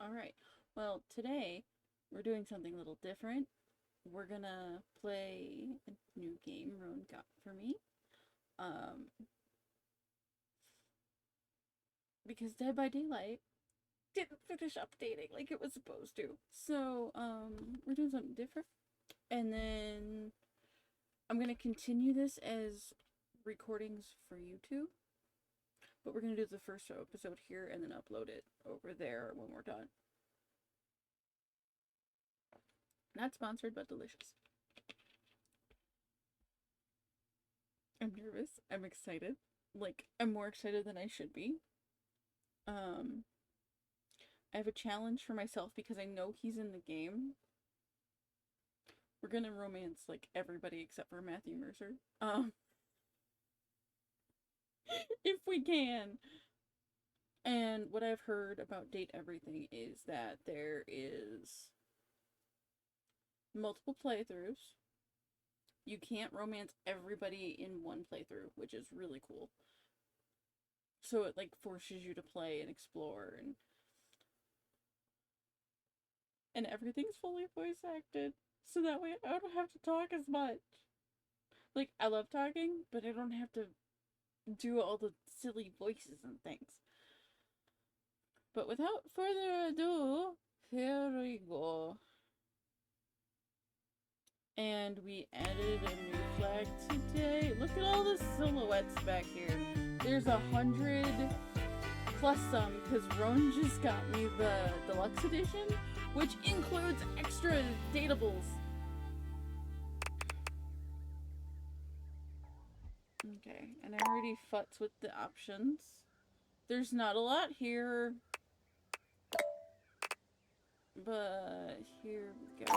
Alright, well, today we're doing something a little different. We're gonna play a new game Roan got for me. Um, because Dead by Daylight didn't finish updating like it was supposed to. So, we're doing something different. And then I'm gonna continue this as recordings for YouTube. But we're gonna do the first episode here and then upload it over there when we're done. Not sponsored, but delicious. I'm nervous. I'm excited. Like, I'm more excited than I should be. I have a challenge for myself because I know he's in the game. We're gonna romance, like, everybody except for Matthew Mercer. If we can. And what I've heard about Date Everything is that there is multiple playthroughs. You can't romance everybody in one playthrough, which is really cool. So it like forces you to play and explore and everything's fully voice acted. So that way I don't have to talk as much. Like I love talking, but I don't have to do all the silly voices and things. But without further ado, here we go. And we added a new flag today. Look at all the silhouettes back here. There's 100 plus some because Roan just got me the deluxe edition, which includes extra datables. Okay, and I already futz with the options. There's not a lot here, but here we go.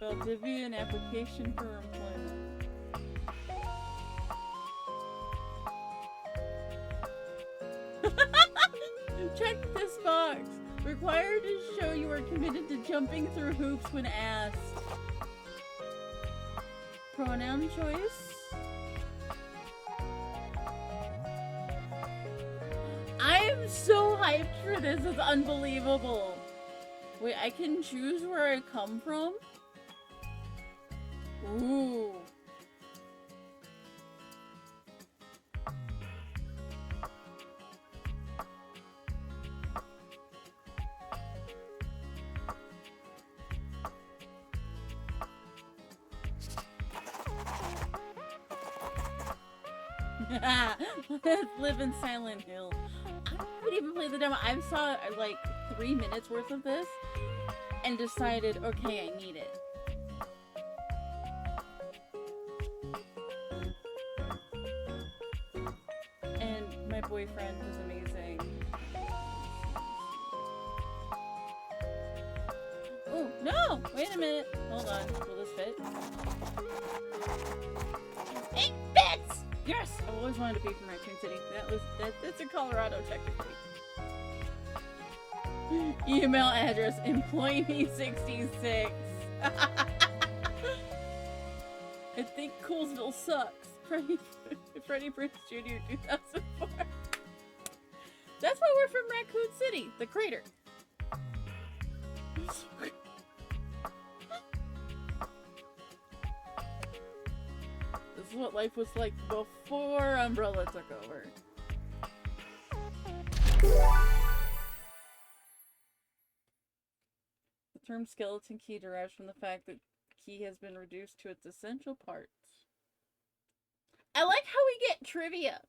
Valdivian application for employment. Check this box. Required to show you are committed to jumping through hoops when asked. Pronoun choice. I am so hyped for this. It's unbelievable. Wait, I can choose where I come from? Ooh. Let's live in Silent Hill. I haven't even played the demo. I saw like 3 minutes worth of this and decided, okay, I need it. And my boyfriend was amazing. Oh, no! Wait a minute. Hold on. Will this fit? It fits! Yes! I always wanted to be from Raccoon City. That's in Colorado, technically. Email address, employee66. I think Coolsville sucks. Freddie Prinze Jr. 2004. That's why we're from Raccoon City, the crater. This is what life was like before Umbrella took over. The term skeleton key derives from the fact that key has been reduced to its essential parts. I like how we get trivia.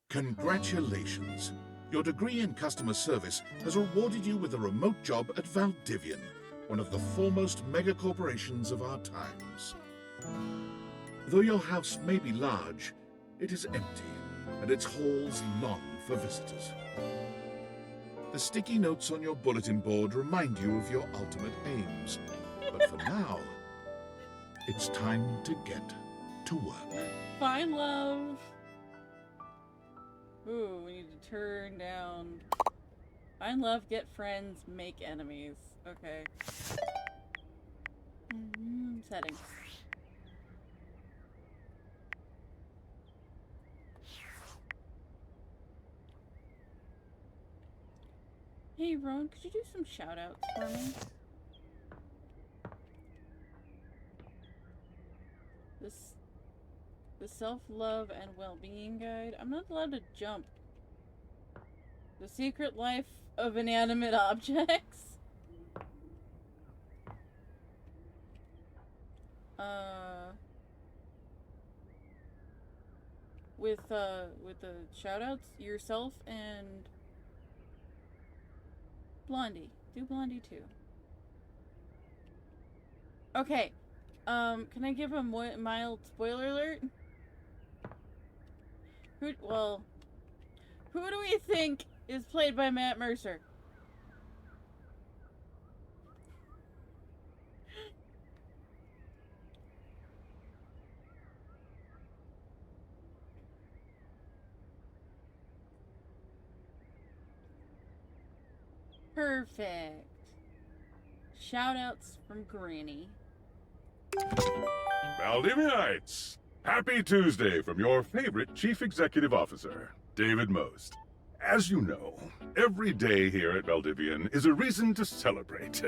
Congratulations. Your degree in customer service has rewarded you with a remote job at Valdivian, one of the foremost megacorporations of our times. Though your house may be large, it is empty, and its halls long for visitors. The sticky notes on your bulletin board remind you of your ultimate aims. But for now, it's time to get to work. Find love. Ooh, we need to turn down. Find love, get friends, make enemies. Okay. Settings. Hey, Ron, could you do some shout-outs for me? The Self-Love and Well-Being Guide. I'm not allowed to jump. The Secret Life of Inanimate Objects. With the shout-outs, yourself and Blondie. Do Blondie too. Okay. Can I give a mild spoiler alert? Who do we think is played by Matt Mercer? Perfect. Shoutouts from Granny. Valdivianites! Happy Tuesday from your favorite Chief Executive Officer, David Most. As you know, every day here at Valdivian is a reason to celebrate,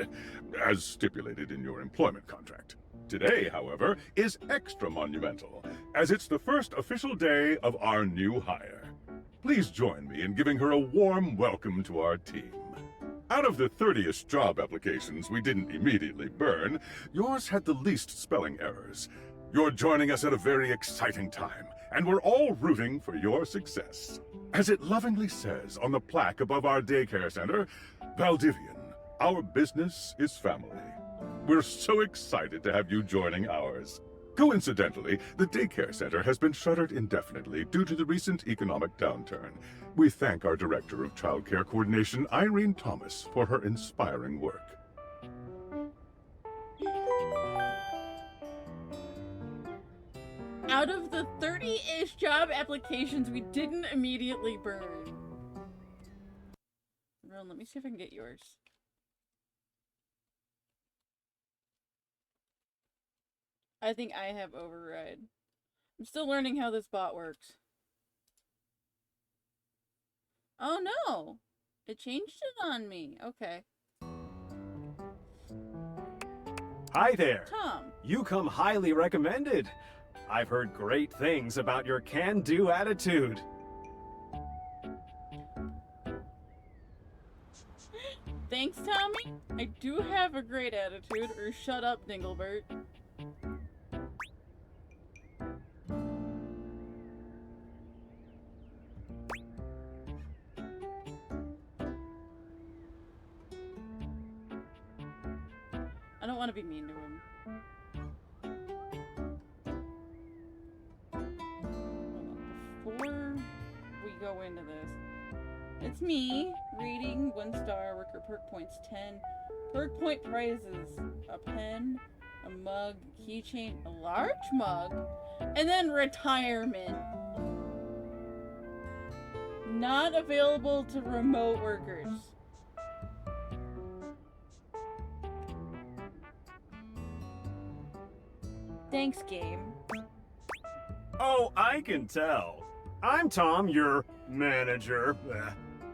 as stipulated in your employment contract. Today, however, is extra monumental, as it's the first official day of our new hire. Please join me in giving her a warm welcome to our team. Out of the 30-ish job applications we didn't immediately burn, yours had the least spelling errors. You're joining us at a very exciting time, and we're all rooting for your success. As it lovingly says on the plaque above our daycare center, Valdivian, our business is family. We're so excited to have you joining ours. Coincidentally, the daycare center has been shuttered indefinitely due to the recent economic downturn. We thank our Director of Child Care Coordination, Irene Thomas, for her inspiring work. Out of the 30-ish job applications we didn't immediately burn. Ron, let me see if I can get yours. I think I have override. I'm still learning how this bot works. Oh no! It changed it on me. Okay. Hi there. Tom. You come highly recommended. I've heard great things about your can-do attitude. Thanks, Tommy. I do have a great attitude, or shut up, Dinglebert. I don't want to be mean to him. Before we go into this, it's me reading 1 star, worker perk points 10, perk point prizes, a pen, a mug, keychain, a large mug, and then retirement. Not available to remote workers. Thanks, game. Oh, I can tell. I'm Tom, your manager.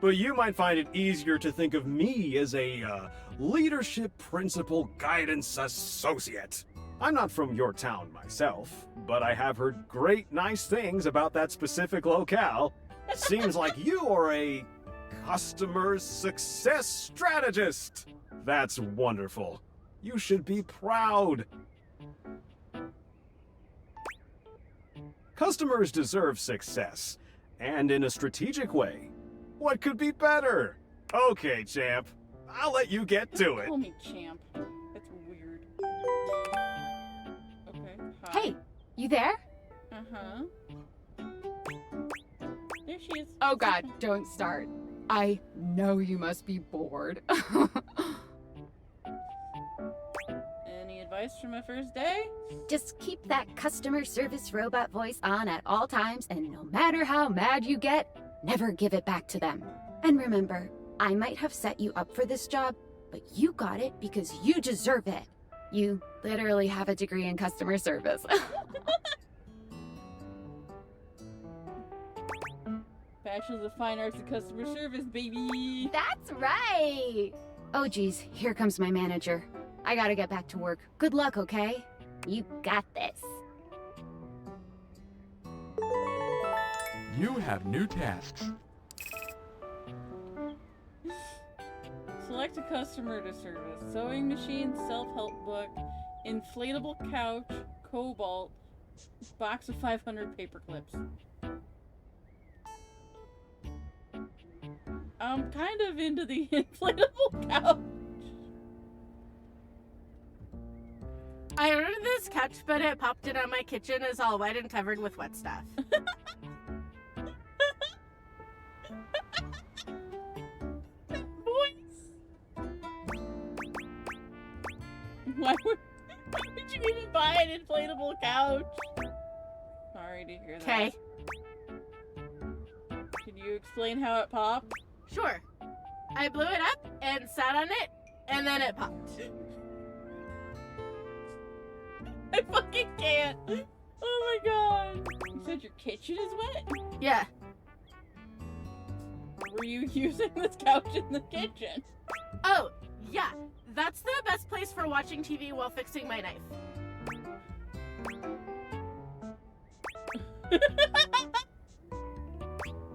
But you might find it easier to think of me as a leadership principal guidance associate. I'm not from your town myself, but I have heard great nice things about that specific locale. Seems like you are a customer success strategist. That's wonderful. You should be proud. Customers deserve success, and in a strategic way. What could be better? Okay, champ. I'll let you get to it. Call me champ. That's weird. Okay. Hi. Hey, you there? Uh-huh. There she is. Oh god, don't start. I know you must be bored. Any advice for my first day? Just keep that customer service robot voice on at all times, and no matter how mad you get, never give it back to them. And remember, I might have set you up for this job, but you got it because you deserve it. You literally have a degree in customer service. Bachelor's of Fine Arts and Customer Service, baby! That's right! Oh geez, here comes my manager. I gotta get back to work. Good luck, okay? You got this. You have new tasks. Select a customer to service. Sewing machine, self-help book, inflatable couch, cobalt, box of 500 paper clips. I'm kind of into the inflatable couch. I ordered this couch, but it popped in on my kitchen is all wet and covered with wet stuff. Why would you even buy an inflatable couch? Sorry to hear that. Okay. Can you explain how it popped? Sure. I blew it up and sat on it, and then it popped. I fucking can't. Oh my god. You said your kitchen is wet? Yeah. Were you using this couch in the kitchen? Oh, yeah. That's the best place for watching TV while fixing my knife.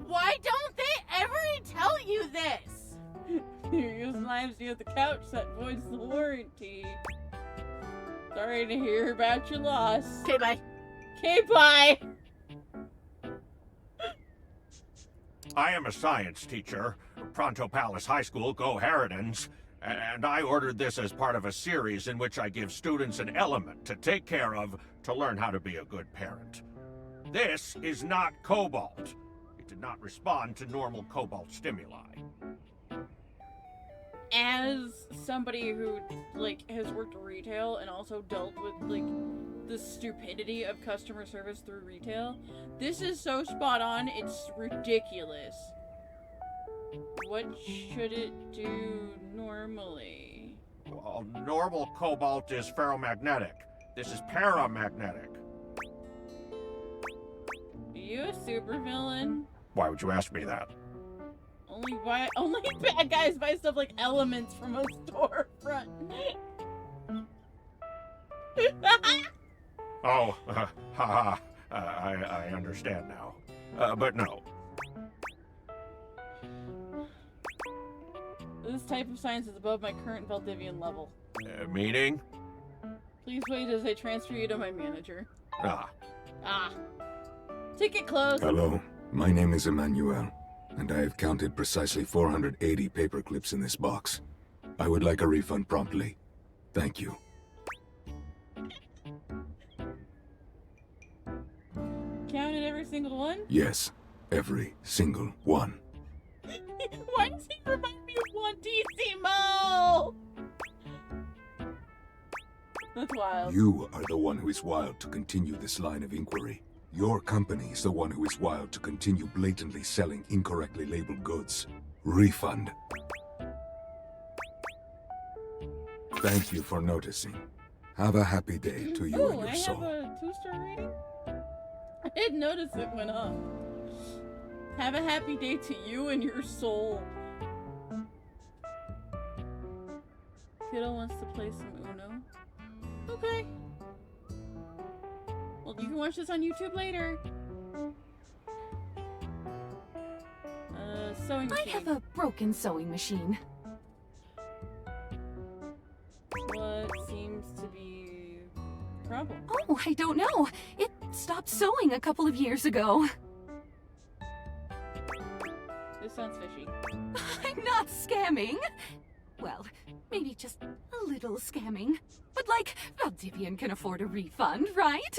Why don't they ever tell you this? You use knives near the couch that voids the warranty. Sorry to hear about your loss. Okay, bye. Okay, bye! I am a science teacher, Pronto Palace High School, Go Harridans, and I ordered this as part of a series in which I give students an element to take care of to learn how to be a good parent. This is not cobalt. It did not respond to normal cobalt stimuli. As somebody who, like, has worked retail and also dealt with, like, the stupidity of customer service through retail, this is so spot on, it's ridiculous. What should it do normally? Well, normal cobalt is ferromagnetic. This is paramagnetic. Are you a supervillain? Why would you ask me that? Only bad guys buy stuff like elements from a storefront. Oh, haha, I understand now. But no. This type of science is above my current Valdivian level. Meaning? Please wait as I transfer you to my manager. Ah. Ticket closed. Hello, my name is Emmanuel, and I have counted precisely 480 paper clips in this box. I would like a refund promptly. Thank you. Counted every single one? Yes, every single one. Why does he remind me of one Mo? That's wild. You are the one who is wild to continue this line of inquiry. Your company is the one who is wild to continue blatantly selling incorrectly labeled goods. Refund. Thank you for noticing. Have a happy day to you and your I soul. have a 2-star rating? I didn't notice it went up. Have a happy day to you and your soul. Kiddo wants to play some Uno. Okay. Well, you can watch this on YouTube later. Sewing I machine. have a broken sewing machine. What seems to be the problem? Oh, I don't know. It stopped sewing a couple of years ago. This sounds fishy. I'm not scamming. Well, maybe just a little scamming. But like, Valdivian can afford a refund, right?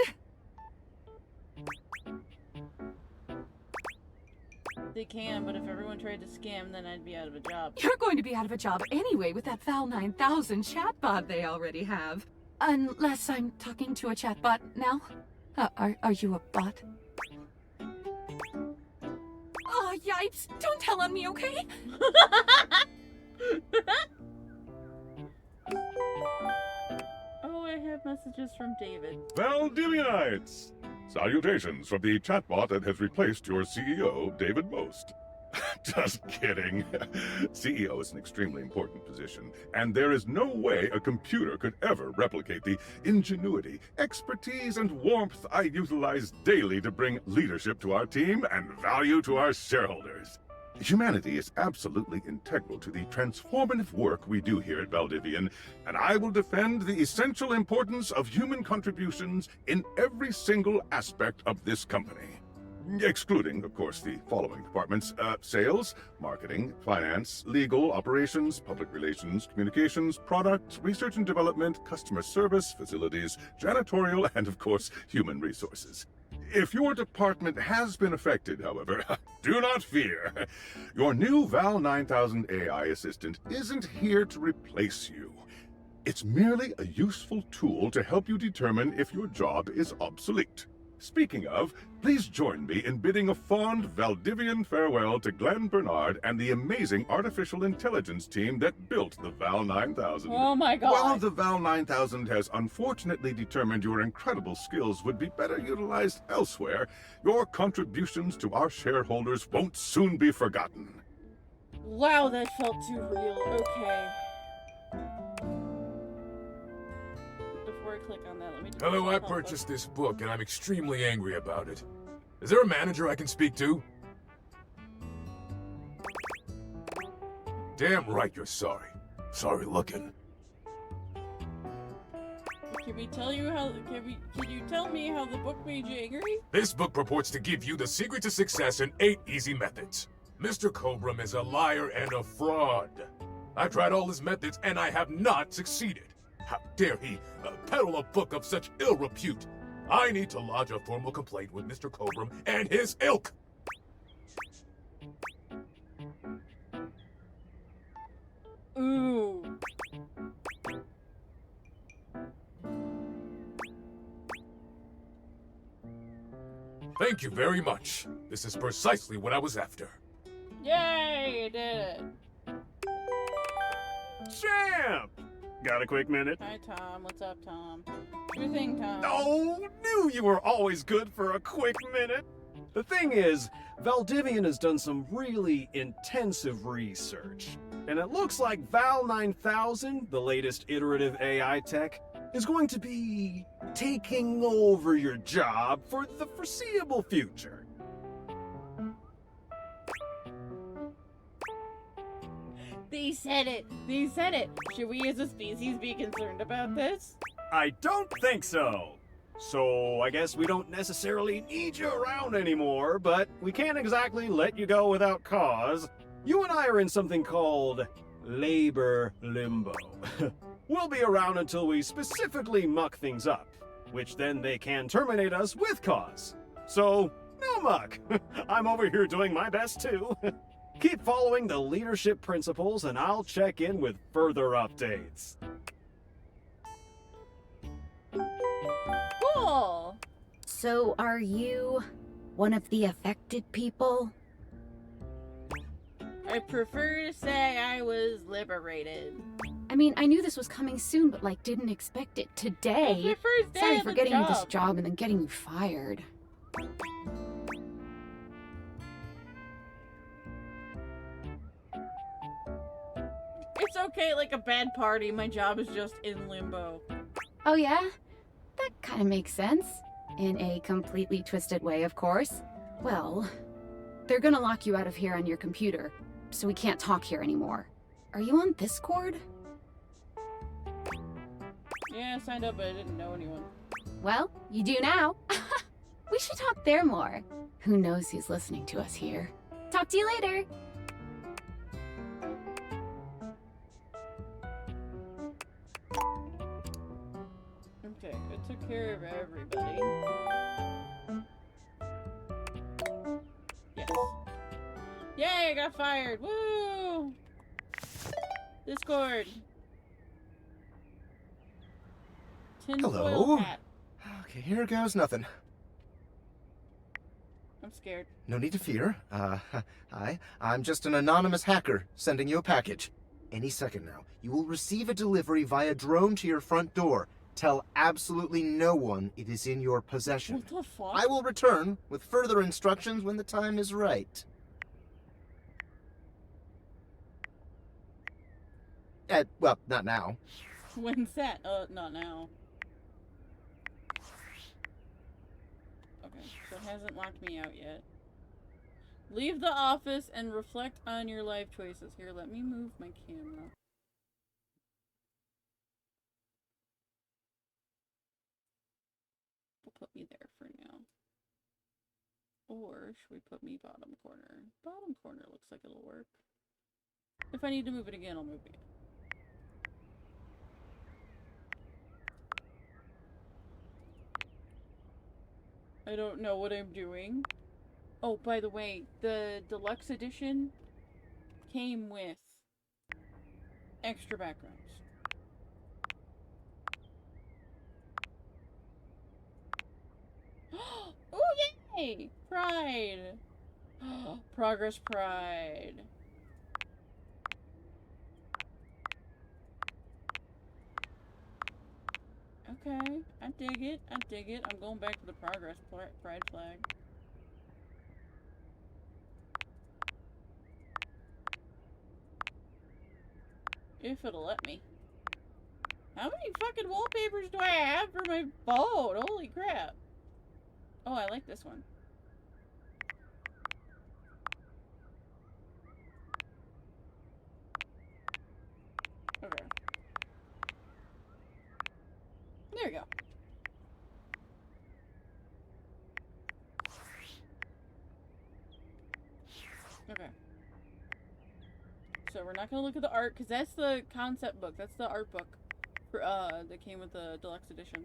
They can, but if everyone tried to scam, then I'd be out of a job. You're going to be out of a job anyway with that Val 9000 chatbot they already have. Unless I'm talking to a chatbot now. Are you a bot? Oh, yipes! Don't tell on me, okay? Oh, I have messages from David. Valdivianites! Salutations from the chatbot that has replaced your CEO, David Most. Just kidding. CEO is an extremely important position, and there is no way a computer could ever replicate the ingenuity, expertise, and warmth I utilize daily to bring leadership to our team and value to our shareholders. Humanity is absolutely integral to the transformative work we do here at Valdivian, and I will defend the essential importance of human contributions in every single aspect of this company. Excluding, of course, the following departments: sales, marketing, finance, legal, operations, public relations, communications, product, research and development, customer service, facilities, janitorial, and, of course, human resources. If your department has been affected, however, do not fear. Your new Val 9000 AI assistant isn't here to replace you. It's merely a useful tool to help you determine if your job is obsolete. Speaking of, please join me in bidding a fond Valdivian farewell to Glenn Bernard and the amazing artificial intelligence team that built the Val 9000. Oh my god. While the Val 9000 has unfortunately determined your incredible skills would be better utilized elsewhere, your contributions to our shareholders won't soon be forgotten. Wow, that felt too real. Okay. Before I click on that, let me do Hello, I this. purchased this book and I'm extremely angry about it. Is there a manager I can speak to? Damn right you're sorry. Sorry looking. Can you tell me how the book made you angry? This book purports to give you the secret to success in 8 easy methods. Mr. Cobram is a liar and a fraud. I've tried all his methods and I have not succeeded. How dare he peddle a book of such ill repute? I need to lodge a formal complaint with Mr. Cobram and his ilk. Ooh. Thank you very much. This is precisely what I was after. Yay, you did it. Champ! Got a quick minute? Hi, Tom. What's up, Tom? Your thing, Tom. Oh, knew you were always good for a quick minute. The thing is, Valdivian has done some really intensive research. And it looks like Val 9000, the latest iterative AI tech, is going to be taking over your job for the foreseeable future. They said it. They said it. Should we as a species be concerned about this? I don't think so. So I guess we don't necessarily need you around anymore, but we can't exactly let you go without cause. You and I are in something called labor limbo. We'll be around until we specifically muck things up, which then they can terminate us with cause. So, no muck. I'm over here doing my best too. Keep following the leadership principles and I'll check in with further updates. Cool. So, are you one of the affected people? I prefer to say I was liberated. I mean, I knew this was coming soon, but It's didn't expect it my today. first day Sorry of for the getting you this job. job and then getting you fired. It's okay, like a bad party. My job is just in limbo. Oh yeah? That kind of makes sense. In a completely twisted way, of course. Well, they're gonna lock you out of here on your computer, so we can't talk here anymore. Are you on Discord? Yeah, I signed up, but I didn't know anyone. Well, you do now. We should talk there more. Who knows who's listening to us here? Talk to you later. Okay, I took care of everybody. Yes. Yay, I got fired. Woo! Discord. Tinfoil Hello. hat. Okay, here goes nothing. I'm scared. No need to fear. Hi. I'm just an anonymous hacker sending you a package. Any second now, you will receive a delivery via drone to your front door. Tell absolutely no one it is in your possession. What the fuck? I will return with further instructions when the time is right. Well, not now. When's that? Not now. Okay, so it hasn't locked me out yet. Leave the office and reflect on your life choices. Here, let me move my camera. We'll put me there for now. Or should we put me bottom corner? Bottom corner looks like it'll work. If I need to move it again, I'll move it again. I don't know what I'm doing. Oh, by the way, the deluxe edition came with extra backgrounds. Oh, yay! Pride! Progress Pride. Okay, I dig it. I dig it. I'm going back to the Progress Pride flag. If it'll let me. How many fucking wallpapers do I have for my phone? Holy crap. Oh, I like this one. Okay. There we go. Okay. So we're not gonna look at the art because that's the concept book. That's the art book for that came with the deluxe edition.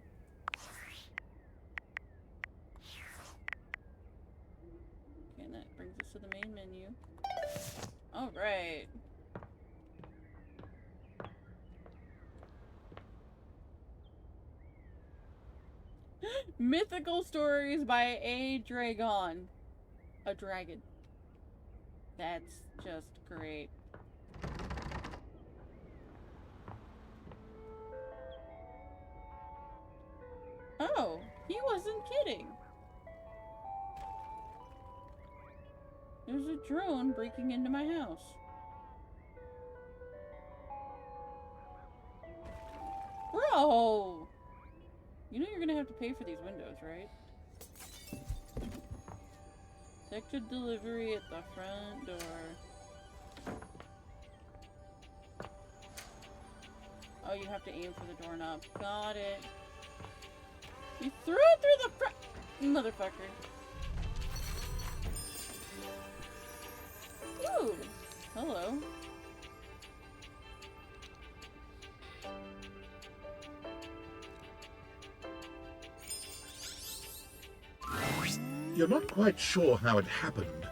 Okay, and that brings us to the main menu. All right. Mythical Stories by A. Dragon. A dragon. That's just great. Oh, he wasn't kidding. There's a drone breaking into my house. Bro! You know you're gonna have to pay for these windows, right? Detected delivery at the front door. Oh, you have to aim for the doorknob. Got it. You threw it through the front! Motherfucker. Ooh! Hello. You're not quite sure how it happened,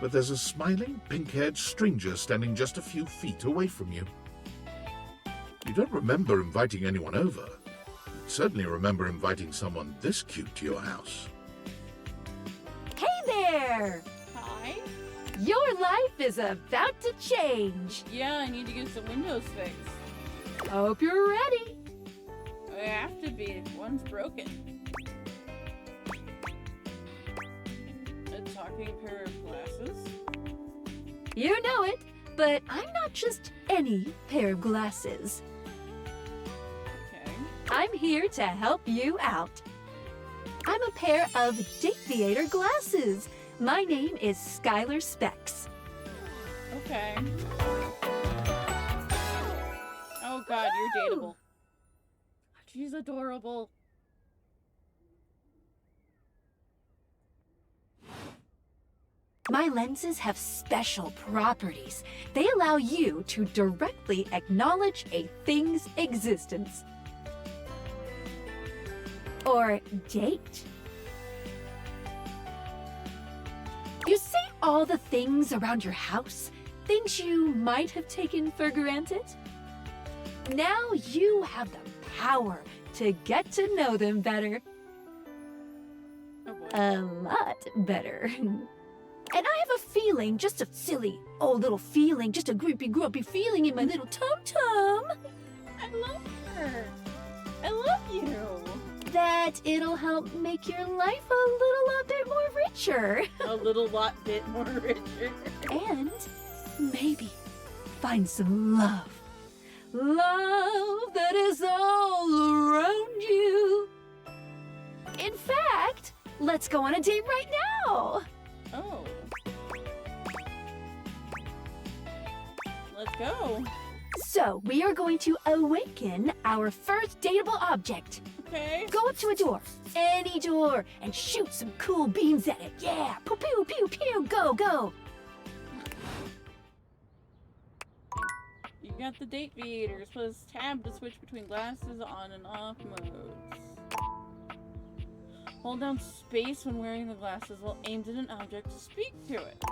but there's a smiling, pink-haired stranger standing just a few feet away from you. You don't remember inviting anyone over. You'd certainly remember inviting someone this cute to your house. Hey there! Hi? Your life is about to change. Yeah, I need to get some windows fixed. Hope you're ready. I have to be. One's broken. A talking pair of glasses? You know it, but I'm not just any pair of glasses. Okay. I'm here to help you out. I'm a pair of Date Theater glasses. My name is Skylar Specs. Okay. Oh god, you're dateable. She's adorable. My lenses have special properties. They allow you to directly acknowledge a thing's existence. Or date. You see, all the things around your house, things you might have taken for granted. Now you have the power to get to know them better. Oh boy. A lot better. And I have a feeling, just a silly old little feeling, just a grumpy feeling in my little tum-tum, I love her. I love you. that it'll help make your life a little bit more richer. A little lot bit more richer. And maybe find some love. Love that is all around you. In fact, let's go on a date right now. Oh. Let's go. So, we are going to awaken our first dateable object. Okay. Go up to a door, any door, and shoot some cool beams at it. Yeah, pew pew pew pew, go go. You got the date feeders. Plus tab to switch between glasses on and off modes. Hold down space when wearing the glasses while aimed at an object to speak to it.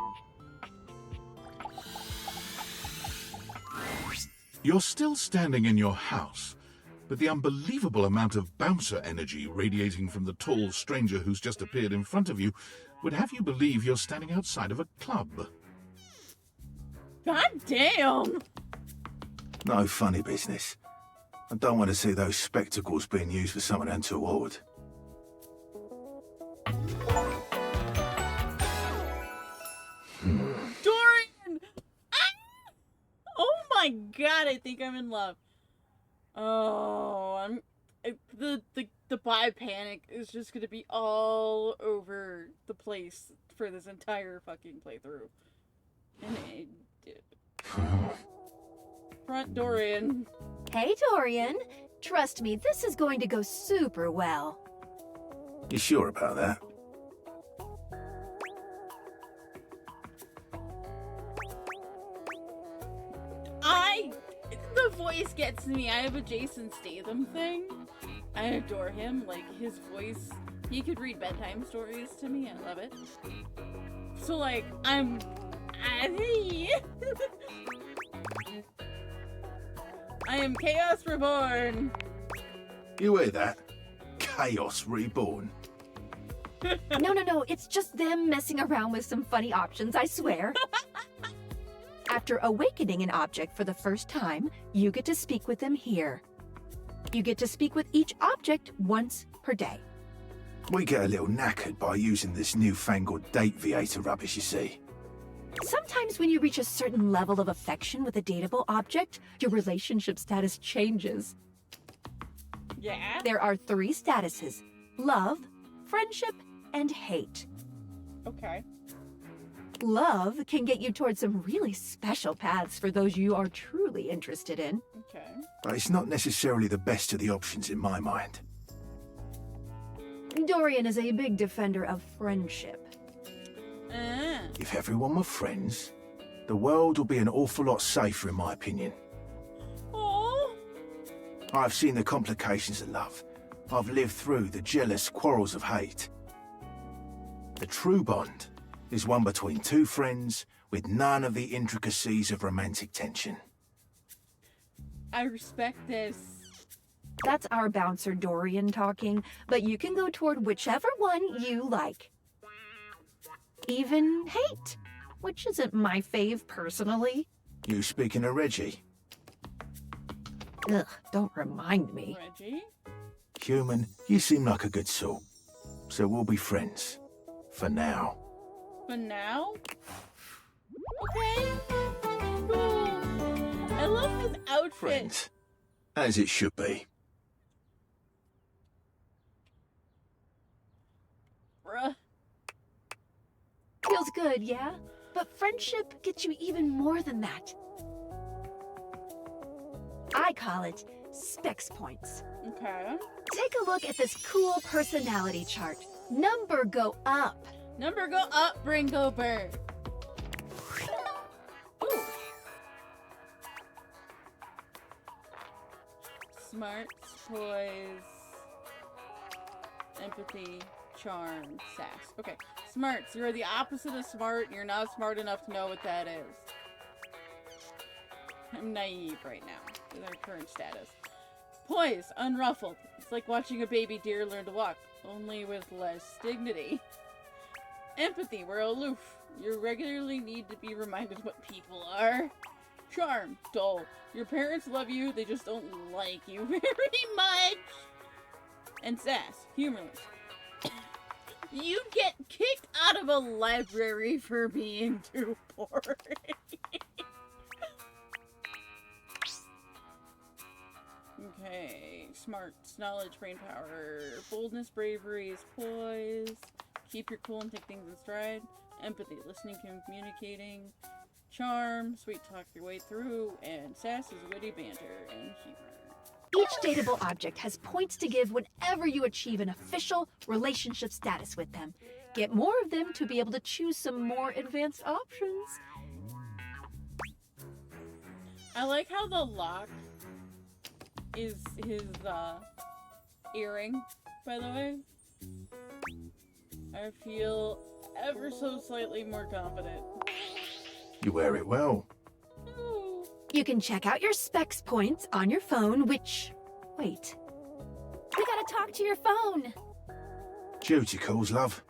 You're still standing in your house, but the unbelievable amount of bouncer energy radiating from the tall stranger who's just appeared in front of you would have you believe you're standing outside of a club. God damn! No funny business. I don't want to see those spectacles being used for something untoward. Dorian! Ah! Oh my god, I think I'm in love. Oh, the bi panic is just gonna be all over the place for this entire fucking playthrough. And it did. Front Dorian. Hey, Dorian. Trust me, this is going to go super well. You sure about that? The voice gets me. I have a Jason Statham thing. I adore him. Like, his voice, he could read bedtime stories to me. I love it. So, like, I am Chaos Reborn. You hear that? Chaos Reborn. No, it's just them messing around with some funny options, I swear. After awakening an object for the first time, you get to speak with them here. You get to speak with each object once per day. We get a little knackered by using this newfangled date Viator rubbish, you see. Sometimes when you reach a certain level of affection with a dateable object, your relationship status changes. Yeah? There are 3 statuses: love, friendship, and hate. Okay. Love can get you towards some really special paths for those you are truly interested in. Okay. But it's not necessarily the best of the options in my mind. Dorian is a big defender of friendship. If everyone were friends, the world would be an awful lot safer, in my opinion. Oh. I've seen the complications of love. I've lived through the jealous quarrels of hate. The true bond is one between 2 friends with none of the intricacies of romantic tension. I respect this. That's our bouncer Dorian talking, but you can go toward whichever one you like. Even hate, which isn't my fave personally. You speaking of Reggie? Ugh, don't remind me. Reggie? Human, you seem like a good sort. So we'll be friends. For now. For now? Okay. Cool. I love his outfit. Friends. As it should be. Bruh. Feels good, yeah? But friendship gets you even more than that. I call it specs points. Okay. Take a look at this cool personality chart. Number go up. Number go up, Bringo Bird. Ooh. Smarts, poise, empathy, charm, sass. Okay, Smarts. You're the opposite of smart, and you're not smart enough to know what that is. I'm naive right now with our current status. Poise. Unruffled. It's like watching a baby deer learn to walk, only with less dignity. Empathy. We're aloof. You regularly need to be reminded what people are. Charm. Dull. Your parents love you, they just don't like you very much. And sass. Humorless. You get kicked out of a library for being too boring. Okay. Smarts. Knowledge. Brain power. Boldness. Bravery is poise. Keep your cool and take things in stride. Empathy. Listening and communicating. Charm, sweet talk your way through, and sass is witty banter and humor. Each dateable object has points to give whenever you achieve an official relationship status with them. Get more of them to be able to choose some more advanced options. I like how the lock is his earring, by the way. I feel ever so slightly more confident. You wear it well. You can check out your specs points on your phone, which... Wait. We gotta talk to your phone. Duty calls, love.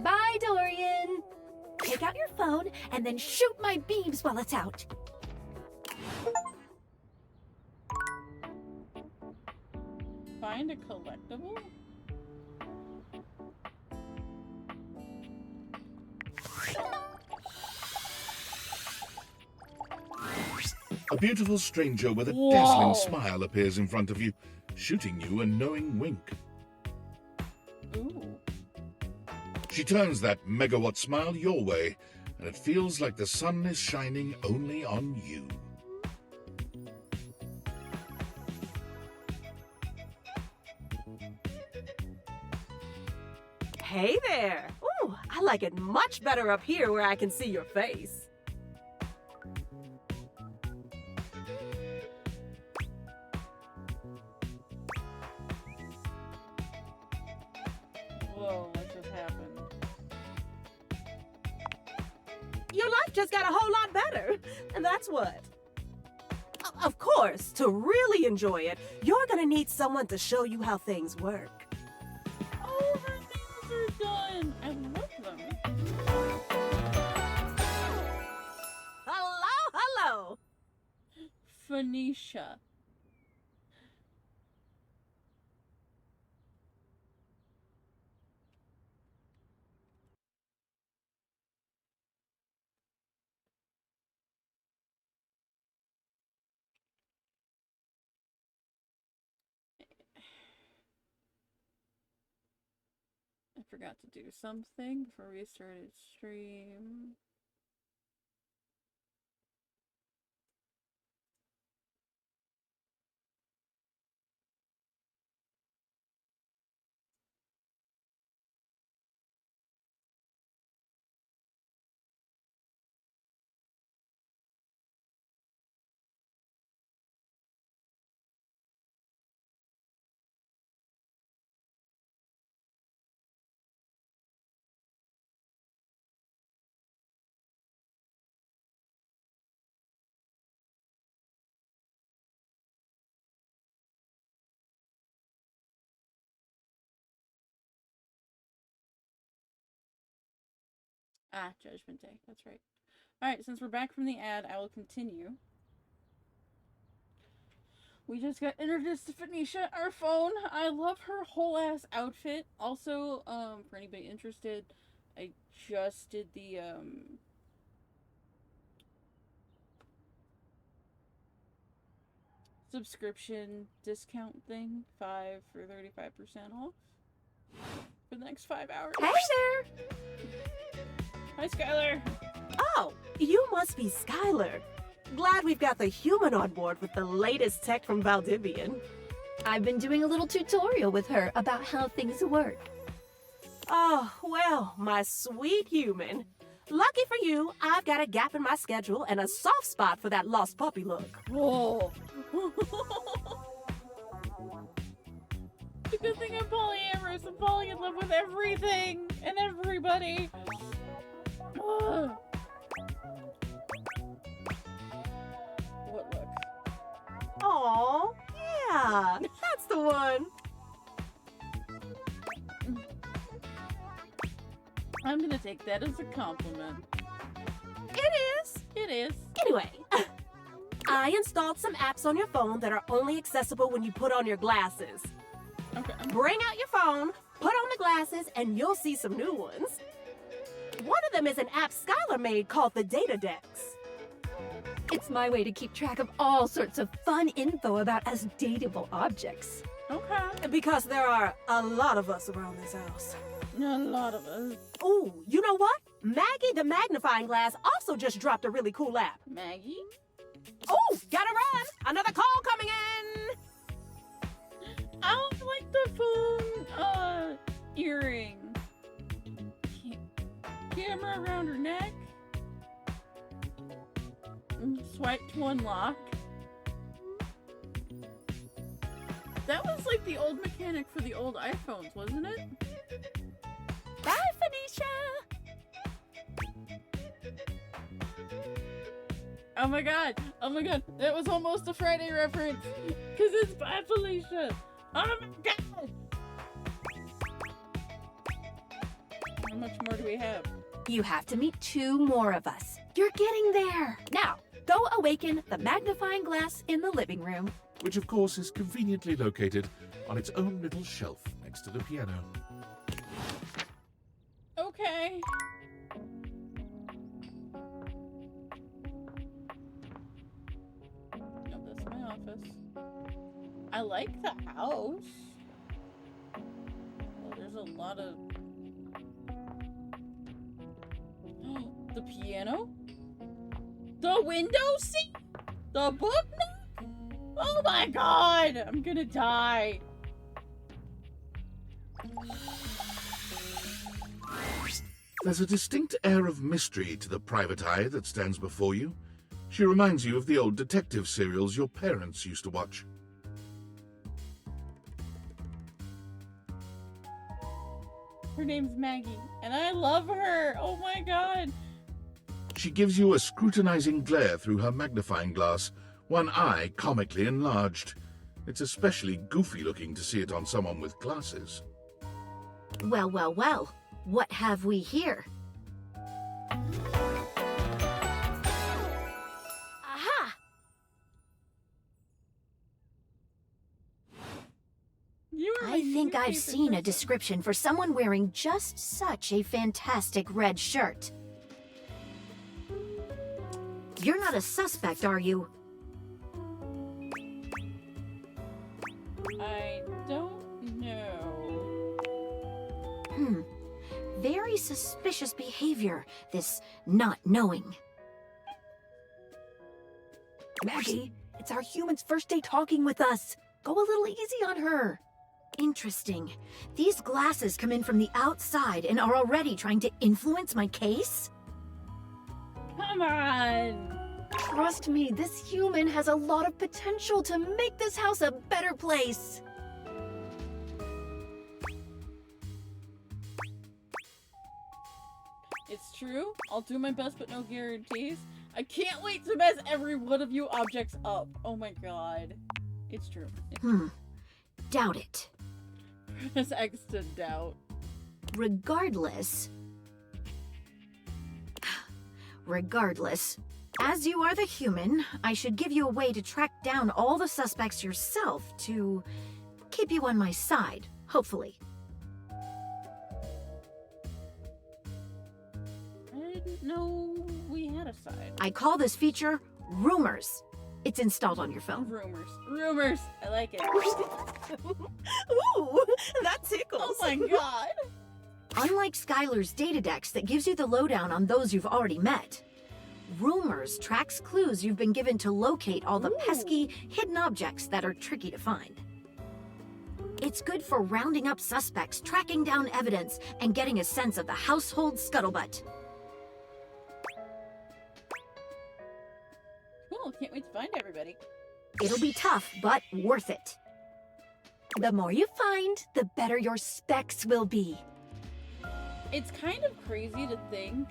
Bye, Dorian. Take out your phone and then shoot my beams while it's out. Find a collectible? A beautiful stranger with a Whoa. dazzling smile appears in front of you, shooting you a knowing wink. Ooh. She turns that megawatt smile your way, and it feels like the sun is shining only on you. Hey there! Ooh, I like it much better up here where I can see your face. Whoa, what just happened? Your life just got a whole lot better, and that's what. Of course, to really enjoy it, you're gonna need someone to show you how things work. Oh, her things are done! I love them. Hello, hello! Phoenicia. I forgot to do something before we started stream. Ah, Judgment Day. That's right. Alright, since we're back from the ad, I will continue. We just got introduced to Phoenicia, our phone. I love her whole ass outfit. Also, for anybody interested, I just did the, subscription discount thing. 5 for 35% off. For the next 5 hours. Hey there! Hi, Skylar. Oh, you must be Skylar. Glad we've got the human on board with the latest tech from Valdivian. I've been doing a little tutorial with her about how things work. Oh, well, my sweet human. Lucky for you, I've got a gap in my schedule and a soft spot for that lost puppy look. Whoa. good thing I'm polyamorous. I'm falling in love with everything and everybody. Ugh. What look? Aw, yeah, that's the one. I'm gonna take that as a compliment. It is. It is. Anyway, I installed some apps on your phone that are only accessible when you put on your glasses. Okay. Bring out your phone, put on the glasses, and you'll see some new ones. One of them is an app Skylar made called the Datadex. It's my way to keep track of all sorts of fun info about us dateable objects. Okay. Because there are a lot of us around this house. A lot of us. Ooh, you know what? Maggie the Magnifying Glass also just dropped a really cool app. Maggie? Oh, gotta run! Another call coming in! I don't like the phone, earring. Camera around her neck. Swipe to unlock. That was like the old mechanic for the old iPhones, wasn't it? Bye, Phoenicia! Oh my god, that was almost a Friday reference. Cause it's Bye Felicia. Oh my god! How much more do we have? You have to meet 2 more of us. You're getting there. Now, go awaken the magnifying glass in the living room. Which of course is conveniently located on its own little shelf next to the piano. Okay. No, that's my office. I like the house. Well, there's a lot of... The piano? The window seat? The book nook? Oh my god! I'm gonna die. There's a distinct air of mystery to the private eye that stands before you. She reminds you of the old detective serials your parents used to watch. Her name's Maggie, and I love her. Oh my god. She gives you a scrutinizing glare through her magnifying glass, one eye comically enlarged. It's especially goofy looking to see it on someone with glasses. Well, well, well. What have we here? Aha! I think I've seen a description for someone wearing just such a fantastic red shirt. You're not a suspect, are you? I don't know. Very suspicious behavior, this not knowing. Maggie, it's our human's first day talking with us. Go a little easy on her. Interesting. These glasses come in from the outside and are already trying to influence my case? Come on! Trust me, this human has a lot of potential to make this house a better place. It's true. I'll do my best, but no guarantees. I can't wait to mess every one of you objects up. Oh my god. It's true. Doubt it. Press X to doubt. Regardless, as you are the human, I should give you a way to track down all the suspects yourself to keep you on my side, hopefully. I didn't know we had a side. I call this feature Rumors. It's installed on your phone. Rumors. I like it. Ooh, that tickles. Oh my god. Unlike Skylar's Datadex that gives you the lowdown on those you've already met, Rumors tracks clues you've been given to locate all the pesky, hidden objects that are tricky to find. It's good for rounding up suspects, tracking down evidence, and getting a sense of the household scuttlebutt. Cool, can't wait to find everybody. It'll be tough, but worth it. The more you find, the better your specs will be. It's kind of crazy to think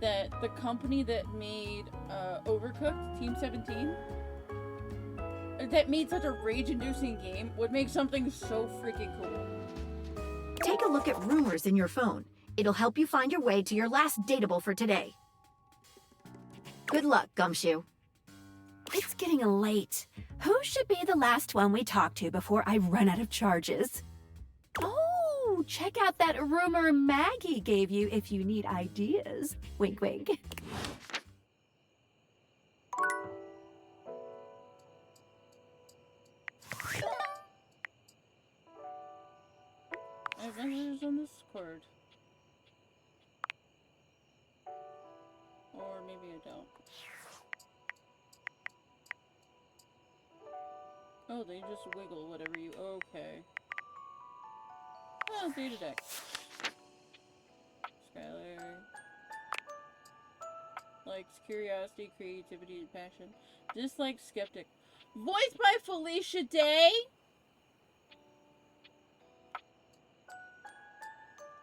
that the company that made Overcooked, Team 17, that made such a rage-inducing game, would make something so freaking cool. Take a look at rumors in your phone. It'll help you find your way to your last dateable for today. Good luck, Gumshoe. It's getting late. Who should be the last one we talk to before I run out of charges? Oh, check out that rumor Maggie gave you if you need ideas. Wink, wink. I have messages on Discord. Or maybe I don't. Oh, they just wiggle whatever you... Okay. Oh, data deck. Skylar. Likes curiosity, creativity, and passion. Dislikes skeptic. Voiced by Felicia Day?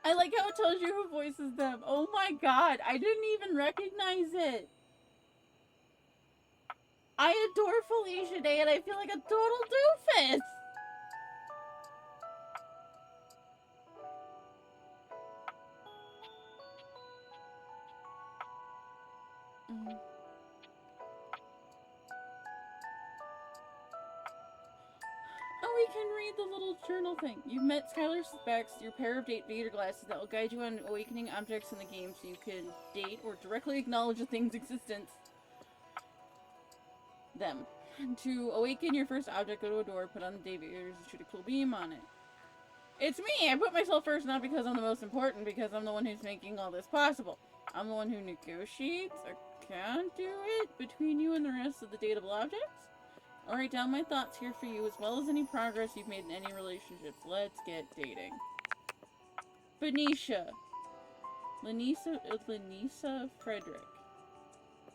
I like how it tells you who voices them. Oh my god, I didn't even recognize it. I adore Felicia Day and I feel like a total doofus. Oh, we can read the little journal thing. You've met Skylar Specs, your pair of data glasses that will guide you on awakening objects in the game so you can date or directly acknowledge a thing's existence. Them. To awaken your first object, go to a door, put on the data ears, and shoot a cool beam on it. It's me! I put myself first not because I'm the most important, because I'm the one who's making all this possible. I'm the one who negotiates or can do it between you and the rest of the dateable objects. I'll write down my thoughts here for you, as well as any progress you've made in any relationships. Let's get dating. Benicia. Lenisa Frederick.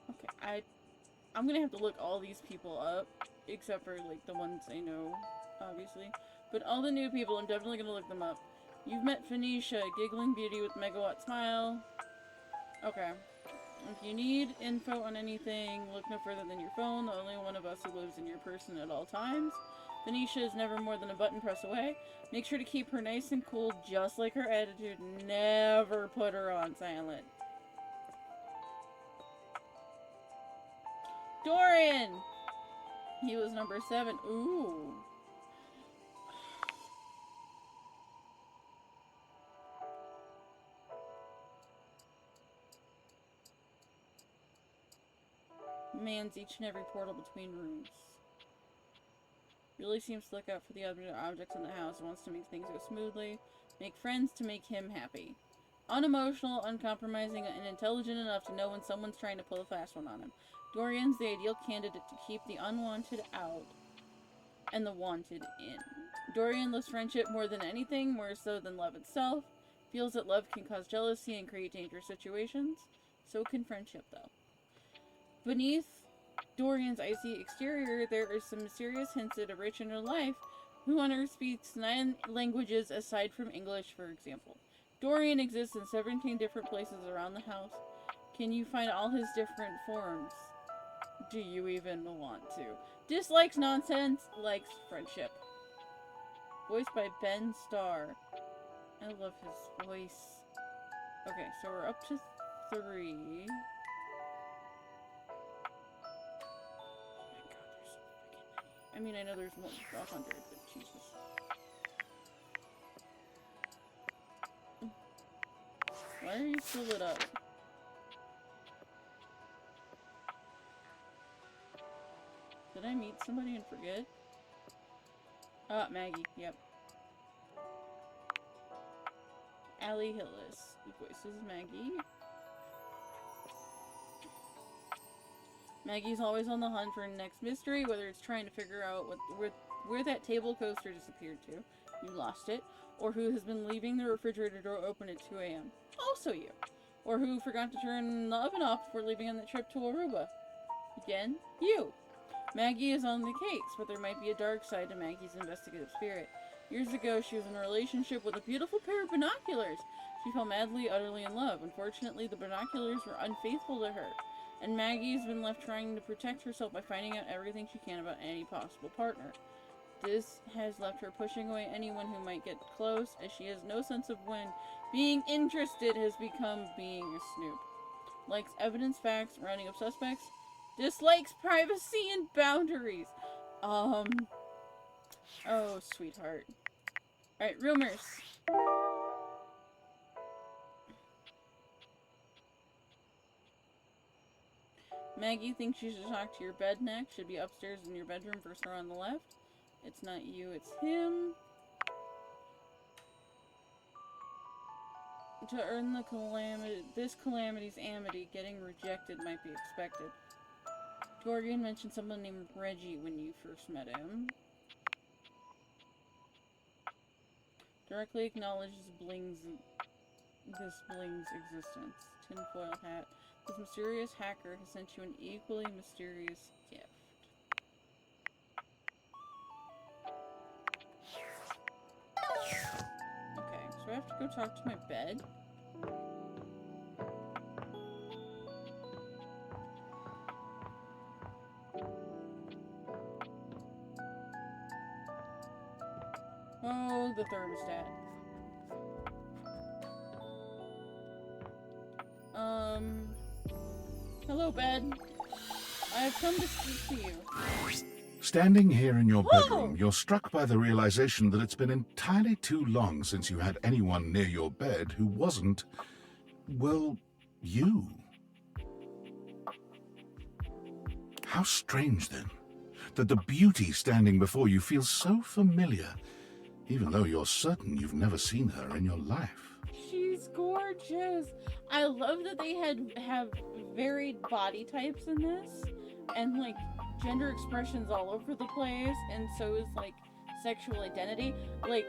Okay, I'm gonna have to look all these people up, except for, like, the ones I know, obviously. But all the new people, I'm definitely gonna look them up. You've met Phoenicia, giggling beauty with megawatt smile. Okay. If you need info on anything, look no further than your phone, the only one of us who lives in your person at all times. Phoenicia is never more than a button press away. Make sure to keep her nice and cool, just like her attitude. Never put her on silent. Dorian! He was number 7. Ooh. Mans each and every portal between rooms. Really seems to look out for the other objects in the house. Wants to make things go smoothly. Make friends to make him happy. Unemotional, uncompromising, and intelligent enough to know when someone's trying to pull a fast one on him. Dorian's the ideal candidate to keep the unwanted out and the wanted in. Dorian loves friendship more than anything, more so than love itself. Feels that love can cause jealousy and create dangerous situations. So can friendship, though. Beneath Dorian's icy exterior, there are some mysterious hints at a rich inner life. Who on Earth speaks 9 languages aside from English, for example? Dorian exists in 17 different places around the house. Can you find all his different forms? Do you even want to? Dislikes nonsense, likes friendship. Voiced by Ben Starr. I love his voice. Okay, so we're up to 3. I mean, I know there's more than 100, but Jesus. Why are you still lit up? Did I meet somebody and forget? Maggie, yep. Allie Hillis, who voices Maggie. Maggie's always on the hunt for the next mystery, whether it's trying to figure out where that table coaster disappeared to, you lost it, or who has been leaving the refrigerator door open at 2 a.m. Also you. Or who forgot to turn the oven off before leaving on the trip to Aruba. Again, you. Maggie is on the case, but there might be a dark side to Maggie's investigative spirit. Years ago, she was in a relationship with a beautiful pair of binoculars. She fell madly, utterly in love. Unfortunately, the binoculars were unfaithful to her, and Maggie's been left trying to protect herself by finding out everything she can about any possible partner. This has left her pushing away anyone who might get close, as she has no sense of when being interested has become being a snoop. Likes evidence, facts, rounding up suspects. Dislikes privacy and boundaries. Oh, sweetheart. Alright, rumors. Maggie thinks you should talk to your bed next. Should be upstairs in your bedroom, first row on the left. It's not you, it's him. To earn the this calamity's amity, getting rejected might be expected. Gorgon mentioned someone named Reggie when you first met him. Directly acknowledges Bling's existence. Tinfoil hat. This mysterious hacker has sent you an equally mysterious gift. Okay, so I have to go talk to my bed. Oh, the thermostat. Hello, bed. I have come to speak to you. Standing here in your Whoa! bedroom, you're struck by the realization that it's been entirely too long since you had anyone near your bed who wasn't, well, you. How strange, then, that the beauty standing before you feels so familiar, even though you're certain you've never seen her in your life. She's gorgeous. I love that they have varied body types in this, and like gender expressions all over the place, and so is like sexual identity. Like,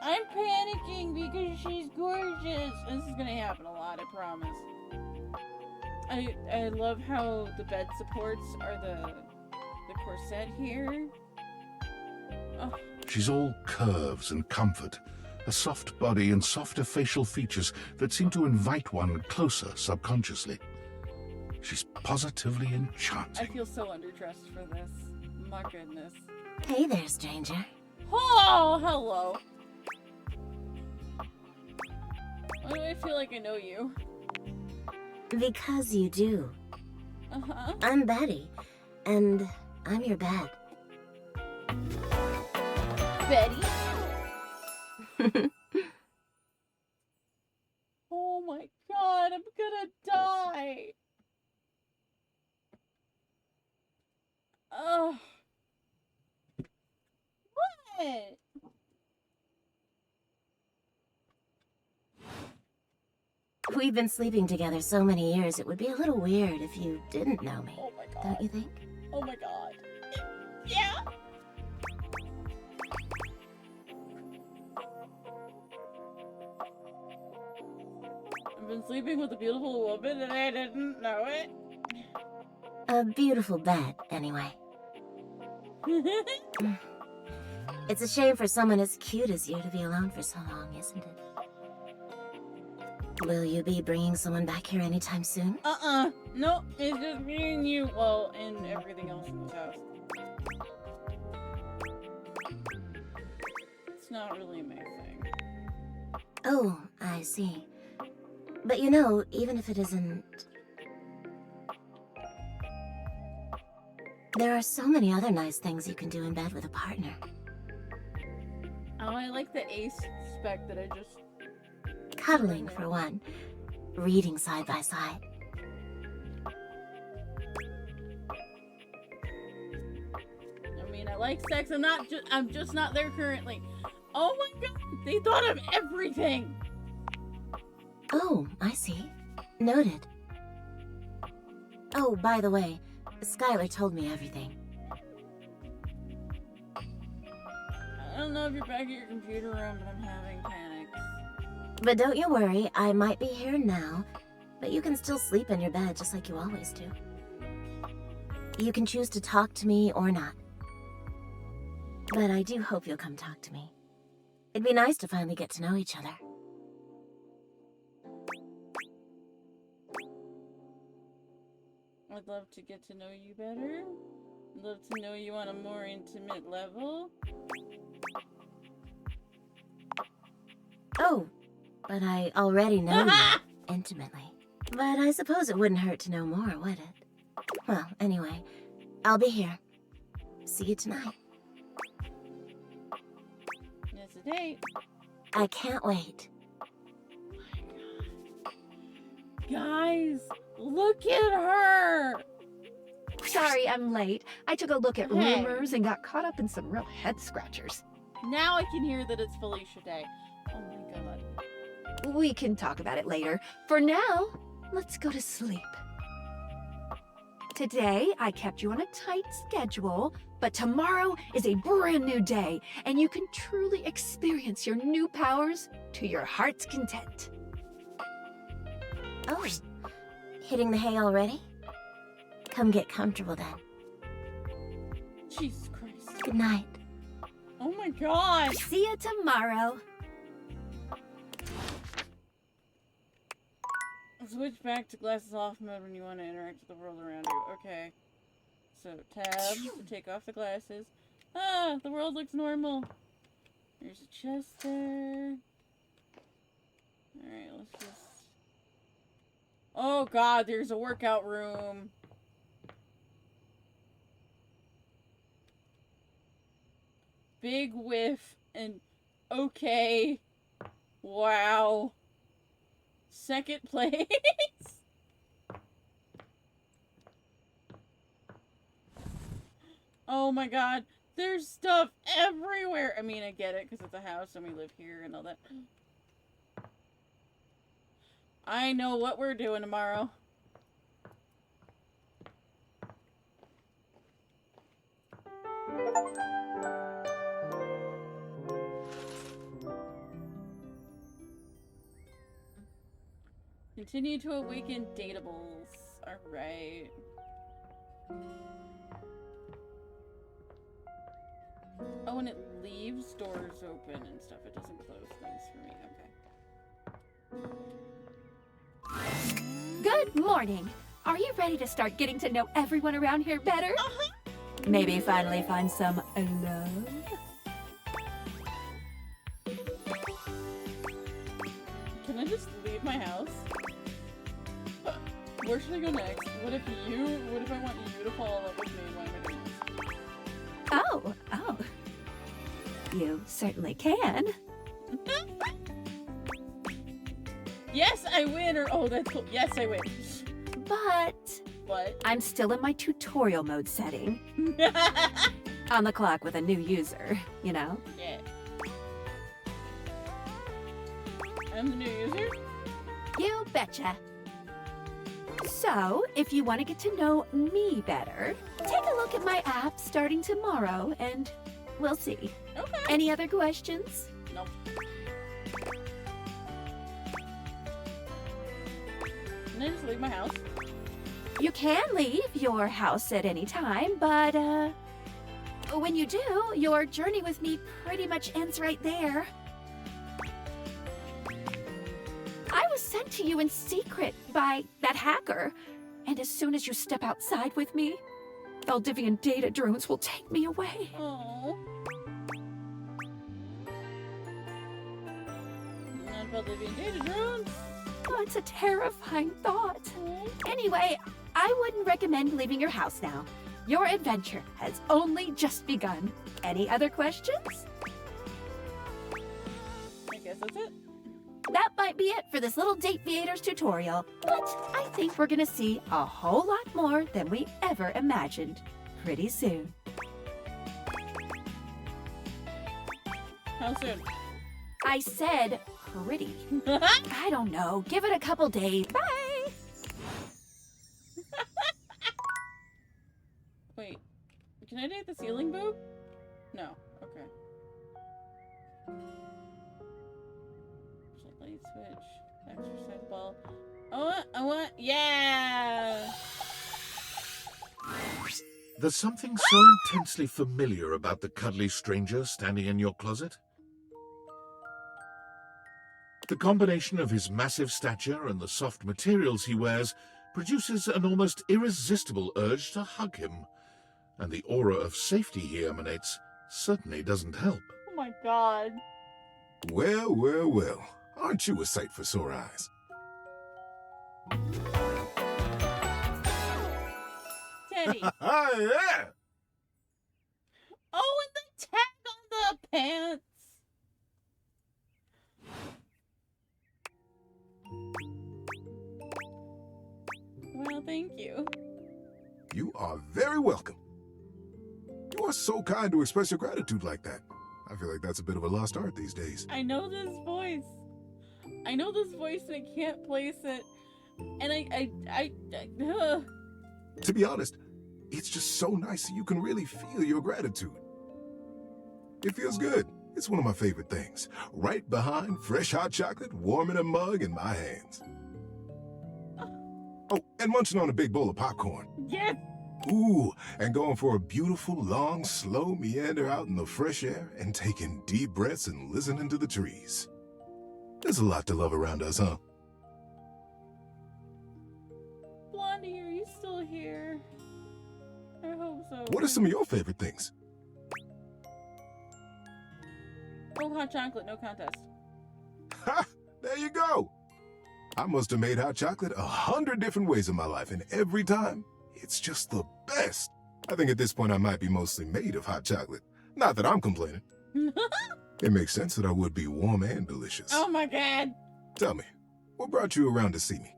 I'm panicking because she's gorgeous. This is gonna happen a lot, I promise. I love how the bed supports are the corset here. Oh. She's all curves and comfort, a soft body and softer facial features that seem to invite one closer subconsciously. She's positively enchanting. I feel so underdressed for this. My goodness. Hey there, stranger. Oh, hello. Why do I feel like I know you? Because you do. Uh-huh. I'm Betty, and I'm your bed. Betty? Oh my god, I'm gonna die. Oh. What? We've been sleeping together so many years, it would be a little weird if you didn't know me. Oh my god. Don't you think? Oh my god. Yeah. I've been sleeping with a beautiful woman and I didn't know it. A beautiful bed, anyway. It's a shame for someone as cute as you to be alone for so long, isn't it? Will you be bringing someone back here anytime soon? No, it's just me and you. Well, and everything else in this house. It's not really my thing. Oh, I see. But you know, even if it isn't... There are so many other nice things you can do in bed with a partner. Oh, I like the ace spec that I just... Cuddling, for one. Reading side by side. I mean, I like sex. I'm just not there currently. Oh my god, they thought of everything. Oh, I see. Noted. Oh, by the way, Skylar told me everything. I don't know if you're back at your computer room, but I'm having panics. But don't you worry, I might be here now, but you can still sleep in your bed just like you always do. You can choose to talk to me or not. But I do hope you'll come talk to me. It'd be nice to finally get to know each other. I'd love to get to know you better. I'd love to know you on a more intimate level. Oh, but I already know you intimately. But I suppose it wouldn't hurt to know more, would it? Well, anyway, I'll be here. See you tonight. It's a date. I can't wait. Guys, look at her! Sorry, I'm late. I took a look at Hey. rumors and got caught up in some real head scratchers. Now I can hear that it's Felicia Day. Oh my god. We can talk about it later. For now, let's go to sleep. Today, I kept you on a tight schedule, but tomorrow is a brand new day, and you can truly experience your new powers to your heart's content. Oh, hitting the hay already? Come get comfortable then. Jesus Christ. Good night. Oh my god. See you tomorrow. Switch back to glasses off mode when you want to interact with the world around you. Okay. So, tab to take off the glasses. Ah, the world looks normal. There's a chest there. Alright, let's just... Oh god, there's a workout room. Big whiff and okay. Wow. Second place. Oh my god. There's stuff everywhere. I mean, I get it because it's a house and we live here and all that. I know what we're doing tomorrow. Continue to awaken datables. Alright. Oh, and it leaves doors open and stuff. It doesn't close things for me. Okay. Good morning. Are you ready to start getting to know everyone around here better? Maybe finally find some love? Can I just leave my house? Where should I go next? What if I want you to fall in love with me? Why am I doing this? Oh. You certainly can. Yes, I win! Or, oh, that's cool. Yes, I win. But What? I'm still in my tutorial mode setting. On the clock with a new user, you know? Yeah. I'm the new user? You betcha. So, if you want to get to know me better, take a look at my app starting tomorrow and we'll see. Okay. Any other questions? Nope. Can I just leave my house? You can leave your house at any time, but when you do, your journey with me pretty much ends right there. I was sent to you in secret by that hacker, and as soon as you step outside with me, Valdivian data drones will take me away. Oh. Not Valdivian data drones. Oh, it's a terrifying thought. Anyway, I wouldn't recommend leaving your house now. Your adventure has only just begun. Any other questions? I guess that's it. That might be it for this little Date Viators tutorial, but I think we're gonna see a whole lot more than we ever imagined pretty soon. How soon? I said pretty. I don't know. Give it a couple days. Bye! Wait. Can I date the ceiling boob? No. Okay. Light switch. Exercise ball. I want. Yeah! There's something so intensely familiar about the cuddly stranger standing in your closet. The combination of his massive stature and the soft materials he wears produces an almost irresistible urge to hug him, and the aura of safety he emanates certainly doesn't help. Oh my god. Well, well, well. Aren't you a sight for sore eyes? Teddy. Yeah! Oh, and the tag on the pants. Well, thank you. You are very welcome. You are so kind to express your gratitude like that. I feel like that's a bit of a lost art these days. I know this voice. I know this voice and I can't place it. And To be honest, it's just so nice that you can really feel your gratitude. It feels good. It's one of my favorite things. Right behind fresh hot chocolate, warm in a mug in my hands. Oh, and munching on a big bowl of popcorn. Yes! Ooh, and going for a beautiful, long, slow meander out in the fresh air and taking deep breaths and listening to the trees. There's a lot to love around us, huh? Blondie, are you still here? I hope so. What are some of your favorite things? Oh, hot chocolate, no contest. Ha! There you go! I must have made hot chocolate 100 different ways in my life, and every time, it's just the best. I think at this point I might be mostly made of hot chocolate. Not that I'm complaining. It makes sense that I would be warm and delicious. Oh my god! Tell me, what brought you around to see me?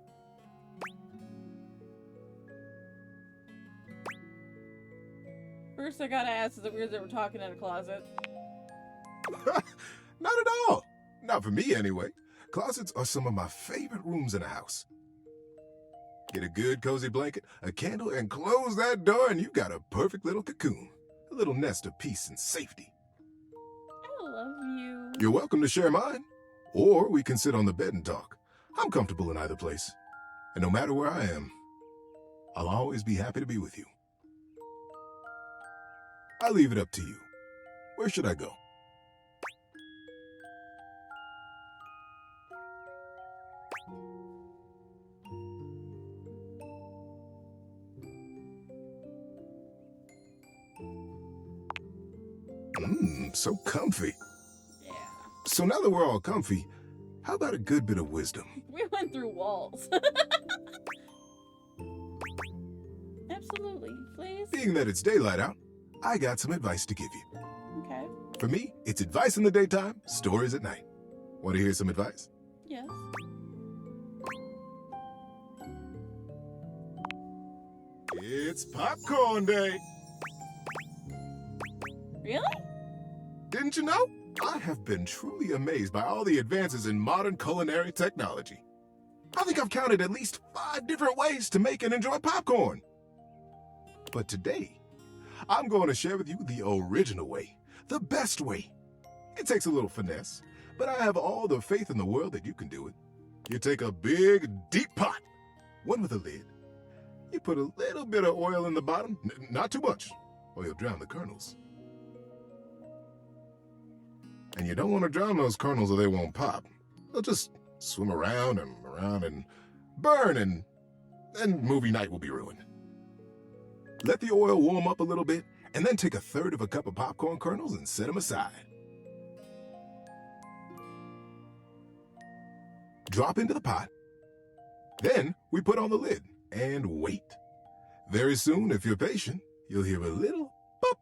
First I gotta ask, is it weird that we're talking in a closet? Not at all. Not for me, anyway. Closets are some of my favorite rooms in a house. Get a good cozy blanket, a candle, and close that door and you got a perfect little cocoon. A little nest of peace and safety. I love you. You're welcome to share mine. Or we can sit on the bed and talk. I'm comfortable in either place. And no matter where I am, I'll always be happy to be with you. I'll leave it up to you. Where should I go? So comfy. Yeah. So now that we're all comfy, how about a good bit of wisdom? We went through walls. Absolutely, please. Being that it's daylight out, I got some advice to give you. Okay. For me, it's advice in the daytime, stories at night. Want to hear some advice? Yes. It's popcorn day. Really? Didn't you know? I have been truly amazed by all the advances in modern culinary technology. I think I've counted at least 5 different ways to make and enjoy popcorn. But today, I'm going to share with you the original way, the best way. It takes a little finesse, but I have all the faith in the world that you can do it. You take a big, deep pot, one with a lid. You put a little bit of oil in the bottom, not too much, or you'll drown the kernels. And you don't want to drown those kernels or they won't pop. They'll just swim around and burn and movie night will be ruined. Let the oil warm up a little bit and then take 1/3 of a cup of popcorn kernels and set them aside. Drop into the pot. Then we put on the lid and wait. Very soon, if you're patient, you'll hear a little pop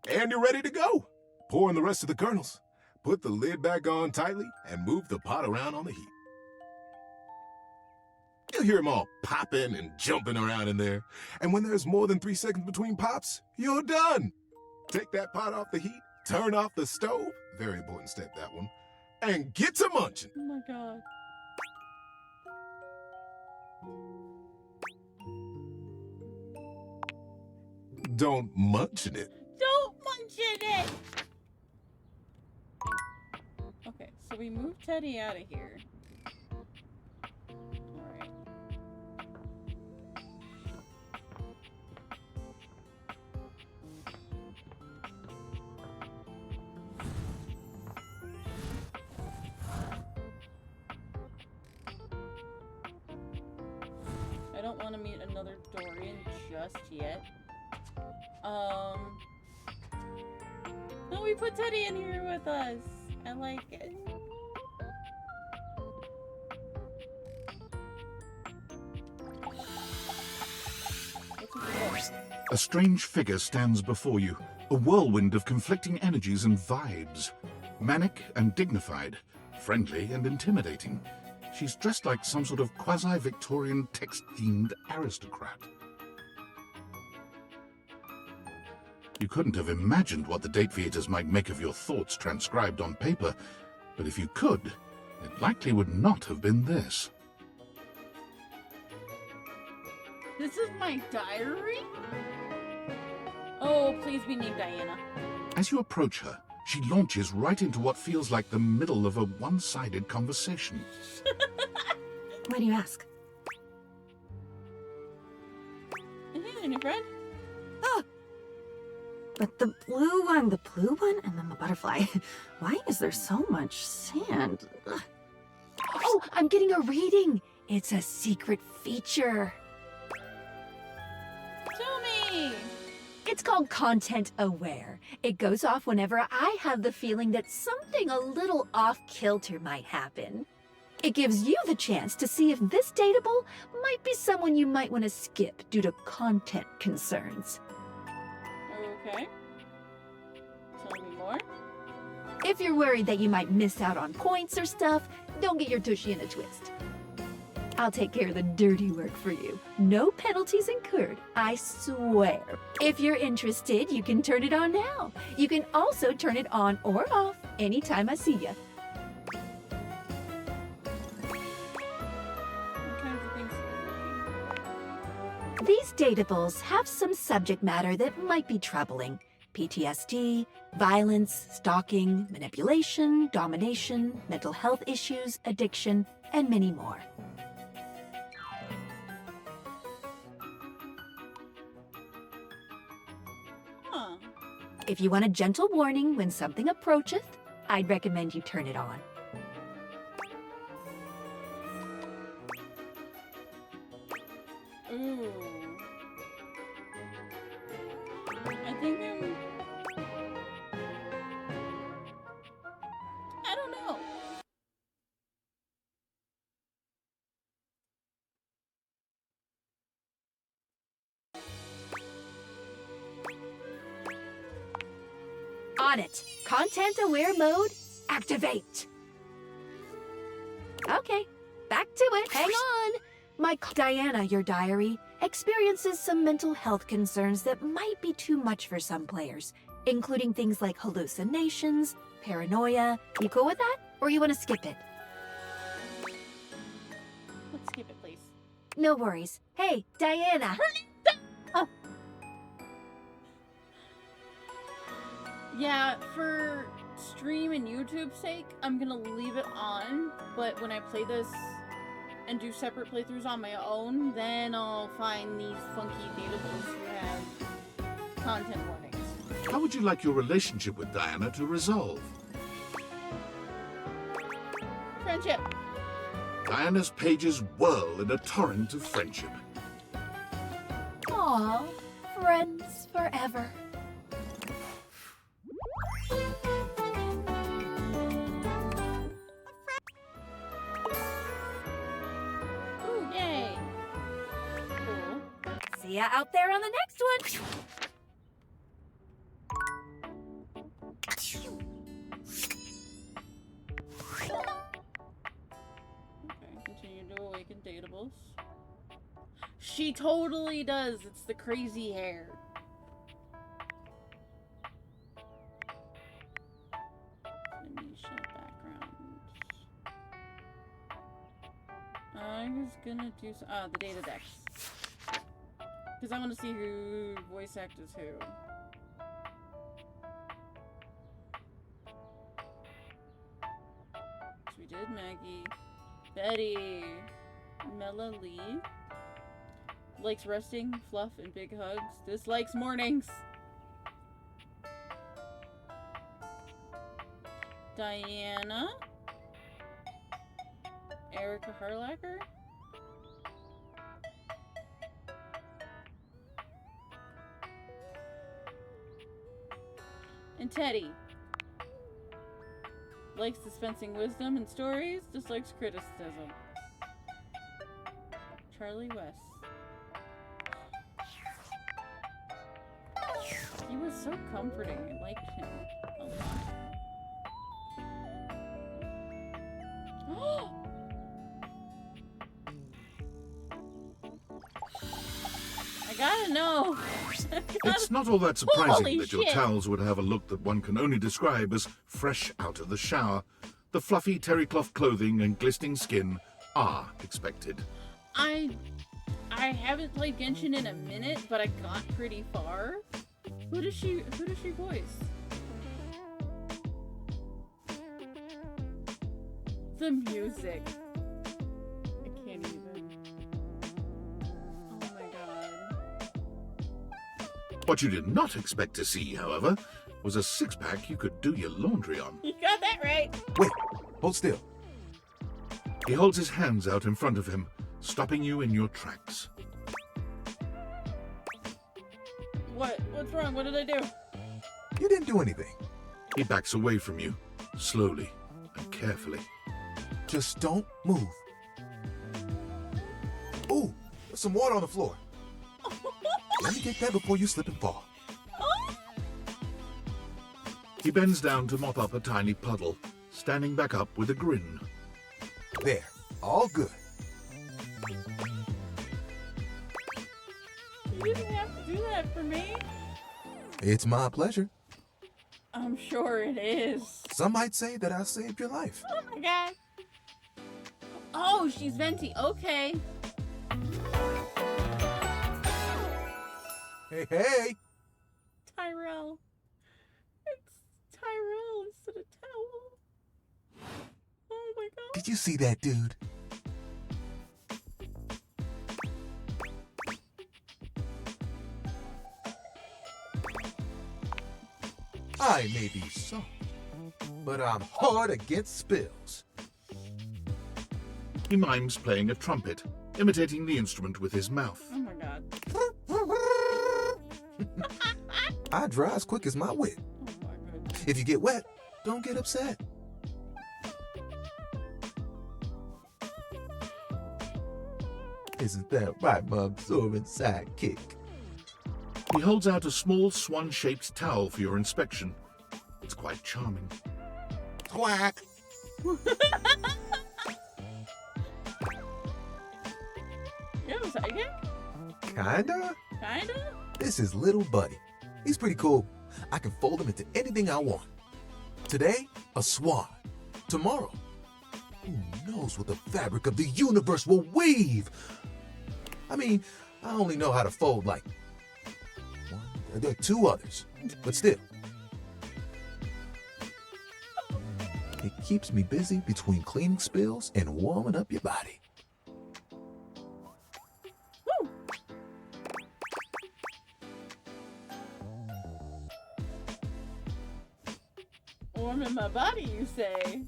and you're ready to go. Pour in the rest of the kernels. Put the lid back on tightly and move the pot around on the heat. You'll hear them all popping and jumping around in there. And when there's more than 3 seconds between pops, you're done. Take that pot off the heat, turn off the stove, very important step that one, and get to munching. Oh my god. Don't munch in it. Don't munch in it! Okay, so we moved Teddy out of here. Alright. want to meet another Dorian just yet. No, we put Teddy in here with us. I like it. A strange figure stands before you, a whirlwind of conflicting energies and vibes. Manic and dignified, friendly and intimidating. She's dressed like some sort of quasi-Victorian text-themed aristocrat. You couldn't have imagined what the Dateviators might make of your thoughts transcribed on paper, but if you could, it likely would not have been this. This is my diary? Oh, please be named Diana. As you approach her, she launches right into what feels like the middle of a one-sided conversation. Why do you ask? Hey, new friend. Ah! But the blue one, and then the butterfly. Why is there so much sand? Ugh. Oh, I'm getting a reading. It's a secret feature. Tell me! It's called Content Aware. It goes off whenever I have the feeling that something a little off-kilter might happen. It gives you the chance to see if this dateable might be someone you might want to skip due to content concerns. Okay. Tell me more. If you're worried that you might miss out on points or stuff, don't get your tushy in a twist. I'll take care of the dirty work for you. No penalties incurred, I swear. If you're interested, you can turn it on now. You can also turn it on or off anytime I see you. What kinds of things are you looking? These datables have some subject matter that might be troubling. PTSD, violence, stalking, manipulation, domination, mental health issues, addiction, and many more. Huh. If you want a gentle warning when something approacheth, I'd recommend you turn it on. Ooh. I think I don't know. On it. Content aware mode, activate. Okay, back to it. Hang on. Diana, your diary, experiences some mental health concerns that might be too much for some players, including things like hallucinations, paranoia. You cool with that? Or you want to skip it? Let's skip it, please. No worries. Hey, Diana. Oh. Yeah, for stream and YouTube's sake, I'm gonna leave it on, but when I play this and do separate playthroughs on my own, then I'll find these funky datables who have content warnings. How would you like your relationship with Diana to resolve? Friendship. Diana's pages whirl in a torrent of friendship. Aw, friends forever. Ooh, yay. Cool. See ya out there on the next one. Okay, continue to awaken datables. She totally does. It's the crazy hair. Anisha background. I was gonna do the data decks. Because I want to see who voice actors who. So we did Maggie. Betty. Mela Lee. Likes resting, fluff, and big hugs. Dislikes mornings. Diana. Erica Harlacker. And Teddy. Likes dispensing wisdom and stories, dislikes criticism. Charlie West. He was so comforting. I liked him a lot. I gotta know. It's not all that surprising Holy that your shit. towels would have a look that one can only describe as fresh out of the shower. The fluffy terry cloth clothing and glistening skin are expected. I haven't played Genshin in a minute, but I got pretty far. Who does she voice? The music. I can't even. Oh my god. What you did not expect to see, however, was a six-pack you could do your laundry on. You got that right. Wait, hold still. He holds his hands out in front of him, stopping you in your tracks. What's wrong? What did I do? You didn't do anything. He backs away from you, slowly and carefully. Just don't move. Ooh, there's some water on the floor. Let me get that before you slip and fall. He bends down to mop up a tiny puddle, standing back up with a grin. There, all good. You didn't have to do that for me. It's my pleasure. I'm sure it is. Some might say that I saved your life. Oh my god. Oh, she's Venti. Okay. Hey, hey! Tyrell. It's Tyrell instead of Towel. Oh my god. Did you see that, dude? I may be soft, but I'm hard against spills. He mimes playing a trumpet, imitating the instrument with his mouth. Oh my god. I dry as quick as my wit. Oh my goodness. If you get wet, don't get upset. Isn't that right, my absorbent sidekick? He holds out a small swan-shaped towel for your inspection. It's quite charming. Quack! You have a sidekick? Kinda? Kinda? This is Little Buddy. He's pretty cool. I can fold him into anything I want. Today, a swan. Tomorrow, who knows what the fabric of the universe will weave? I mean, I only know how to fold like one, there are two others, but still. It keeps me busy between cleaning spills and warming up your body. Warming my body, you say?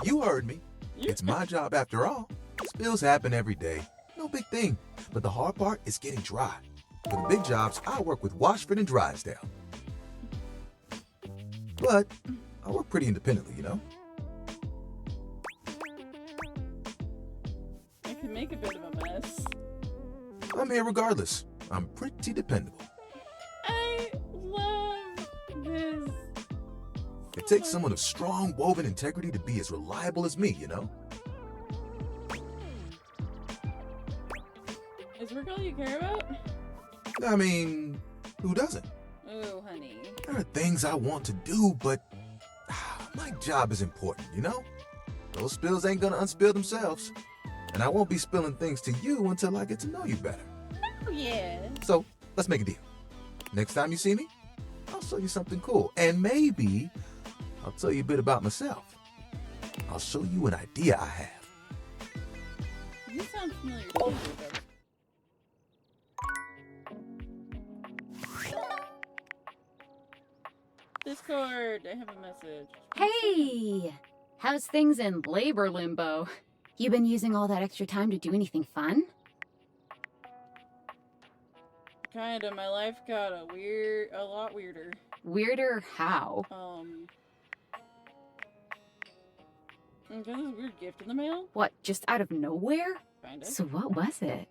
You heard me. It's my job after all. Spills happen every day. No big thing. But the hard part is getting dry. For the big jobs, I work with Washford and Drysdale. But I work pretty independently, you know? I can make a bit of a mess. I'm here regardless. I'm pretty dependable. I love this. It takes someone of strong woven integrity to be as reliable as me, you know? Is work all you care about? I mean, who doesn't? Oh, honey. There are things I want to do, but my job is important, you know? Those spills ain't gonna unspill themselves. And I won't be spilling things to you until I get to know you better. Oh, yeah. So, let's make a deal. Next time you see me, I'll show you something cool. And maybe I'll tell you a bit about myself. I'll show you an idea I have. You sound familiar too, though. Discord, I have a message. Hey! How's things in labor limbo? You been using all that extra time to do anything fun? Kinda, my life got a lot weirder. Weirder how? I got this weird gift in the mail. What, just out of nowhere? Kind of. So what was it?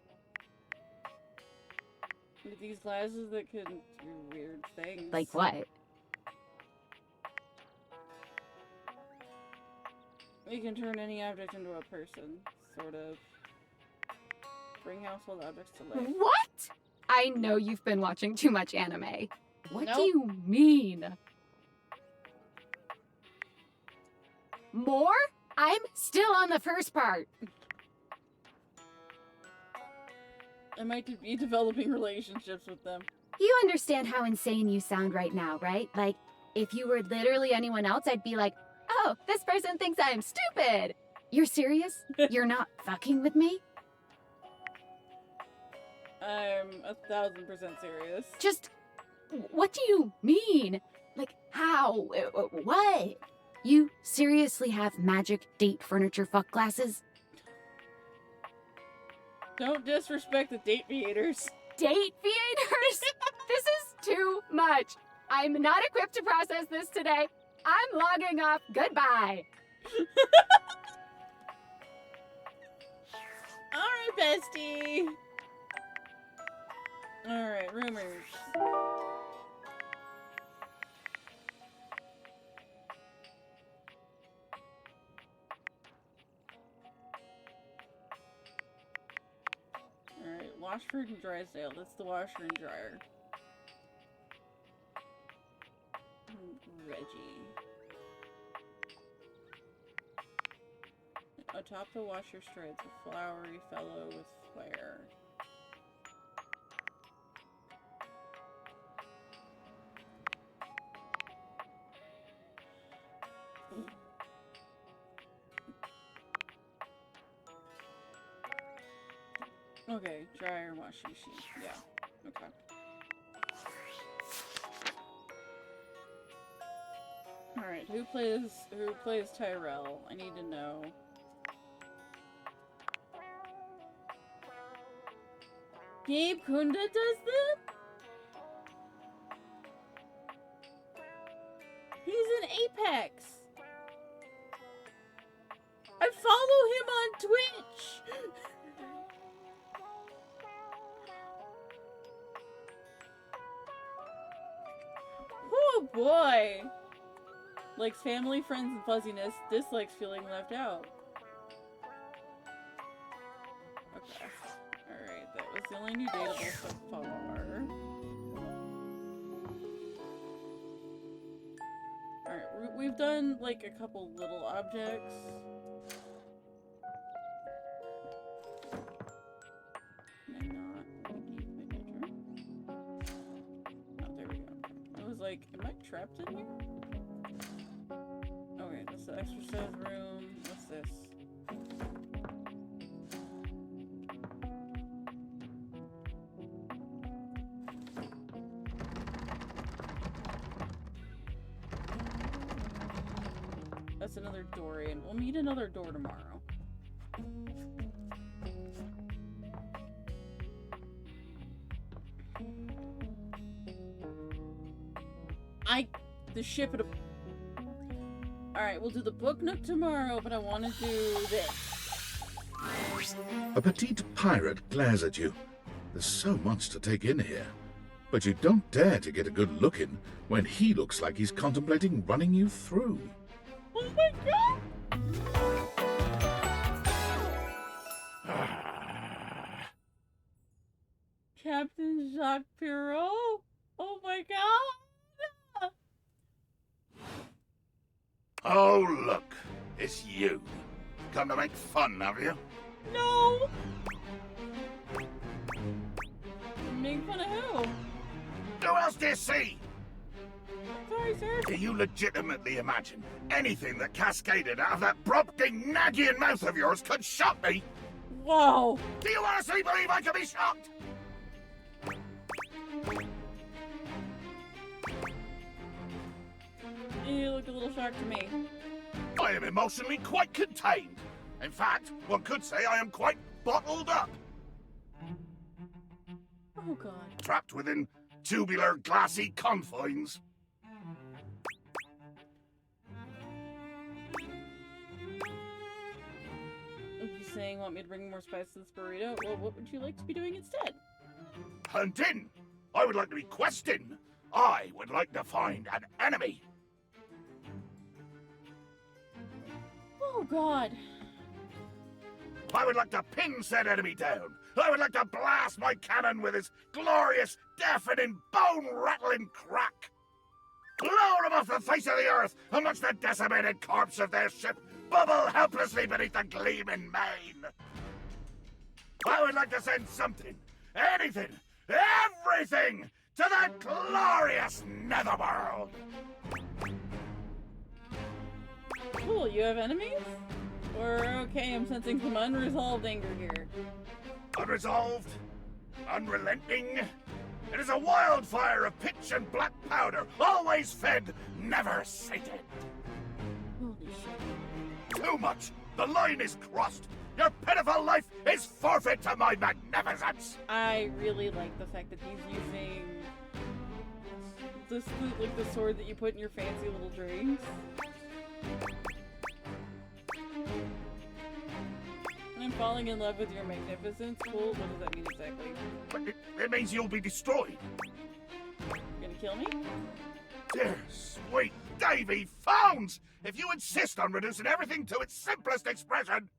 With these glasses that can do weird things. Like what? You can turn any object into a person, sort of. Bring household objects to life. What? I know you've been watching too much anime. What do Nope. you mean? More? I'm still on the first part. I might be developing relationships with them. You understand how insane you sound right now, right? Like, if you were literally anyone else, I'd be like, oh, this person thinks I'm stupid. You're serious? You're not fucking with me? I'm 1,000% serious. Just, what do you mean? Like, how? What? You seriously have magic date furniture fuck glasses? Don't disrespect the date creators. Date theaters? This is too much. I'm not equipped to process this today. I'm logging off. Goodbye. Alright, bestie. Alright, rumors. Alright, Washford and Drysdale. That's the washer and dryer. Reggie. Atop the washer strides a flowery fellow with flair. Okay, dryer and washing machine. Yeah. Okay. Alright, who plays Tyrell? I need to know. Gabe Kunda does them? He's in Apex. I follow him on Twitch. Oh boy. Likes family, friends, and fuzziness. Dislikes feeling left out. Okay. Alright, that was the only new dateable so far. Alright, we've done like a couple little objects. Can I not leave my bedroom? Oh, there we go. I was like, am I trapped in here? Okay, this is the exercise room. What's this? That's another door in. We'll meet another door tomorrow. The ship at a... Alright, we'll do the book nook tomorrow, but I want to do this. A petite pirate glares at you. There's so much to take in here. But you don't dare to get a good look in when he looks like he's contemplating running you through. Oh my god! Captain Jacques Perrault? Oh my god! Oh, look. It's you. Come to make fun, have you? No! Make fun of who? Who else do you see? Sorry, sir. Do you legitimately imagine anything that cascaded out of that prompting, nagging mouth of yours could shock me? Whoa! Do you honestly believe I could be shocked? You look a little shocked to me. I am emotionally quite contained. In fact, one could say I am quite bottled up. Oh god. Trapped within tubular, glassy confines. saying want me to bring more spice to this burrito? Well, what would you like to be doing instead? Hunting. I would like to be questing. I would like to find an enemy. Oh, God. I would like to pin said enemy down. I would like to blast my cannon with his glorious, deafening, bone-rattling crack. Lower him off the face of the earth amongst the decimated corpse of their ship, bubble helplessly beneath the gleaming main. I would like to send something, anything, everything to that glorious netherworld. Cool, you have enemies? Or, okay, I'm sensing some unresolved anger here. Unresolved, unrelenting. It is a wildfire of pitch and black powder, always fed, never sated. Holy shit. Too much. The line is crossed. Your pitiful life is forfeit to my magnificence. I really like the fact that he's using this, like the sword that you put in your fancy little drinks. I'm falling in love with your magnificence. Cool. What does that mean exactly? It means you'll be destroyed. You're gonna kill me? Dear sweet Davy Phones! If you insist on reducing everything to its simplest expression...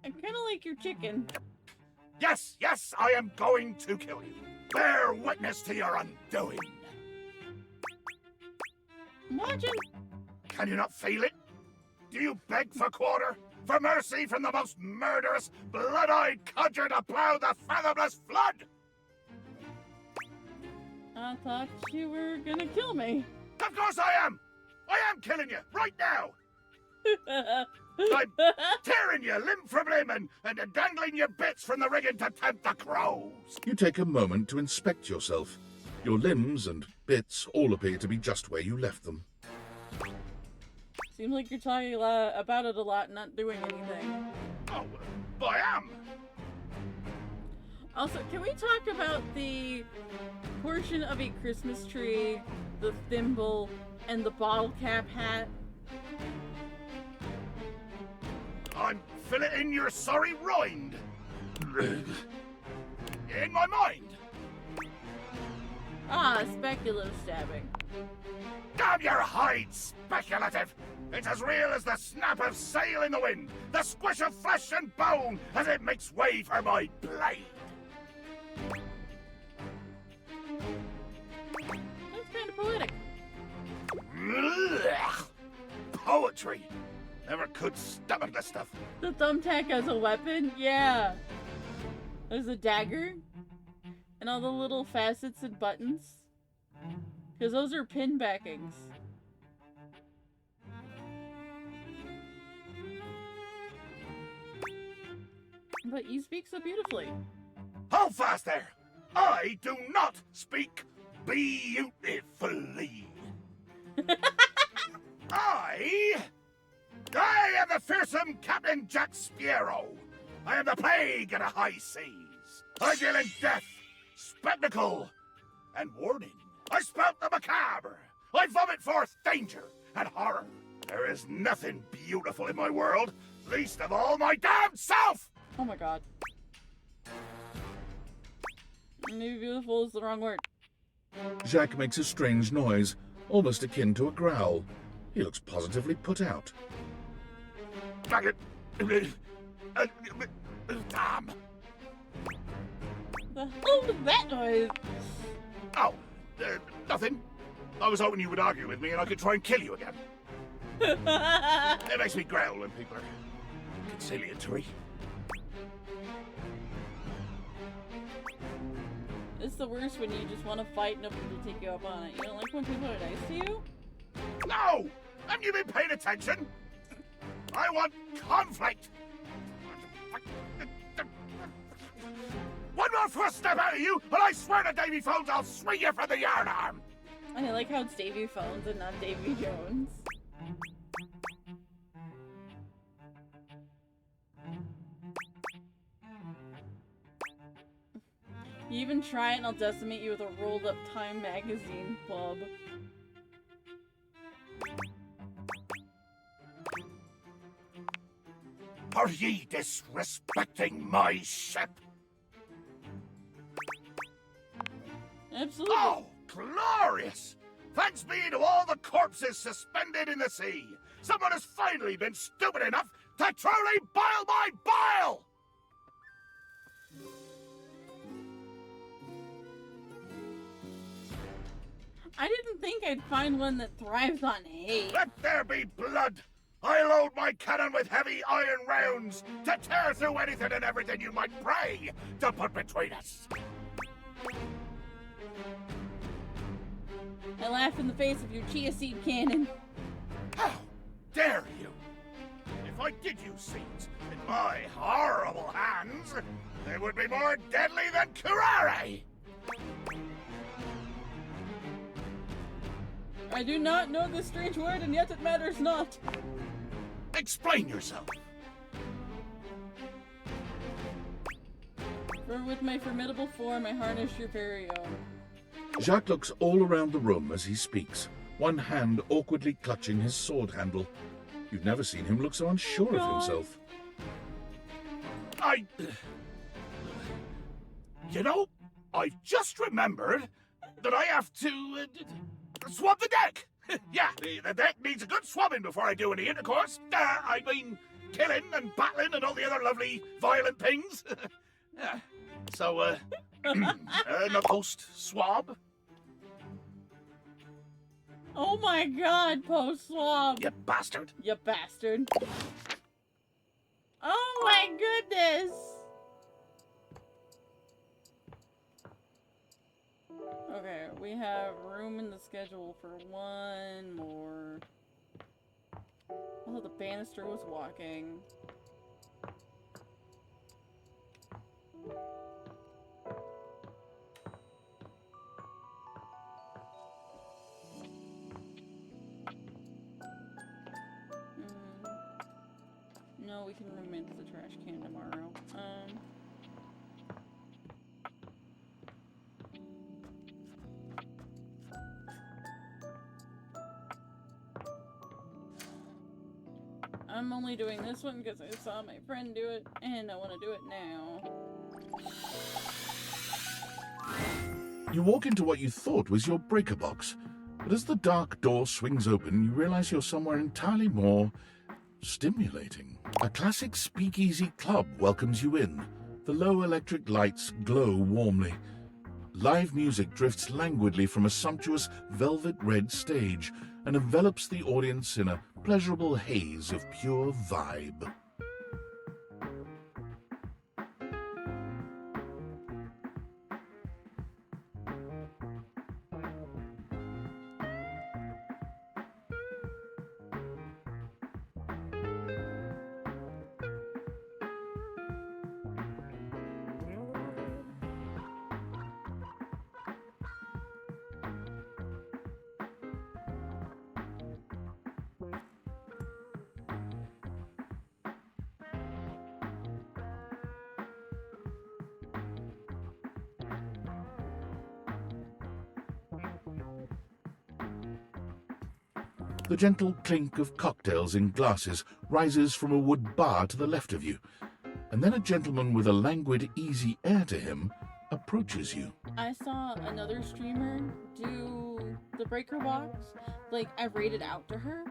I kinda like your chicken. Yes, yes, I am going to kill you. Bear witness to your undoing. I'm watching. Can you not feel it? Do you beg for quarter? For mercy from the most murderous, blood-eyed codger to plow the fathomless flood? I thought you were gonna kill me. Of course I am! I am killing you, right now! I'm tearing you limb from limb and dangling your bits from the rigging to tempt the crows! You take a moment to inspect yourself. Your limbs and bits all appear to be just where you left them. Seems like you're talking about it a lot and not doing anything. Oh, I am! Also, can we talk about the portion of a Christmas tree, the thimble, and the bottle cap hat? I'm filleting your sorry rind! In my mind! Ah, speculative stabbing. Damn your hide, speculative! It's as real as the snap of sail in the wind, the squish of flesh and bone as it makes way for my blade! That's kind of poetic. Ugh. Poetry! Never could stomach the stuff. The thumbtack as a weapon? Yeah. There's a dagger. And all the little facets and buttons. Because those are pin backings. But you speak so beautifully. Hold fast there! I do not speak beautifully. I am the fearsome Captain Jack Sparrow. I am the plague of the high seas. I deal in death, spectacle, and warning. I spout the macabre. I vomit forth danger and horror. There is nothing beautiful in my world, least of all my damn self! Oh my god. Maybe beautiful is the wrong word. Jacques makes a strange noise, almost akin to a growl. He looks positively put out. Damn. The hell was that noise? Oh, nothing. I was hoping you would argue with me and I could try and kill you again. It makes me growl when people are conciliatory. It's the worst when you just want to fight and nobody will take you up on it. You don't like when people are nice to you? No! Haven't you been paying attention? I want conflict! One more first step out of you, and I swear to Davy Phones I'll swing you from the yardarm! And I like how it's Davy Phones and not Davy Jones. You even try it and I'll decimate you with a rolled up Time magazine, bub. Are ye disrespecting my ship? Absolutely. Oh, glorious! Thanks be to all the corpses suspended in the sea. Someone has finally been stupid enough to truly boil my bile! I didn't think I'd find one that thrives on hate. Let there be blood! I load my cannon with heavy iron rounds to tear through anything and everything you might pray to put between us. I laugh in the face of your chia seed cannon. How dare you! If I did use seeds in my horrible hands, they would be more deadly than curare! I do not know this strange word, and yet it matters not. Explain yourself. For with my formidable form, I harness your very own. Jacques looks all around the room as he speaks, one hand awkwardly clutching his sword handle. You've never seen him look so unsure of himself. You know, I've just remembered that I have to swab the deck. Yeah, the deck needs a good swabbing before I do any intercourse. I mean, killing and battling and all the other lovely violent things. Yeah. So, no post swab. Oh my god, post swab. You bastard. You bastard. Oh my goodness. Okay, we have room in the schedule for one more. Oh, the banister was walking. No, we can room into the trash can tomorrow. I'm only doing this one because I saw my friend do it, and I want to do it now. You walk into what you thought was your breaker box, but as the dark door swings open, you realize you're somewhere entirely more stimulating. A classic speakeasy club welcomes you in. The low electric lights glow warmly. Live music drifts languidly from a sumptuous velvet red stage and envelops the audience in a pleasurable haze of pure vibe. The gentle clink of cocktails in glasses rises from a wood bar to the left of you, and then a gentleman with a languid, easy air to him approaches you. I saw another streamer do the breaker box. Like, I read it out to her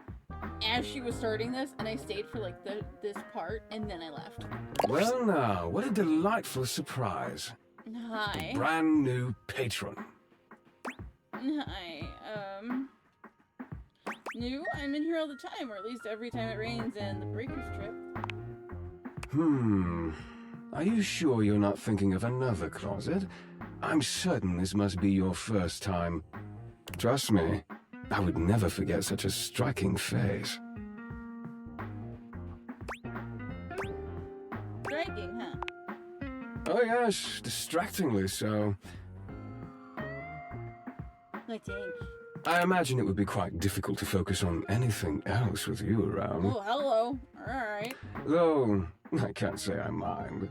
as she was starting this, and I stayed for like this part, and then I left. Well now, what a delightful surprise. Hi. Brand new patron. Hi, new? I'm in here all the time, or at least every time it rains and the breakers trip. Are you sure you're not thinking of another closet? I'm certain this must be your first time. Trust me, I would never forget such a striking face. Striking, huh? Oh yes, distractingly so. I think. I imagine it would be quite difficult to focus on anything else with you around. Oh, hello. Alright. Though, I can't say I mind.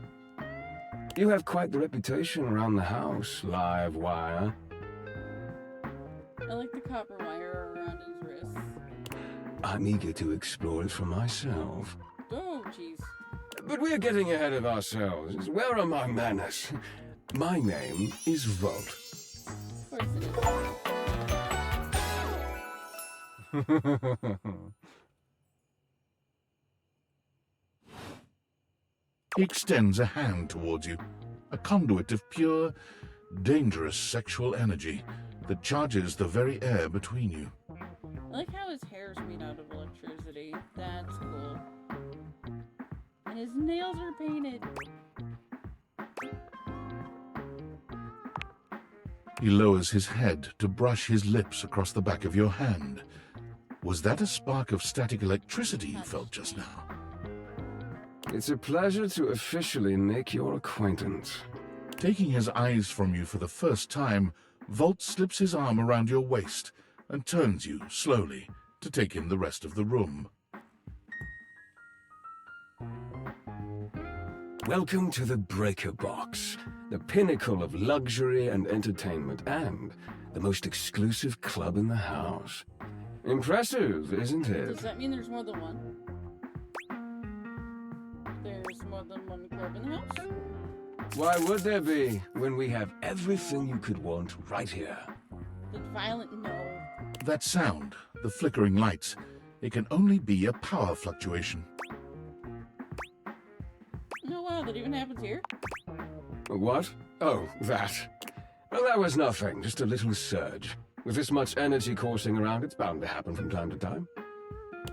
You have quite the reputation around the house, live wire. I like the copper wire around his wrists. I'm eager to explore it for myself. Oh, jeez. But we're getting ahead of ourselves. Where are my manners? My name is Volt. Of course it is. He extends a hand towards you, a conduit of pure, dangerous sexual energy that charges the very air between you. I like how his hair's made out of electricity. That's cool. And his nails are painted. He lowers his head to brush his lips across the back of your hand. Was that a spark of static electricity you felt just now? It's a pleasure to officially make your acquaintance. Taking his eyes from you for the first time, Volt slips his arm around your waist and turns you slowly to take in the rest of the room. Welcome to the Breaker Box, the pinnacle of luxury and entertainment, and the most exclusive club in the house. Impressive, isn't it? Does that mean there's more than one? There's more than one club in the house? Why would there be, when we have everything you could want right here? The violent no. That sound, the flickering lights, it can only be a power fluctuation. Oh wow, that even happens here? What? Oh, that. Well, that was nothing, just a little surge. With this much energy coursing around, it's bound to happen from time to time.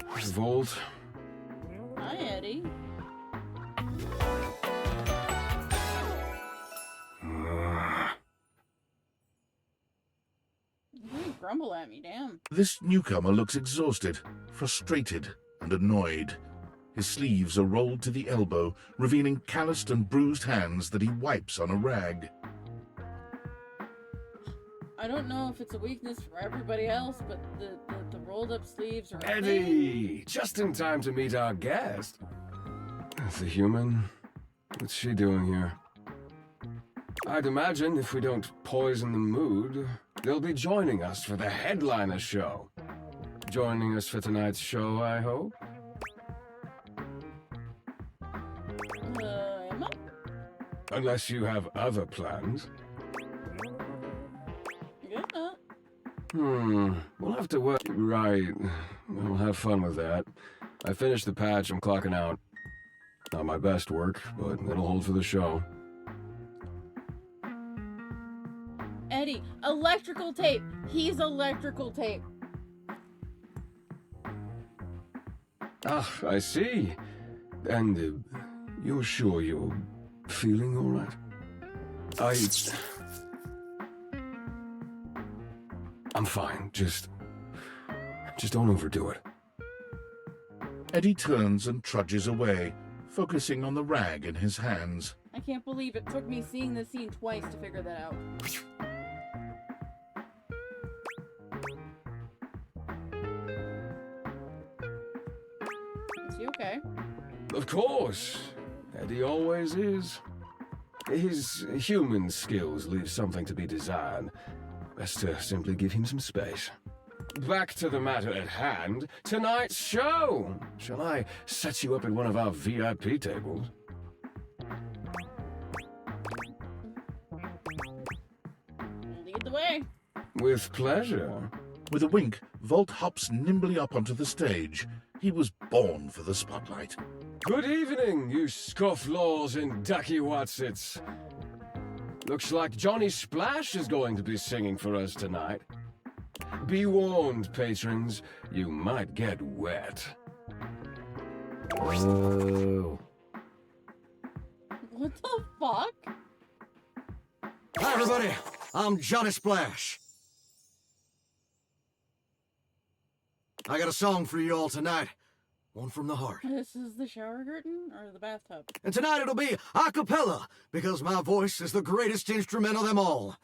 Volt. Hi, Eddie. You grumble at me, damn. This newcomer looks exhausted, frustrated, and annoyed. His sleeves are rolled to the elbow, revealing calloused and bruised hands that he wipes on a rag. I don't know if it's a weakness for everybody else, but the rolled up sleeves are a thing. Eddie! Just in time to meet our guest. The human? What's she doing here? I'd imagine if we don't poison the mood, they'll be joining us for the headliner show. Joining us for tonight's show, I hope? Emma? Unless you have other plans. Yeah. We'll have to work. Right. We'll have fun with that. I finished the patch, I'm clocking out. Not my best work, but it'll hold for the show. Eddie, electrical tape. He's electrical tape. Ah, I see. And you're sure you're feeling all right? I'm fine. Just don't overdo it. Eddie turns and trudges away, focusing on the rag in his hands. I can't believe it took me seeing this scene twice to figure that out. Is he okay? Of course. Eddie always is. His human skills leave something to be desired. Best to simply give him some space. Back to the matter at hand. Tonight's show! Shall I set you up at one of our VIP tables? Lead the way. With pleasure. With a wink, Volt hops nimbly up onto the stage. He was born for the spotlight. Good evening, you scofflaws and ducky watsits. Looks like Johnny Splash is going to be singing for us tonight. Be warned, patrons, you might get wet. Whoa. What the fuck? Hi, everybody. I'm Johnny Splash. I got a song for you all tonight. One from the heart. This is the shower curtain or the bathtub? And tonight it'll be a cappella, because my voice is the greatest instrument of them all.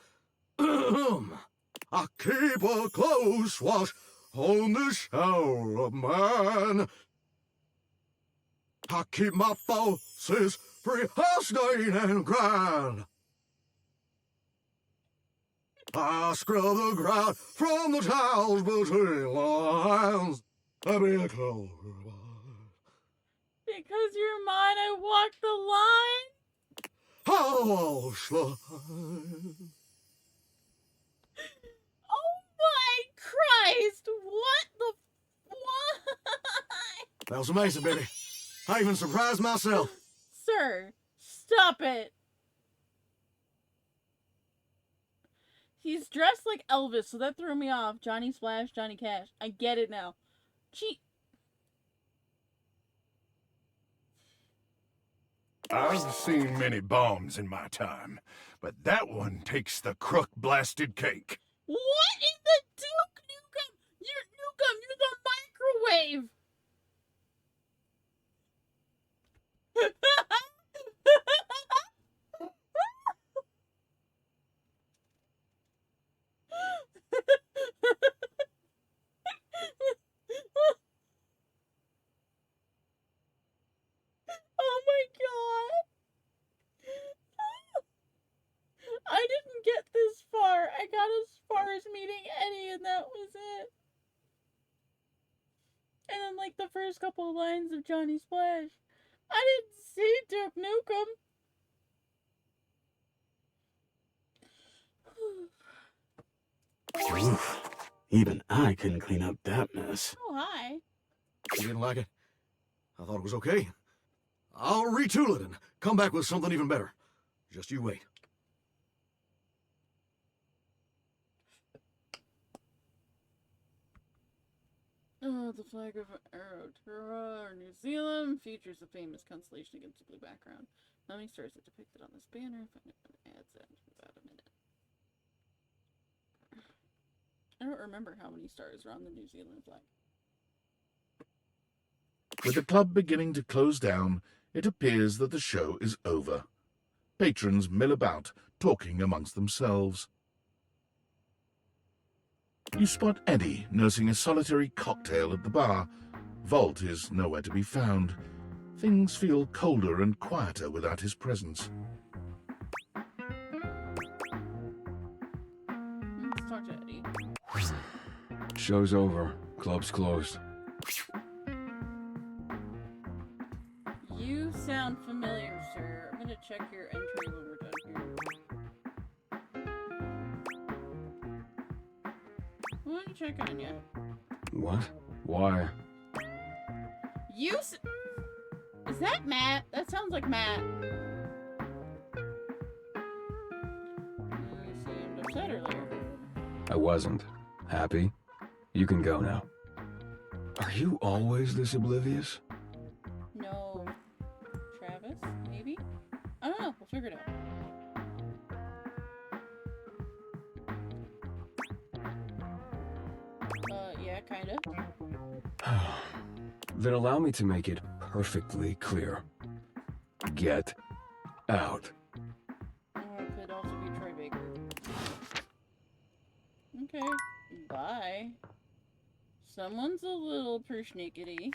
I keep a close watch on this shower of mine. I keep my forces free, hustling and grind. I scrub the ground from the tiles between lines. I be a closer. Because you're mine, I walk the line. Oh, slide. Oh my Christ! What the? Why? That was amazing, baby. I even surprised myself. Sir, stop it. He's dressed like Elvis, so that threw me off. Johnny Splash, Johnny Cash. I get it now. Gee. I've seen many bombs in my time, but that one takes the crook-blasted cake. What in the Duke Nukem? You're Nukem, you're the microwave. Oh my god. I didn't get this far. I got as far as meeting Eddie and that was it. And then like the first couple of lines of Johnny Splash. I didn't see Duke Nukem. Oof. Even I couldn't clean up that mess. Oh, hi. You didn't like it? I thought it was okay. I'll retool it and come back with something even better. Just you wait. Oh, the flag of Aotearoa, New Zealand, features a famous constellation against a blue background. How many stars are depicted on this banner? Find it when it adds in about a minute. I don't remember how many stars are on the New Zealand flag. With the club beginning to close down, it appears that the show is over. Patrons mill about, talking amongst themselves. You spot Eddie nursing a solitary cocktail at the bar. Volt is nowhere to be found. Things feel colder and quieter without his presence. Let's talk to Eddie. Show's over. Club's closed. You sound familiar, sir. I'm gonna check your entry when we're done here. I want to check on you. What? Why? Is that Matt? That sounds like Matt. You seemed upset earlier. I wasn't. Happy? You can go now. Are you always this oblivious? No. Travis? Maybe? I don't know. We'll figure it out. Yeah, kinda. Then allow me to make it perfectly clear. Get out. Or it could also be Troy Baker. Okay. Bye. Someone's a little persnickety.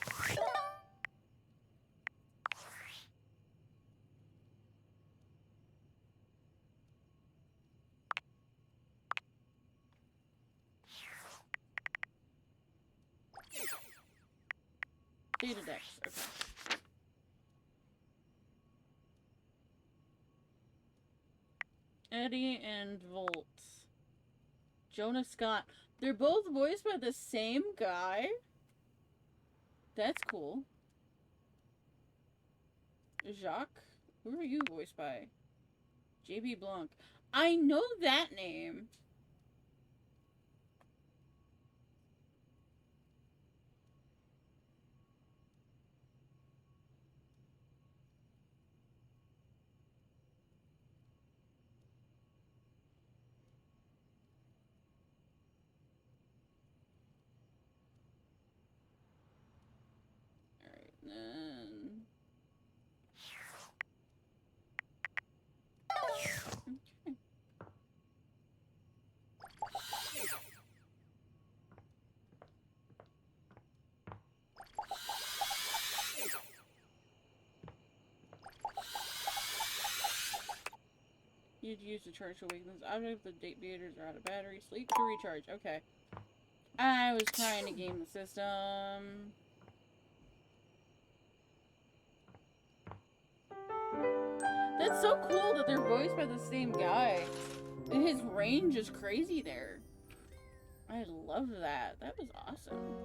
Data decks, okay. Eddie and Volt. Jonah Scott. They're both voiced by the same guy? That's cool. Jacques? Who are you voiced by? J.B. Blanc. I know that name. Then... Okay. You'd use to charge to awaken this object. The deviators are out of battery. Sleep to recharge. Okay. I was trying to game the system. That's so cool that they're voiced by the same guy. And his range is crazy there. I love that. That was awesome.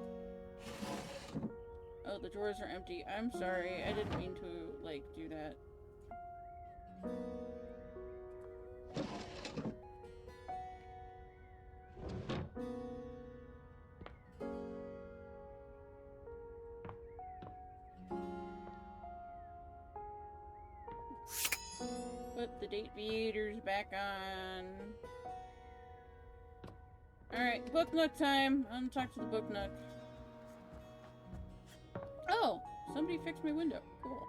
Oh, the drawers are empty. I'm sorry. I didn't mean to, like, do that. Put the date beaters back on. Alright, book nook time. I'm gonna talk to the book nook. Oh, somebody fixed my window. Cool.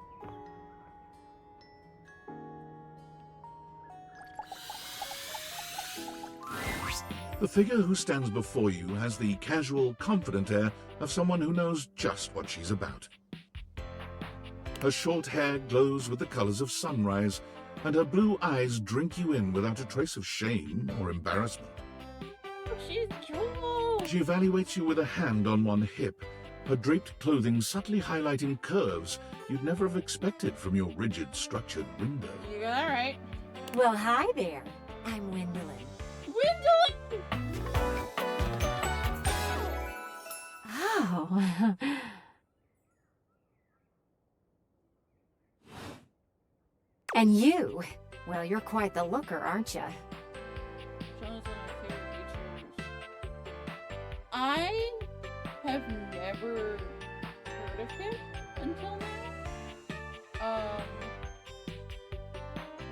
The figure who stands before you has the casual, confident air of someone who knows just what she's about. Her short hair glows with the colors of sunrise, and her blue eyes drink you in without a trace of shame or embarrassment. She's cool. She evaluates you with a hand on one hip, her draped clothing subtly highlighting curves you'd never have expected from your rigid, structured window. You got that right. Well, hi there. I'm Gwendolyn. Gwendolyn! Oh. And you? Well, you're quite the looker, aren't you? I have never heard of him until now.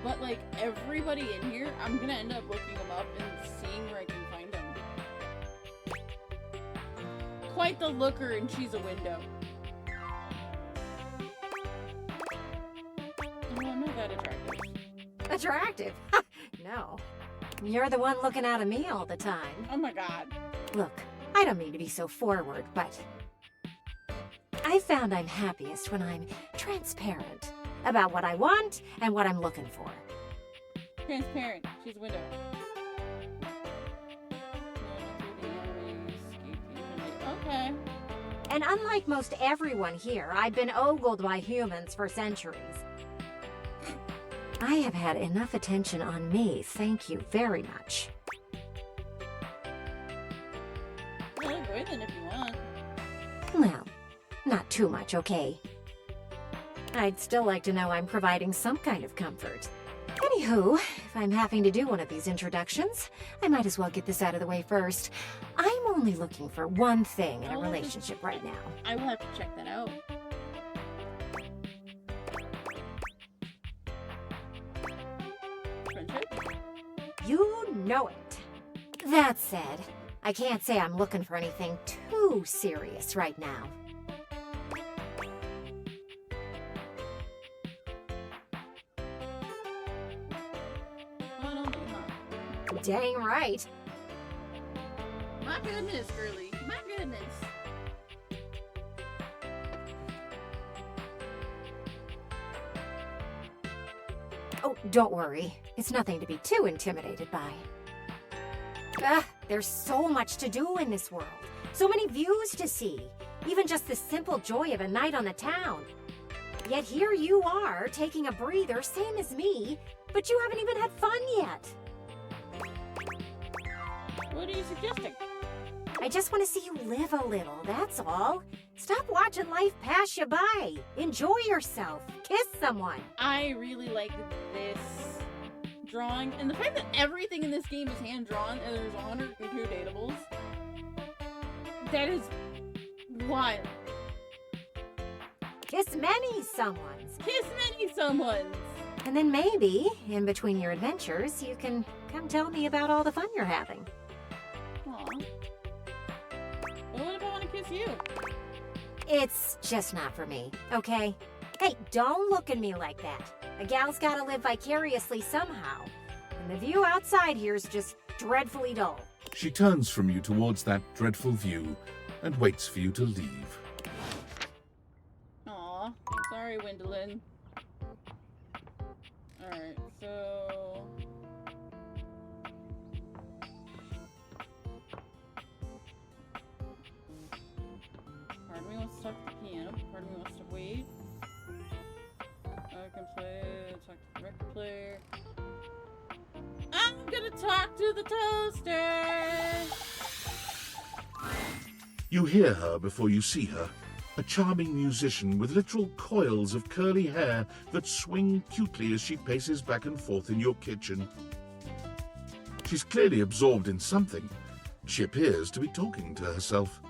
But like everybody in here, I'm gonna end up looking him up and seeing where I can find him. Quite the looker, and she's a window. Oh, I'm not that attractive. Attractive? No. You're the one looking out at me all the time. Oh my god. Look, I don't mean to be so forward, but I found I'm happiest when I'm transparent about what I want and what I'm looking for. Transparent. She's a window. Okay. And unlike most everyone here, I've been ogled by humans for centuries. I have had enough attention on me, thank you very much. Well, go ahead then if you want. Well, not too much, okay? I'd still like to know I'm providing some kind of comfort. Anywho, if I'm having to do one of these introductions, I might as well get this out of the way first. I'm only looking for one thing in a relationship right now. I will have to check that out. Friendship? You know it. That said, I can't say I'm looking for anything too serious right now. Dang right. My goodness, girly. My goodness. Oh, don't worry. It's nothing to be too intimidated by. There's so much to do in this world. So many views to see. Even just the simple joy of a night on the town. Yet here you are, taking a breather, same as me, but you haven't even had fun yet. What are you suggesting? I just want to see you live a little, that's all. Stop watching life pass you by. Enjoy yourself. Kiss someone. I really like this drawing, and the fact that everything in this game is hand-drawn, and there's 102 datables. That is wild. Kiss many someones. Kiss many someones. And then maybe, in between your adventures, you can come tell me about all the fun you're having. Aw. Well, what if I want to kiss you? It's just not for me, okay? Hey, don't look at me like that. A gal's gotta live vicariously somehow. And the view outside here is just dreadfully dull. She turns from you towards that dreadful view and waits for you to leave. Aw, sorry, Gwendolyn. Alright, so... Part of me wants to talk to the piano, part of me wants to wait. I can play, talk to the record clear. I'm gonna talk to the toaster. You hear her before you see her. A charming musician with literal coils of curly hair that swing cutely as she paces back and forth in your kitchen. She's clearly absorbed in something. She appears to be talking to herself.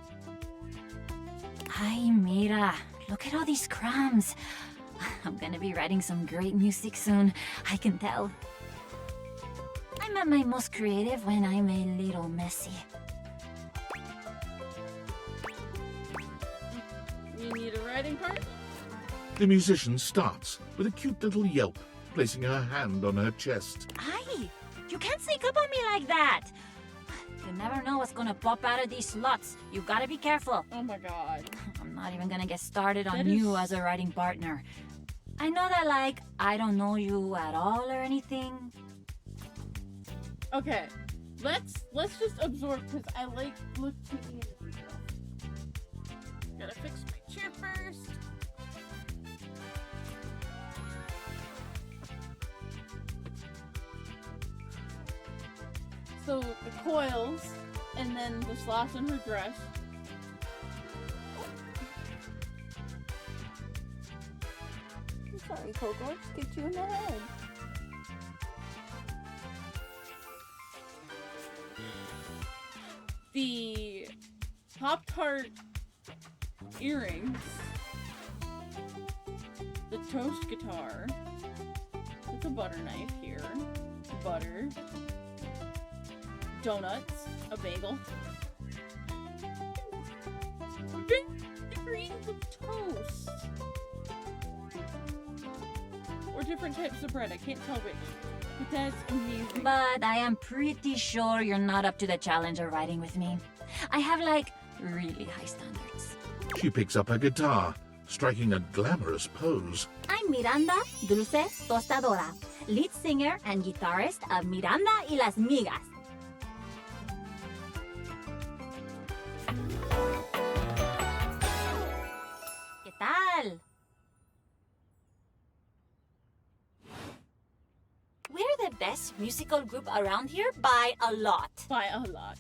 Ay, mira. Look at all these crumbs. I'm gonna be writing some great music soon. I can tell. I'm at my most creative when I'm a little messy. You need a writing partner? The musician starts with a cute little yelp, placing her hand on her chest. Ay, you can't sneak up on me like that. You never know what's gonna pop out of these slots. You gotta be careful. Oh my god. I'm not even gonna get started on That you is- as a writing partner. I know that, like, I don't know you at all or anything. Okay, let's just absorb because I like looking at it. Gotta fix my chair first. So the coils, and then the slots in her dress. I'm sorry, Coco. I just kicked you in the head. The Pop-Tart earrings, the toast guitar, it's a butter knife here, butter, donuts, a bagel, degrees of toast, or different types of bread, I can't tell which. But that's amazing. But I am pretty sure you're not up to the challenge of writing with me. I have, like, really high standards. She picks up her guitar, striking a glamorous pose. I'm Miranda Dulce Tostadora, lead singer and guitarist of Miranda y las Migas. ¿Qué tal? We're the best musical group around here by a lot. By a lot.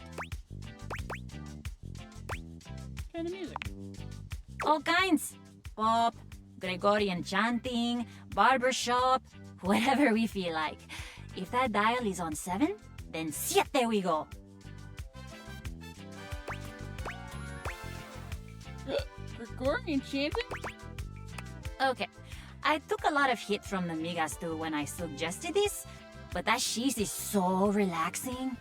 Kind of music. All kinds. Pop, Gregorian chanting, barbershop, whatever we feel like. If that dial is on 7, then siete we go. Gregorian chanting? Okay, I took a lot of hit from the Migas too when I suggested this, but that cheese is so relaxing.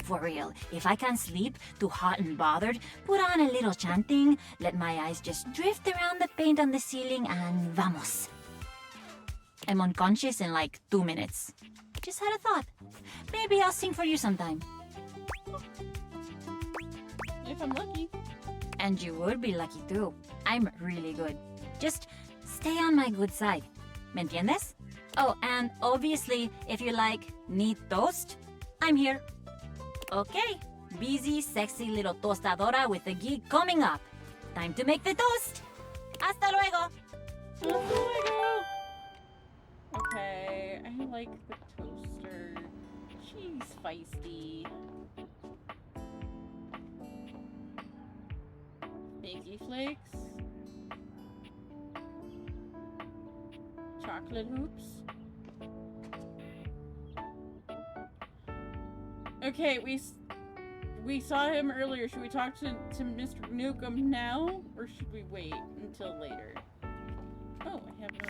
For real, if I can't sleep, too hot and bothered, put on a little chanting, let my eyes just drift around the paint on the ceiling, and vamos. I'm unconscious in like 2 minutes. Just had a thought. Maybe I'll sing for you sometime. If I'm lucky. And you would be lucky too. I'm really good. Just stay on my good side. ¿Me entiendes? Oh, and obviously, if you like need toast, I'm here. Okay, busy, sexy little tostadora with a gig coming up. Time to make the toast. Hasta luego. Hasta luego. Okay, I like the toaster. She's feisty. Bakey flakes. Chocolate hoops. Okay, we saw him earlier. Should we talk to Mr. Newcomb now, or should we wait until later? Oh, I have no.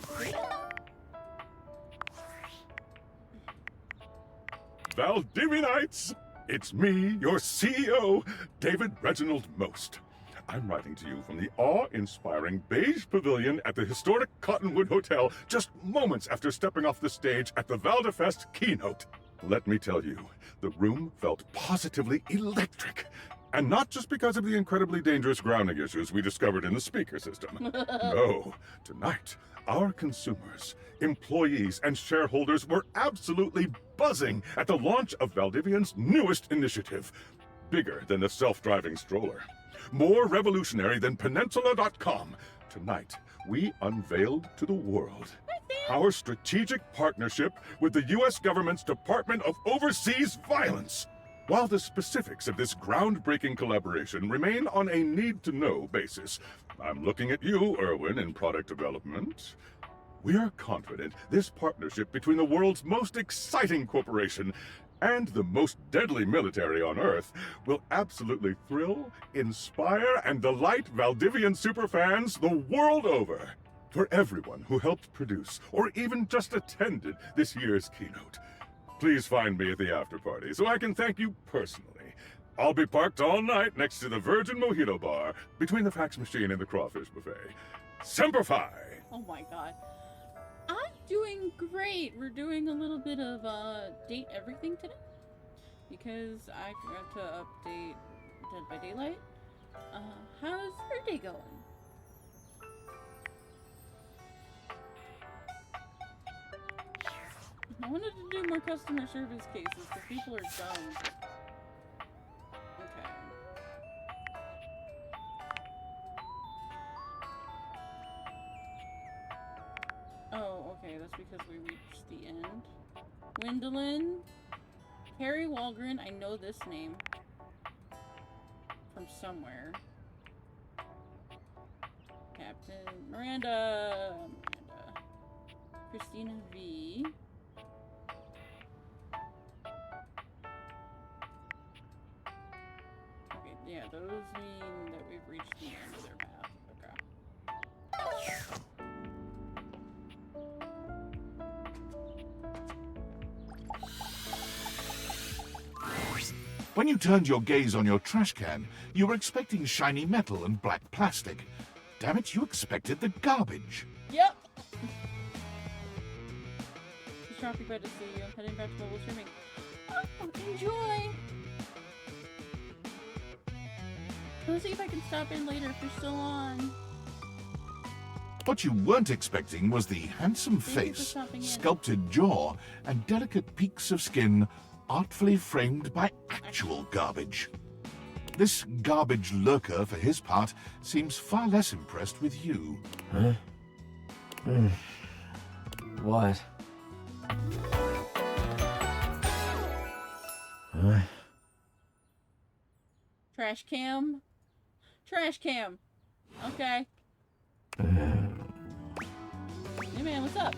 Valdivianites! It's me, your CEO, David Reginald Most. I'm writing to you from the awe-inspiring beige pavilion at the historic Cottonwood Hotel just moments after stepping off the stage at the Valdefest keynote. Let me tell you, the room felt positively electric. And not just because of the incredibly dangerous grounding issues we discovered in the speaker system. No, tonight, our consumers, employees, and shareholders were absolutely buzzing at the launch of Valdivian's newest initiative. Bigger than the self-driving stroller. More revolutionary than Peninsula.com. Tonight, we unveiled to the world our strategic partnership with the U.S. government's Department of Overseas Violence. While the specifics of this groundbreaking collaboration remain on a need-to-know basis, I'm looking at you, Erwin, in product development. We are confident this partnership between the world's most exciting corporation and the most deadly military on Earth will absolutely thrill, inspire, and delight Valdivian superfans the world over. For everyone who helped produce or even just attended this year's keynote, please find me at the after party so I can thank you personally. I'll be parked all night next to the Virgin Mojito Bar between the fax machine and the crawfish buffet. Semper Fi! Oh my god. I'm doing great. We're doing a little bit of date everything today because I forgot to update Dead by Daylight. How's your day going? I wanted to do more customer service cases because people are dumb. Okay. Oh, okay, that's because we reached the end. Gwendolyn. Carrie Walgren, I know this name. From somewhere. Captain Miranda. Christina V. Okay, yeah, those mean that we've reached the end of their path. Okay. When you turned your gaze on your trash can, you were expecting shiny metal and black plastic. Damn it, you expected the garbage. Yep. Sharpie, glad to see you. I'm heading back to mobile streaming. Oh, enjoy! Let's see if I can stop in later if you're still on. What you weren't expecting was the handsome Thank you for face, stopping in. sculpted jaw, and delicate peaks of skin artfully framed by actual garbage. This garbage lurker, for his part, seems far less impressed with you. Huh? What? Huh? Trash cam? Trash cam! Okay. Hey man, what's up?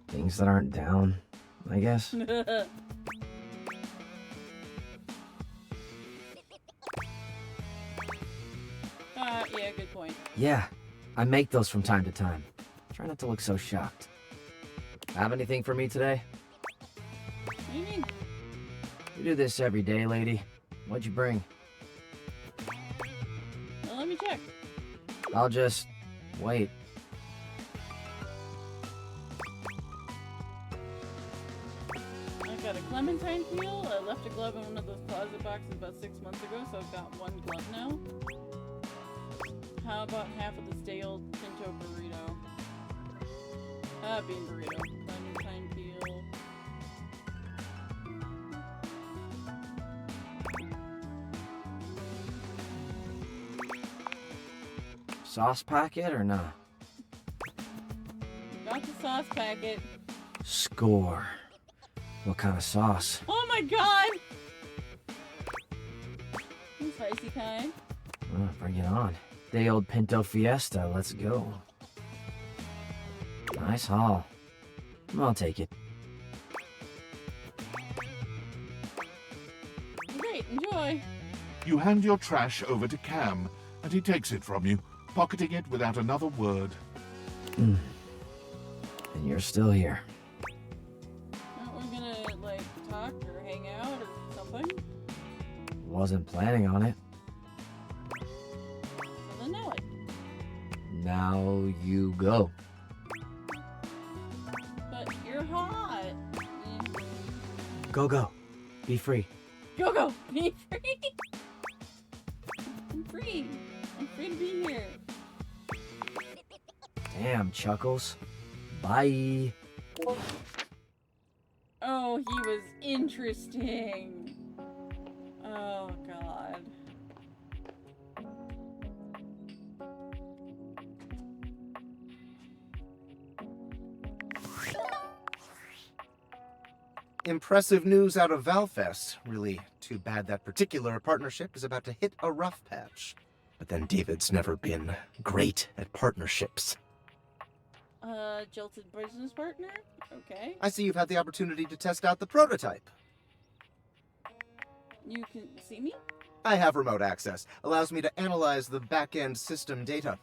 Things that aren't down, I guess. Yeah, good point. Yeah, I make those from time to time. Try not to look so shocked. Have anything for me today? What do you mean? You do this every day, lady. What'd you bring? Well, let me check. I'll just wait. I got a clementine peel. I left a glove in one of those closet boxes about 6 months ago, so I've got one glove now. How about half of this day old pinto burrito? Bean burrito. Clementine peel. Sauce packet or nah? Got the sauce packet. Score. What kind of sauce? Oh my god! The spicy kind. Oh, bring it on. Day old Pinto Fiesta, let's go. Nice haul. I'll take it. Great, enjoy. You hand your trash over to Cam, and he takes it from you, pocketing it without another word. And you're still here. Aren't we gonna, like, talk or hang out or something? Wasn't planning on it. So then now what? Now you go. But you're hot. Go, go. Be free. Go, go! Be free! I'm free. I'm free to be here. Damn, Chuckles. Bye. Oh, he was interesting. Oh, God. Impressive news out of Valfest. Really too bad that particular partnership is about to hit a rough patch. But then David's never been great at partnerships. Jilted business partner? Okay. I see you've had the opportunity to test out the prototype. You can see me? I have remote access. Allows me to analyze the back-end system data.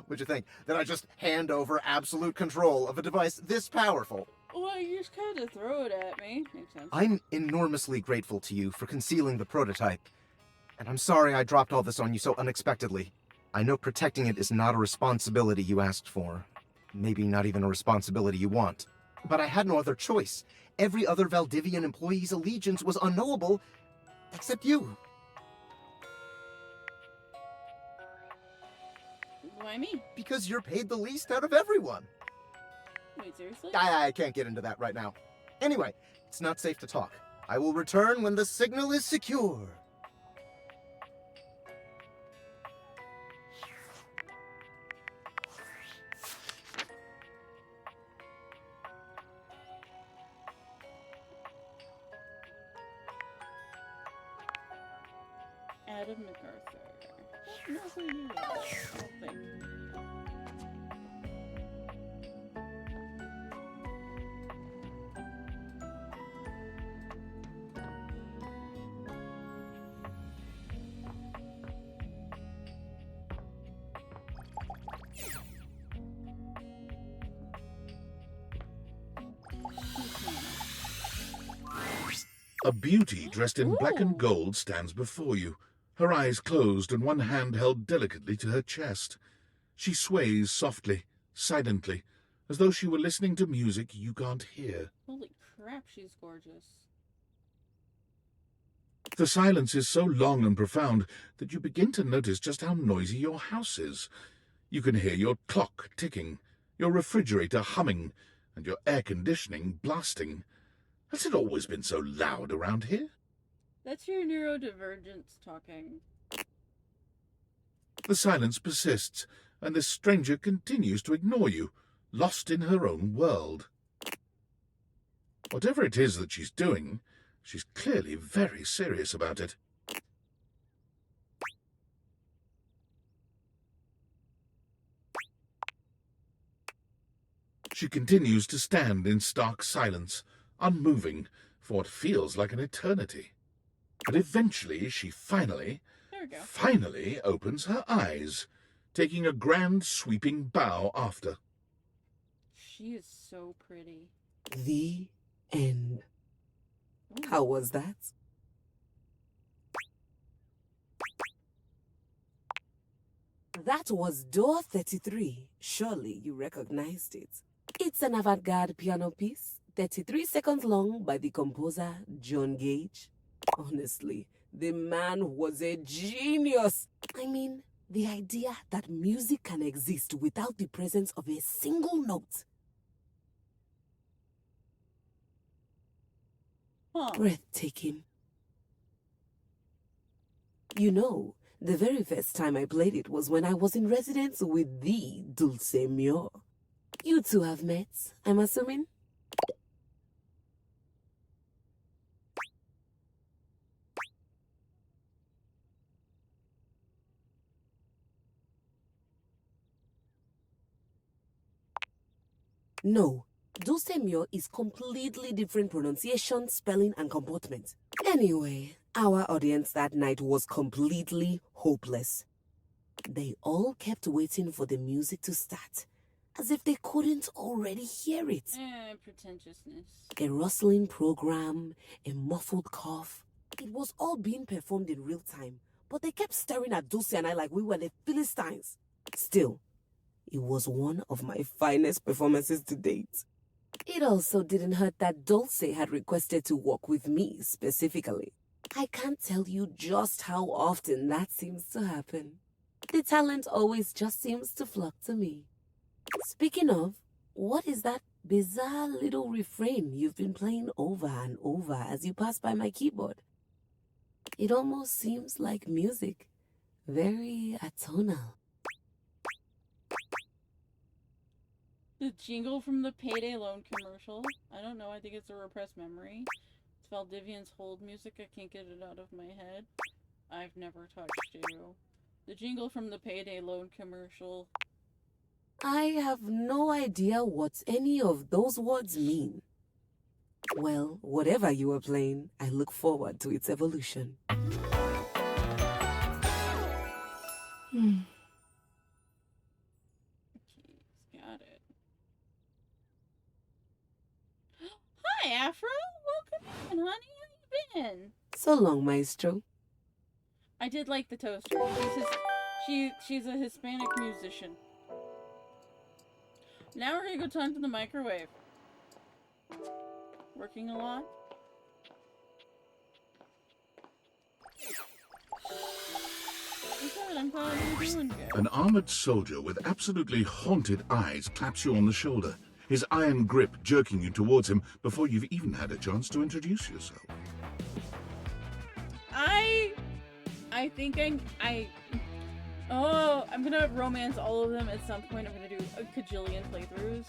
What'd you think? That I just hand over absolute control of a device this powerful? Well, you just kind of throw it at me. Makes sense. I'm enormously grateful to you for concealing the prototype. And I'm sorry I dropped all this on you so unexpectedly. I know protecting it is not a responsibility you asked for. Maybe not even a responsibility you want. But I had no other choice. Every other Valdivian employee's allegiance was unknowable, except you. Why me? Because you're paid the least out of everyone. Wait, seriously? I can't get into that right now. Anyway, it's not safe to talk. I will return when the signal is secure. Adam MacArthur. No, who you are, I don't think. A beauty dressed in black and gold stands before you, her eyes closed and one hand held delicately to her chest. She sways softly, silently, as though she were listening to music you can't hear. Holy crap, she's gorgeous. The silence is so long and profound that you begin to notice just how noisy your house is. You can hear your clock ticking, your refrigerator humming, and your air conditioning blasting. Has it always been so loud around here? That's your neurodivergence talking. The silence persists, and this stranger continues to ignore you, lost in her own world. Whatever it is that she's doing, she's clearly very serious about it. She continues to stand in stark silence, unmoving for what feels like an eternity. But eventually she finally opens her eyes, taking a grand sweeping bow after. She is so pretty. The end. How was that? That was Door 33. Surely you recognized it. It's an avant-garde piano piece, 33 seconds long, by the composer John Gage. Honestly, the man was a genius. I mean, the idea that music can exist without the presence of a single note. Breathtaking. You know, the very first time I played it was when I was in residence with the Dulce Mio. You two have met, I'm assuming? No, Dulce Mio is completely different pronunciation, spelling, and comportment. Anyway, our audience that night was completely hopeless. They all kept waiting for the music to start, as if they couldn't already hear it. Pretentiousness. A rustling program, a muffled cough. It was all being performed in real time, but they kept staring at Dulce and I like we were the Philistines. Still, it was one of my finest performances to date. It also didn't hurt that Dulce had requested to work with me specifically. I can't tell you just how often that seems to happen. The talent always just seems to flock to me. Speaking of, what is that bizarre little refrain you've been playing over and over as you pass by my keyboard? It almost seems like music. Very atonal. The jingle from the Payday Loan commercial. I don't know, I think it's a repressed memory. It's Valdivian's hold music, I can't get it out of my head. I've never touched you. The jingle from the Payday Loan commercial. I have no idea what any of those words mean. Well, whatever you are playing, I look forward to its evolution. Got it. Hi, Afro. Welcome in, honey. How you been? So long, Maestro. I did like the toaster. She's a Hispanic musician. Now we're gonna go talk to the microwave. Working a lot? I'm glad you're doing good. An armored soldier with absolutely haunted eyes claps you on the shoulder, his iron grip jerking you towards him before you've even had a chance to introduce yourself. I think I'm gonna romance all of them at some point. I'm gonna do a cajillion playthroughs.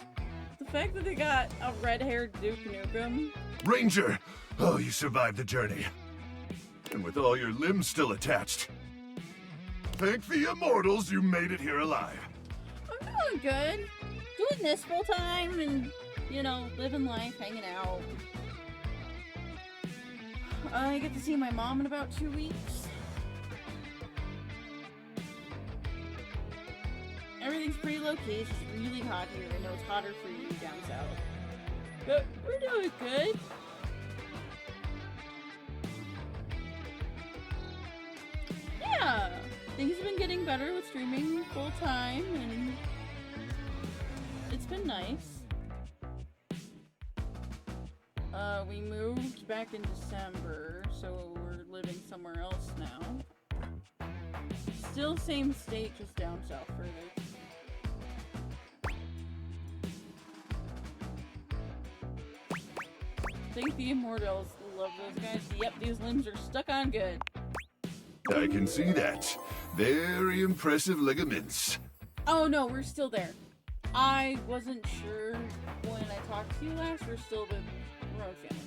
The fact that they got a red-haired Duke Nukem. Ranger! Oh, you survived the journey. And with all your limbs still attached. Thank the immortals you made it here alive. I'm doing good. Doing this full time and, you know, living life, hanging out. I get to see my mom in about 2 weeks. Everything's pretty low-key. It's just really hot here. I know it's hotter for you down south. But we're doing good. Yeah! Things have been getting better with streaming full-time, and it's been nice. We moved back in December, so we're living somewhere else now. Still same state, just down south further. Thank the immortals. Love those guys. Yep, these limbs are stuck on good. I can see that. Very impressive ligaments. Oh no, we're still there. I wasn't sure when I talked to you last. We're still the Road family.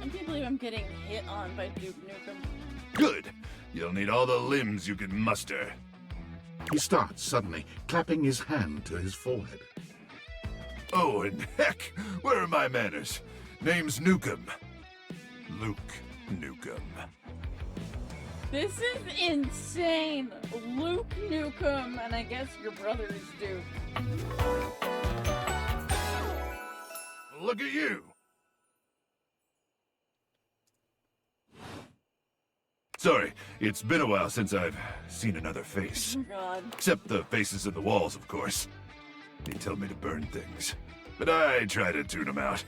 I can't believe I'm getting hit on by Duke Nukem. Good. You'll need all the limbs you can muster. He starts suddenly, clapping his hand to his forehead. Oh, and heck, where are my manners? Name's Nukem. Luke Nukem. This is insane! Luke Nukem, and I guess your brother is Duke. Look at you! Sorry, it's been a while since I've seen another face. Oh my god. Except the faces of the walls, of course. They tell me to burn things, but I try to tune them out.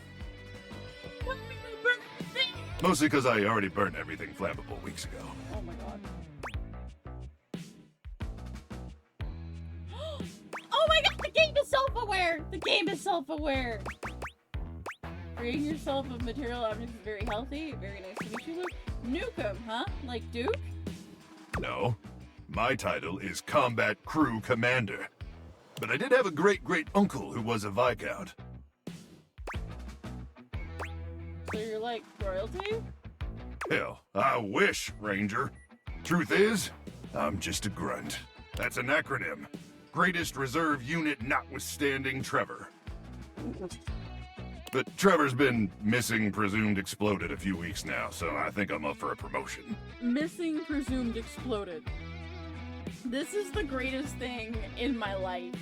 Mostly because I already burned everything flammable weeks ago. Oh my god. Oh my god, the game is self-aware! The game is self-aware! Freeing yourself of material objects is very healthy. Very nice to meet you, Luke. Nukem, huh? Like Duke? No, my title is Combat Crew Commander. But I did have a great-great-uncle who was a Viscount. So you're like royalty? Hell, I wish, Ranger. Truth is, I'm just a grunt. That's an acronym. Greatest Reserve Unit notwithstanding Trevor. But Trevor's been missing, presumed exploded a few weeks now, so I think I'm up for a promotion. Missing, presumed exploded. This is the greatest thing in my life.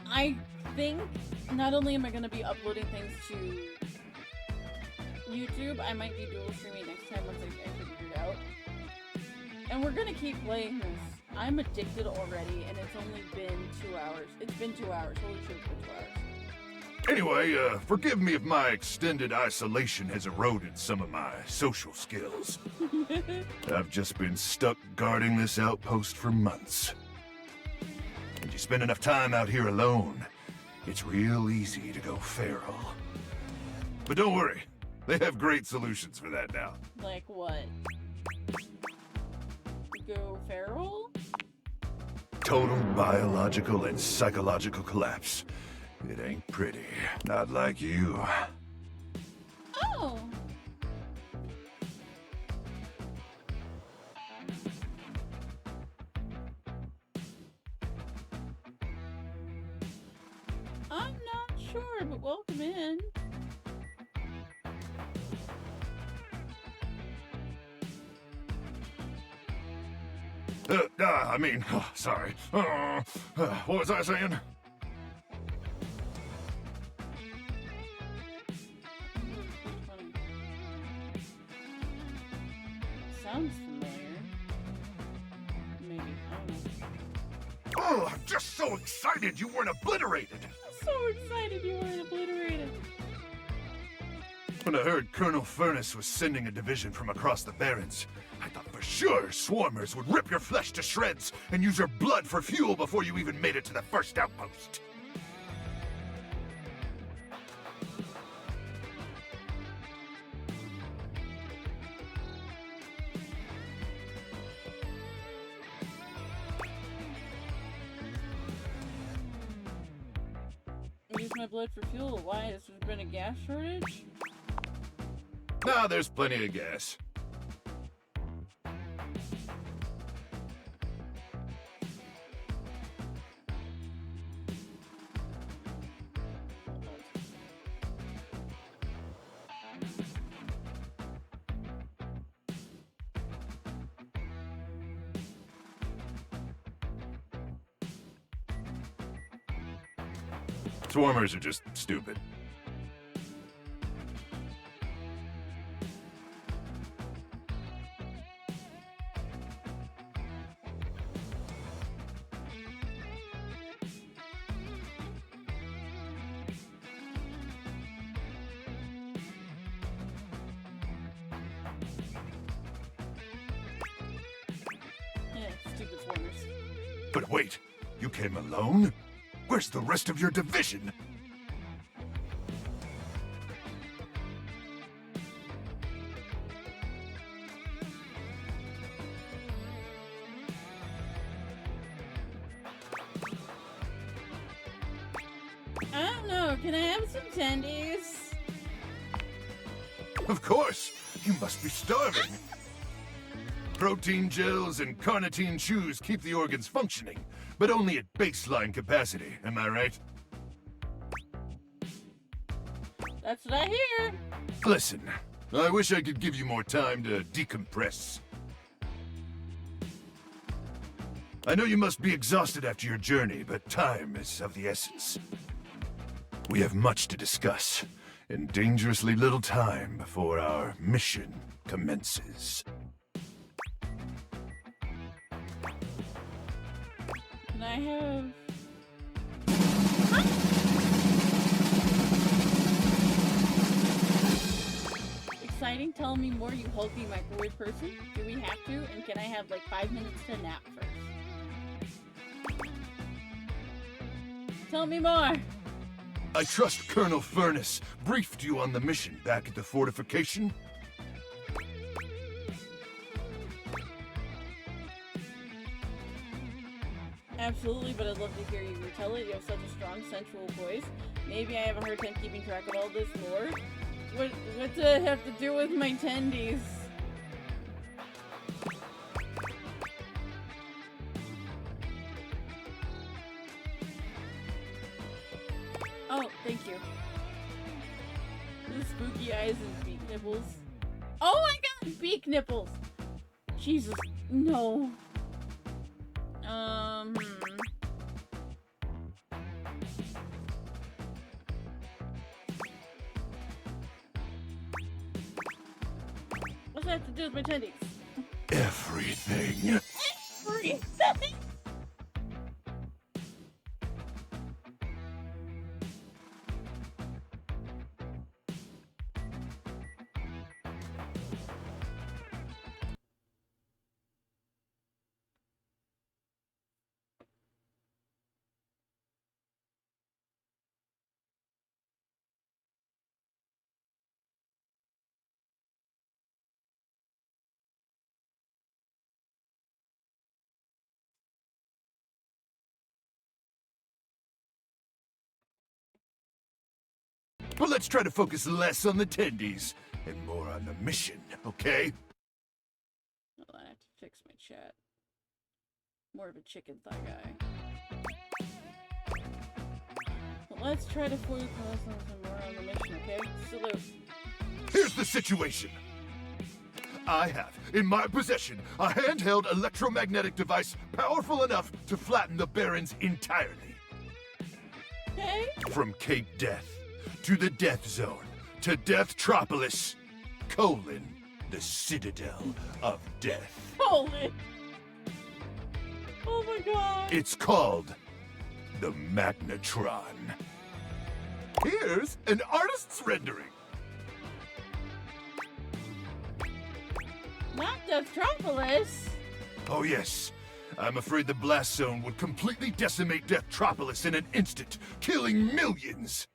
I think not only am I going to be uploading things to YouTube, I might be dual streaming next time once I figure it out. And we're going to keep playing this. I'm addicted already, and it's only been 2 hours. It's been 2 hours. Holy shit, it's been 2 hours. Anyway, forgive me if my extended isolation has eroded some of my social skills. I've just been stuck guarding this outpost for months. And you spend enough time out here alone, it's real easy to go feral. But don't worry, They have great solutions for that now. Like what? Go feral? Total biological and psychological collapse. It ain't pretty. Not like you. Oh! I'm not sure, but welcome in. Sorry. What was I saying? Sounds familiar. Maybe. I don't know. Oh, I'm just so excited you weren't obliterated. I'm so excited you weren't obliterated. When I heard Colonel Furnace was sending a division from across the Barrens, I thought for sure swarmers would rip your flesh to shreds and use your blood for fuel before you even made it to the first outpost. Use my blood for fuel. Why? Has there been a gas shortage? Nah, there's plenty of gas. Swarmers are just stupid. Yeah, stupid swarmers. But wait, you came alone? Where's the rest of your division? I don't know. Can I have some tendies? Of course! You must be starving. Protein gels and carnitine chews keep the organs functioning, but only at baseline capacity, am I right? That's what I hear. Listen, I wish I could give you more time to decompress. I know you must be exhausted after your journey, but time is of the essence. We have much to discuss, and dangerously little time before our mission commences. Can I have... Exciting. Tell me more, you hulking microwave person. Do we have to? And can I have like 5 minutes to nap first? Tell me more. I trust Colonel Furnace briefed you on the mission back at the fortification. Absolutely, but I'd love to hear you retell it. You have such a strong, sensual voice. Maybe I have a hard time keeping track of all this lore. What does it have to do with my tendies? Oh, thank you. The spooky eyes and beak nipples. Oh my god, beak nipples! Jesus, no. What's that have to do with my tendies? Everything. Everything? But let's try to focus less on the tendies and more on the mission, okay? Hold on, I have to fix my chat. More of a chicken thigh guy. But let's try to focus more on the mission, okay? Salute. Here's the situation. I have, in my possession, a handheld electromagnetic device powerful enough to flatten the Barrens entirely. Okay. From Cape Death, to the Death Zone, to Deathtropolis, the Citadel of Death. Colon! Oh my god! It's called the Magnetron. Here's an artist's rendering. Not Deathtropolis! Oh yes, I'm afraid the blast zone would completely decimate Deathtropolis in an instant, killing millions.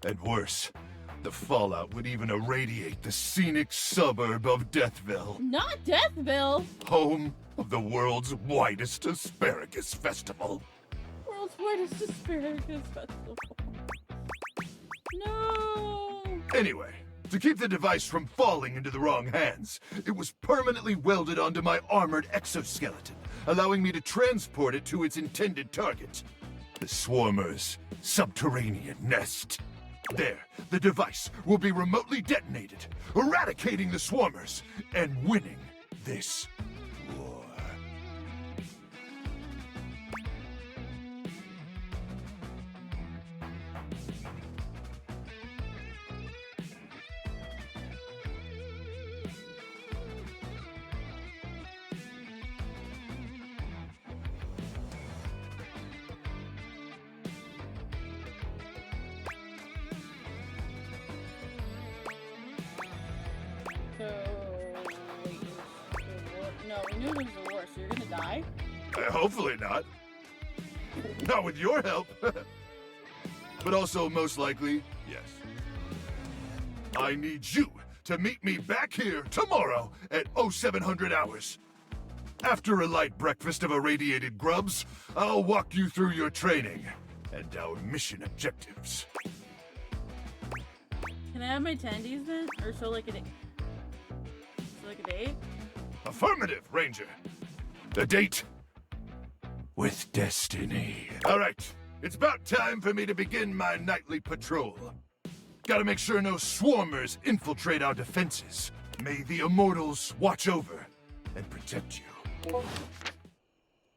And worse, the fallout would even irradiate the scenic suburb of Deathville, Not Deathville! home of the world's widest asparagus festival. World's Whitest Asparagus Festival. No! Anyway, to keep the device from falling into the wrong hands, it was permanently welded onto my armored exoskeleton, allowing me to transport it to its intended target, the Swarmer's subterranean nest. There, the device will be remotely detonated, eradicating the Swarmers and winning this war. So, wait, no, we knew it was the war, so you're gonna die? Hopefully not. Not with your help. But also, most likely, yes. I need you to meet me back here tomorrow at 0700 hours. After a light breakfast of irradiated grubs, I'll walk you through your training and our mission objectives. Can I have my tendies then? Or so like a date? So like a date? Affirmative, Ranger. The date with destiny. All right, it's about time for me to begin my nightly patrol. Gotta make sure no swarmers infiltrate our defenses. May the immortals watch over and protect you.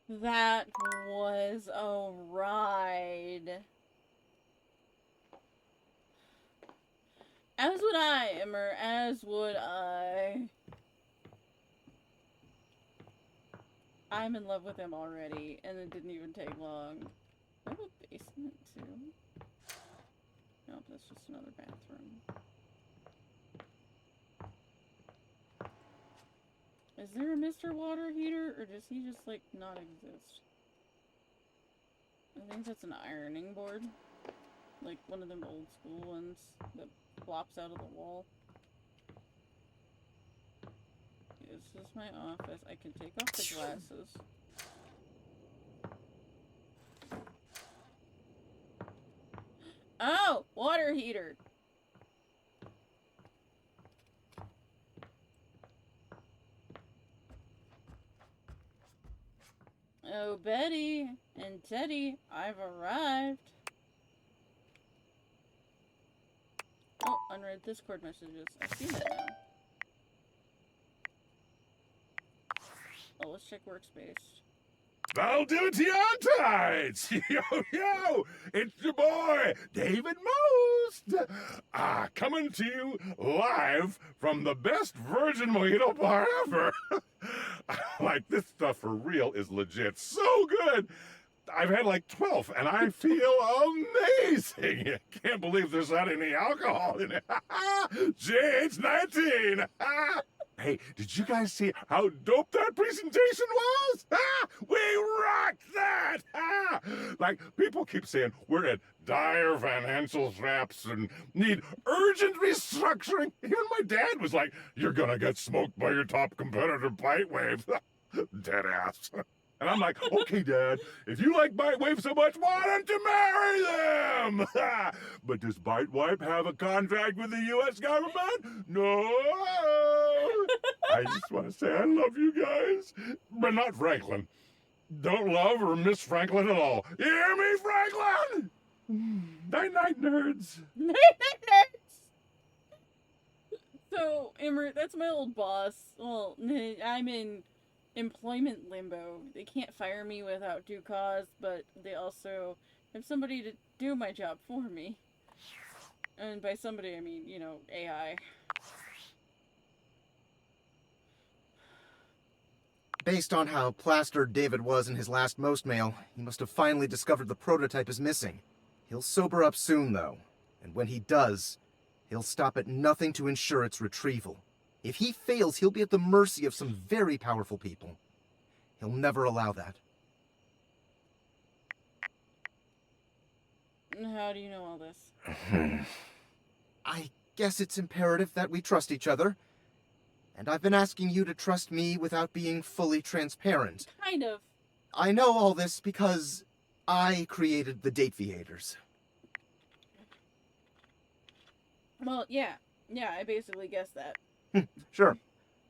That was a ride. As would I, Emmer, as would I. I'm in love with him already, and it didn't even take long. Do I have a basement, too? Nope, that's just another bathroom. Is there a Mr. Water Heater, or does he just, like, not exist? I think that's an ironing board. Like, one of them old school ones that flops out of the wall. This is my office. I can take off the glasses. Oh! Water heater! Oh, Betty and Teddy, I've arrived. Oh, unread Discord messages. I see that now. Oh, let's check workspace. Valdivia-tides! Yo, it's your boy, David Most! Coming to you live from the best virgin mojito bar ever! Like, this stuff for real is legit so good! I've had like 12, and I feel amazing! Can't believe there's not any alcohol in it! JH19! Hey, did you guys see how dope that presentation was? We rocked that! Like, people keep saying we're at dire financial straps and need urgent restructuring. Even my dad was like, you're gonna get smoked by your top competitor, Bitewave. Deadass. And I'm like, okay, Dad, if you like Bitewave so much, why don't you marry them? But does Bitewave have a contract with the U.S. government? No. I just want to say I love you guys, but not Franklin. Don't love or miss Franklin at all. You hear me, Franklin? Night-night, nerds. Night-night, nerds! So, Emmer, that's my old boss. Well, I'm in employment limbo. They can't fire me without due cause, but they also have somebody to do my job for me. And by somebody, I mean, you know, AI. Based on how plastered David was in his last most mail, he must have finally discovered the prototype is missing. He'll sober up soon, though, and when he does, he'll stop at nothing to ensure its retrieval. If he fails, he'll be at the mercy of some very powerful people. He'll never allow that. How do you know all this? I guess it's imperative that we trust each other. And I've been asking you to trust me without being fully transparent. Kind of. I know all this because I created the Dateviators. Well, yeah. Yeah, I basically guessed that. Sure.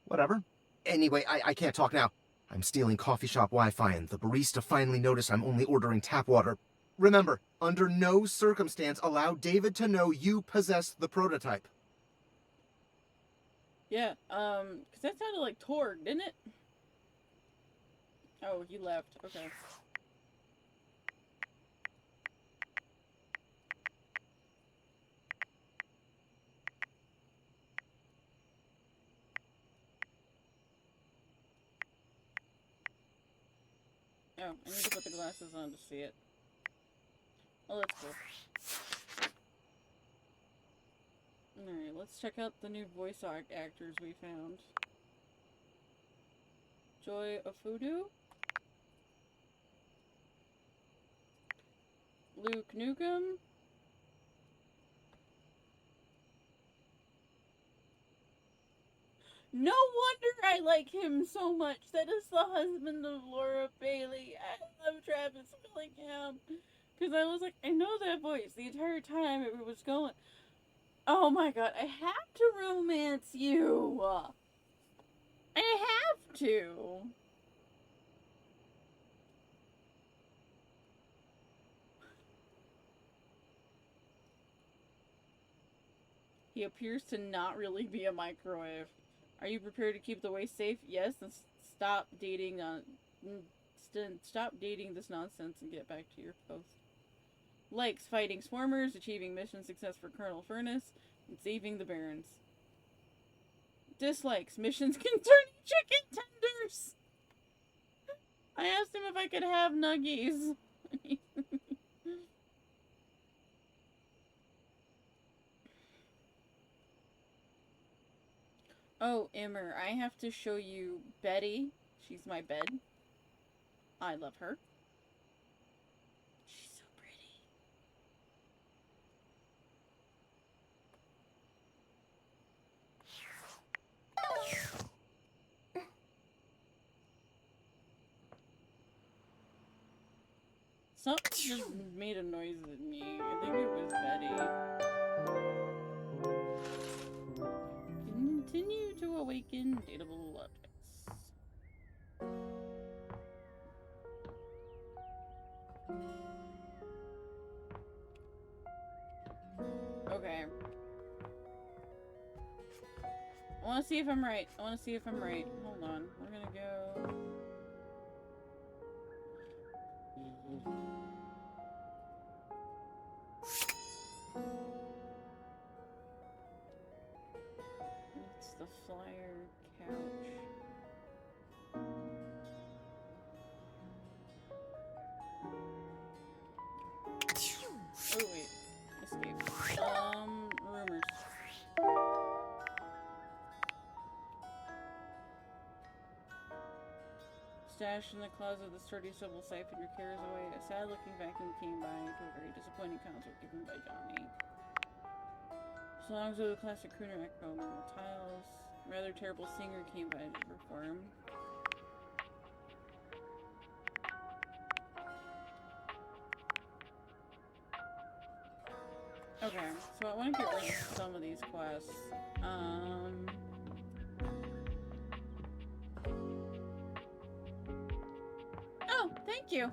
Whatever. Anyway, I can't talk now. I'm stealing coffee shop Wi-Fi and the barista finally noticed I'm only ordering tap water. Remember, under no circumstance allow David to know you possess the prototype. Yeah, because that sounded like Torg, didn't it? Oh, he left. Okay. Oh, I need to put the glasses on to see it. Oh, that's cool. Alright, let's check out the new voice actors we found. Joy Ofudu? Luke Nukem? No wonder I like him so much. That is the husband of Laura Bailey. I love Travis Willingham. Because I was like, I know that voice the entire time it was going. Oh my god, I have to romance you. I have to. He appears to not really be a microwave. Are you prepared to keep the way safe? Yes, and stop dating stop dating this nonsense and get back to your post. Likes fighting swarmers, achieving mission success for Colonel Furnace, and saving the Barons. Dislikes missions concerning chicken tenders. I asked him if I could have nuggies. Oh, Emmer, I have to show you Betty. She's my bed. I love her. She's so pretty. Something just made a noise at me. I think it was Betty. Continue to awaken dateable objects. Okay. I want to see if I'm right. Hold on. We're gonna go... It's the flyer couch. Oh wait, escape. Rumors. Stashed in the closet of the sturdy civil siphoned your cares away. A sad-looking vacuum came by to a very disappointing concert given by Johnny. Songs of the classic crooner echo among the tiles. A rather terrible singer came by to perform. So I want to get rid of some of these quests. Oh, thank you.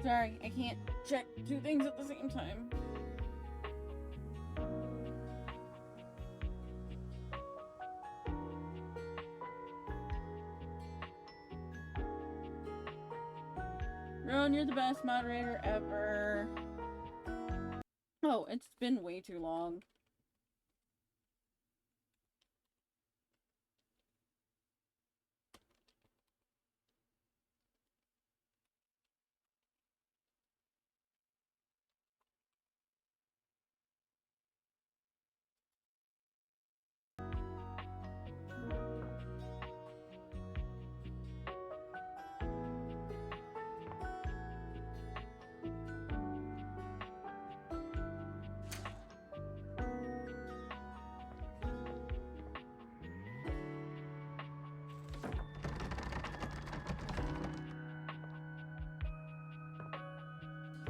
Sorry, I can't check two things at the same time. Rowan, you're the best moderator ever. Oh, it's been way too long.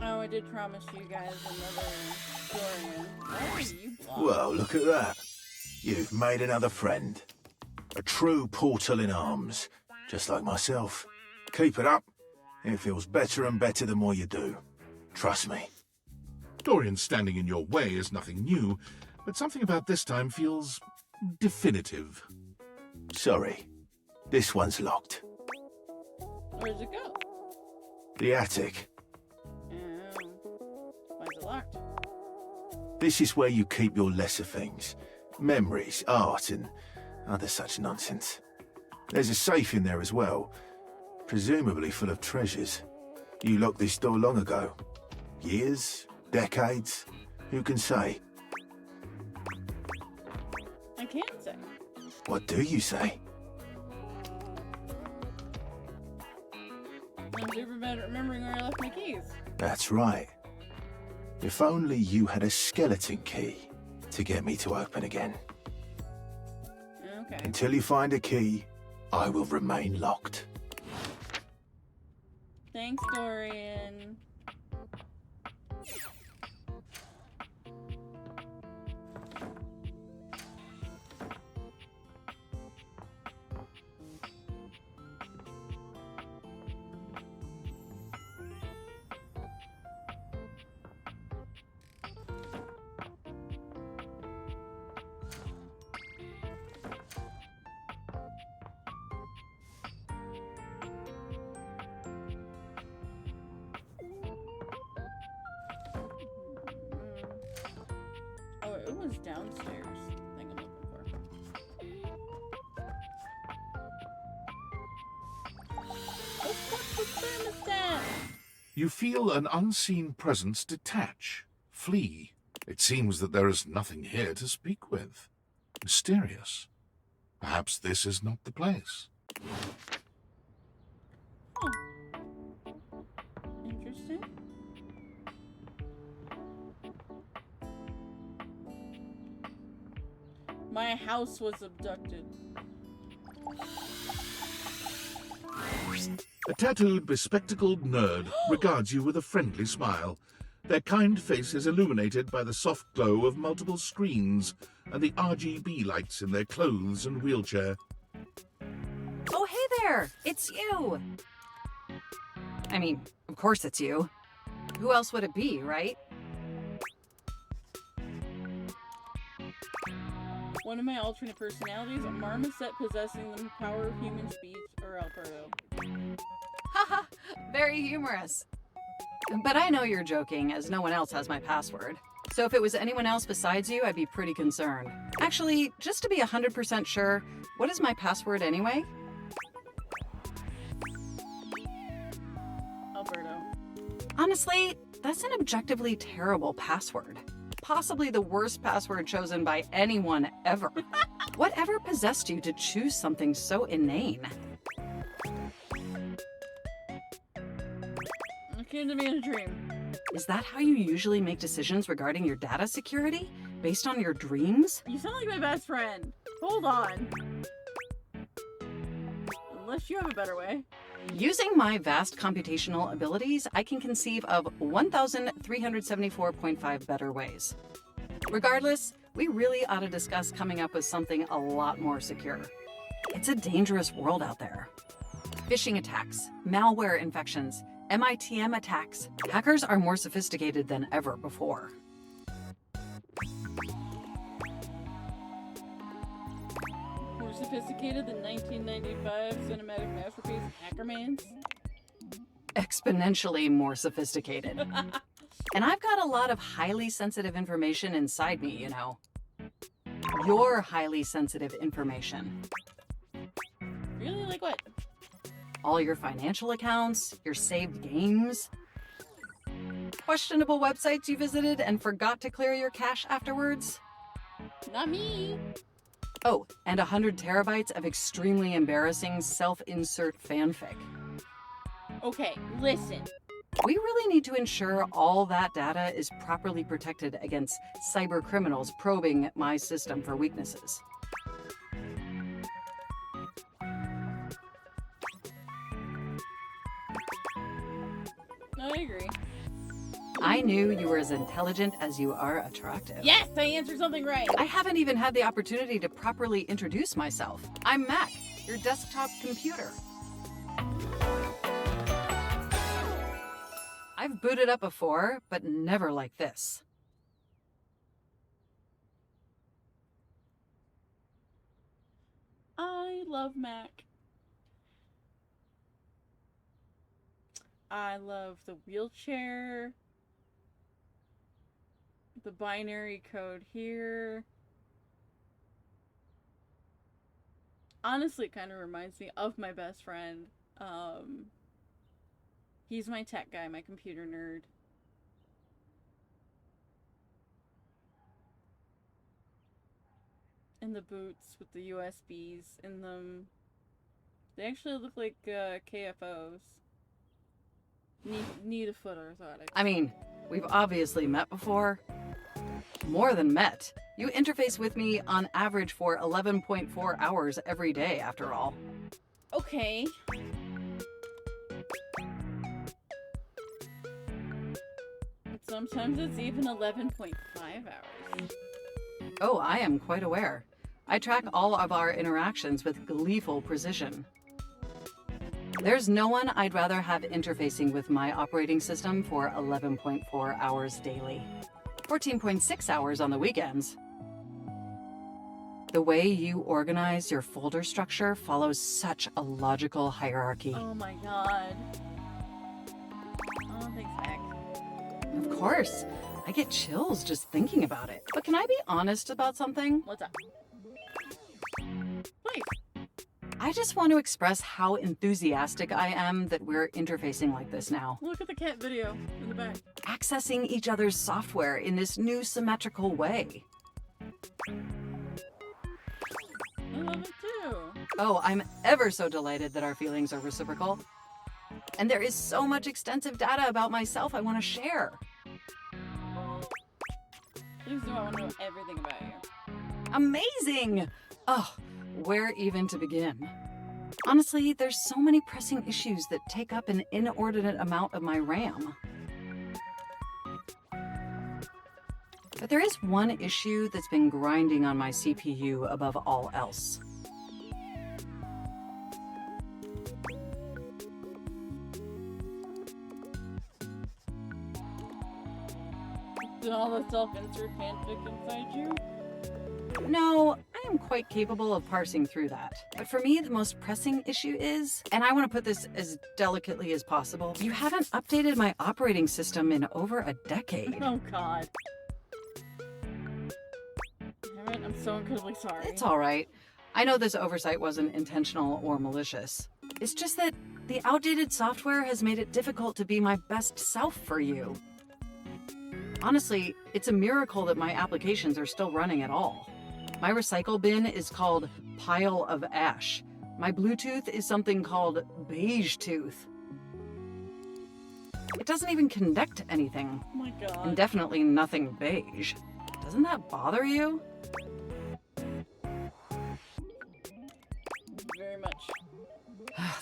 Oh, I did promise you guys another Dorian. Why are you blocked? Well, look at that. You've made another friend. A true portal in arms, just like myself. Keep it up. It feels better and better the more you do. Trust me. Dorian standing in your way is nothing new, but something about this time feels definitive. Sorry. This one's locked. Where's it go? The attic. Why is it locked? This is where you keep your lesser things. Memories, art, and other such nonsense. There's a safe in there as well, presumably full of treasures. You locked this door long ago. Years? Decades? Who can say? I can't say. What do you say? I'm super bad at remembering where I left my keys. That's right. If only you had a skeleton key to get me to open again. Okay. Until you find a key, I will remain locked. Thanks, Dorian. Oh, it was downstairs. Thing I'm looking for. Oh, fuck the thermostat! You feel an unseen presence detach, flee. It seems that there is nothing here to speak with. Mysterious. Perhaps this is not the place. Interesting. My house was abducted. A tattooed, bespectacled nerd regards you with a friendly smile. Their kind face is illuminated by the soft glow of multiple screens and the RGB lights in their clothes and wheelchair. Oh, hey there! It's you! I mean, of course it's you. Who else would it be, right? One of my alternate personalities, a marmoset possessing the power of human speech, or Alberto. Haha, very humorous. But I know you're joking, as no one else has my password. So if it was anyone else besides you, I'd be pretty concerned. Actually, just to be 100% sure, what is my password anyway? Alberto. Honestly, that's an objectively terrible password. Possibly the worst password chosen by anyone ever. Whatever possessed you to choose something so inane? It came to me in a dream. Is that how you usually make decisions regarding your data security? Based on your dreams? You sound like my best friend. Hold on. Unless you have a better way. Using my vast computational abilities, I can conceive of 1,374.5 better ways. Regardless, we really ought to discuss coming up with something a lot more secure. It's a dangerous world out there. Phishing attacks, malware infections, MITM attacks. Hackers are more sophisticated than ever before. More sophisticated than 1995 cinematic masterpiece Hackermans. Exponentially more sophisticated. And I've got a lot of highly sensitive information inside me, you know. Your highly sensitive information. Really? Like what? All your financial accounts, your saved games, questionable websites you visited and forgot to clear your cache afterwards. Not me. Oh, and 100 terabytes of extremely embarrassing self-insert fanfic. Okay, listen. We really need to ensure all that data is properly protected against cyber criminals probing my system for weaknesses. I agree. I knew you were as intelligent as you are attractive. Yes, I answered something right. I haven't even had the opportunity to properly introduce myself. I'm Mac, your desktop computer. I've booted up before, but never like this. I love Mac. I love the wheelchair, the binary code here. Honestly, it kind of reminds me of my best friend. He's my tech guy, my computer nerd. And the boots with the USBs in them. They actually look like KFOs. Need a foot orthotic. I mean, we've obviously met before. More than met. You interface with me on average for 11.4 hours every day, after all. Okay. But sometimes it's even 11.5 hours. Oh, I am quite aware. I track all of our interactions with gleeful precision. There's no one I'd rather have interfacing with my operating system for 11.4 hours daily. 14.6 hours on the weekends. The way you organize your folder structure follows such a logical hierarchy. Oh my god. Oh, thanks, Mac. Of course. I get chills just thinking about it. But can I be honest about something? What's up? Please. I just want to express how enthusiastic I am that we're interfacing like this now. Look at the cat video in the back. Accessing each other's software in this new symmetrical way. I love it too. Oh, I'm ever so delighted that our feelings are reciprocal. And there is so much extensive data about myself I want to share. Please do, I want to know everything about you. Amazing! Oh, where even to begin? Honestly, there's so many pressing issues that take up an inordinate amount of my RAM. But there is one issue that's been grinding on my CPU above all else. Did all the self-insert fanfic inside you? No, I am quite capable of parsing through that. But for me, the most pressing issue is, and I want to put this as delicately as possible, you haven't updated my operating system in over a decade. Oh god. Damn it, I'm so incredibly sorry. It's all right. I know this oversight wasn't intentional or malicious. It's just that the outdated software has made it difficult to be my best self for you. Honestly, it's a miracle that my applications are still running at all. My recycle bin is called Pile of Ash. My Bluetooth is something called Beige Tooth. It doesn't even connect to anything. Oh my god. And definitely nothing beige. Doesn't that bother you? Very much.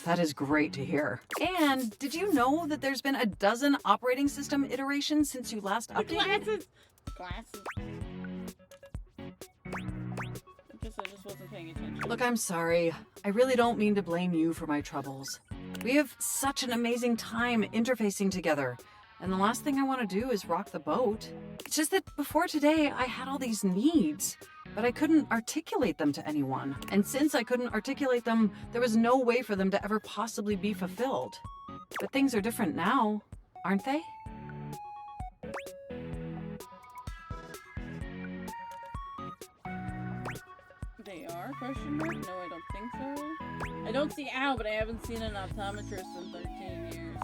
That is great to hear. And did you know that there's been a dozen operating system iterations since you last updated? Glasses. I guess I just wasn't paying attention. Look, I'm sorry. I really don't mean to blame you for my troubles. We have such an amazing time interfacing together, and the last thing I want to do is rock the boat. It's just that before today, I had all these needs, but I couldn't articulate them to anyone. And since I couldn't articulate them, there was no way for them to ever possibly be fulfilled. But things are different now, aren't they? They are? Question mark? No, I don't think so. I don't see Al, but I haven't seen an optometrist in 13 years.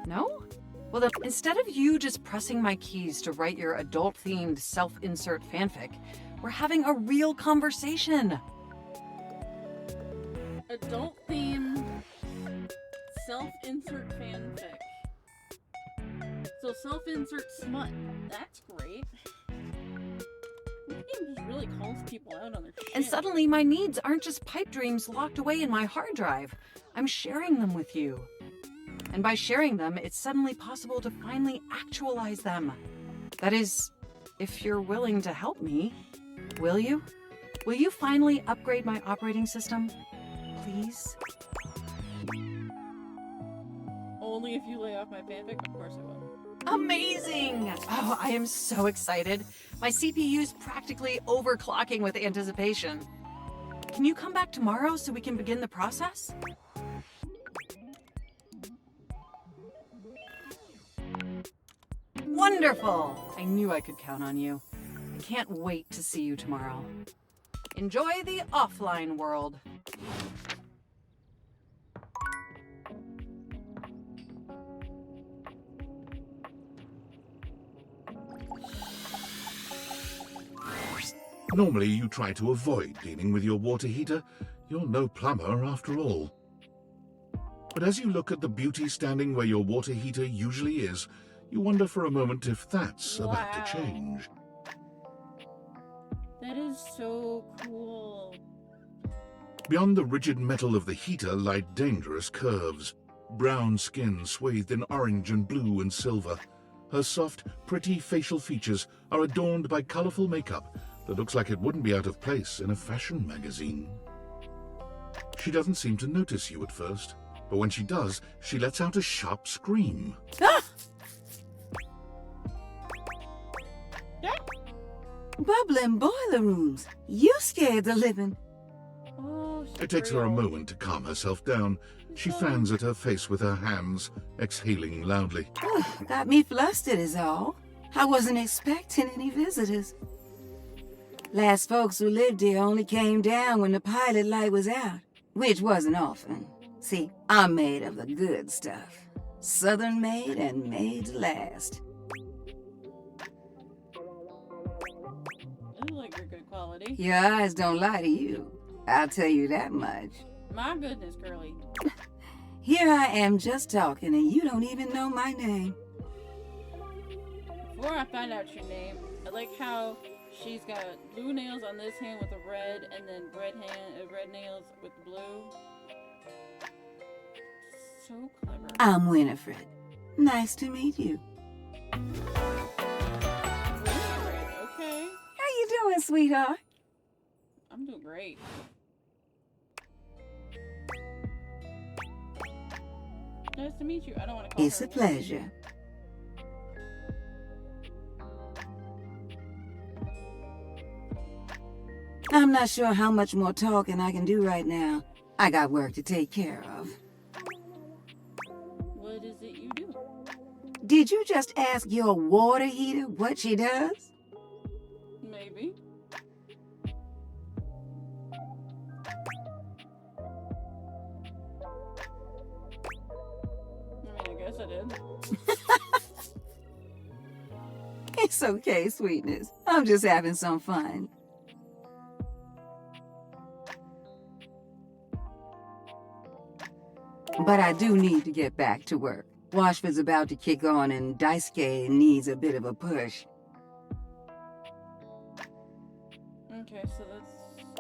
No? Well then, instead of you just pressing my keys to write your adult-themed self-insert fanfic, we're having a real conversation. Adult-themed self-insert fanfic. So self-insert smut. That's great. This game just really calls people out on their shit. And suddenly my needs aren't just pipe dreams locked away in my hard drive. I'm sharing them with you. And by sharing them, it's suddenly possible to finally actualize them. That is, if you're willing to help me. Will you? Will you finally upgrade my operating system? Please? Only if you lay off my fanfic? Of course I will. Amazing! Oh, I am so excited. My CPU's practically overclocking with anticipation. Can you come back tomorrow so we can begin the process? Wonderful! I knew I could count on you. I can't wait to see you tomorrow. Enjoy the offline world. Normally, you try to avoid dealing with your water heater. You're no plumber after all. But as you look at the beauty standing where your water heater usually is, you wonder for a moment if that's about to change. That is so cool. Beyond the rigid metal of the heater lie dangerous curves. Brown skin swathed in orange and blue and silver. Her soft, pretty facial features are adorned by colorful makeup that looks like it wouldn't be out of place in a fashion magazine. She doesn't seem to notice you at first, but when she does, she lets out a sharp scream. Ah! Bubbling boiler rooms. You scared the living. Oh, It takes her a moment to calm herself down. She fans at her face with her hands, exhaling loudly. Got me flustered is all. I wasn't expecting any visitors. Last folks who lived here only came down when the pilot light was out, which wasn't often. See, I'm made of the good stuff. Southern made and made to last. I like your good quality. Your eyes don't lie to you. I'll tell you that much. My goodness, girly. Here I am just talking and you don't even know my name. Before I find out your name, I like how she's got blue nails on this hand with a red, and then red nails with blue. So clever. I'm Winifred. Nice to meet you. Okay. How you doing, sweetheart? I'm doing great. Nice to meet you. I don't want to call It's her a pleasure. I'm not sure how much more talking I can do right now. I got work to take care of. What is it you do? Did you just ask your water heater what she does? Maybe. I mean, I guess I did. It's okay, sweetness. I'm just having some fun. But I do need to get back to work. Washford's about to kick on and Daisuke needs a bit of a push. Okay, so that's...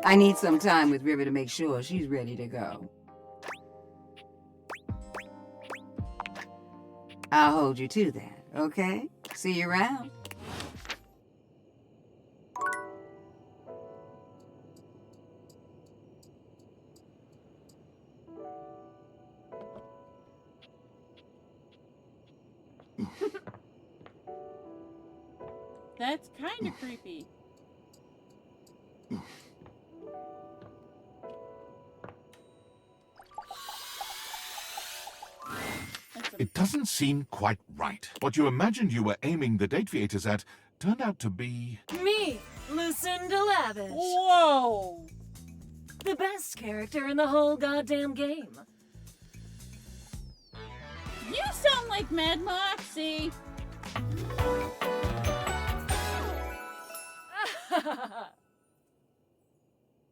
I need some time with River to make sure she's ready to go. I'll hold you to that, okay? See you around. That's kind of creepy. It doesn't seem quite right. What you imagined you were aiming the Dateviators at turned out to be... Me, Lucinda Lavish. Whoa! The best character in the whole goddamn game. You sound like Mad Moxie.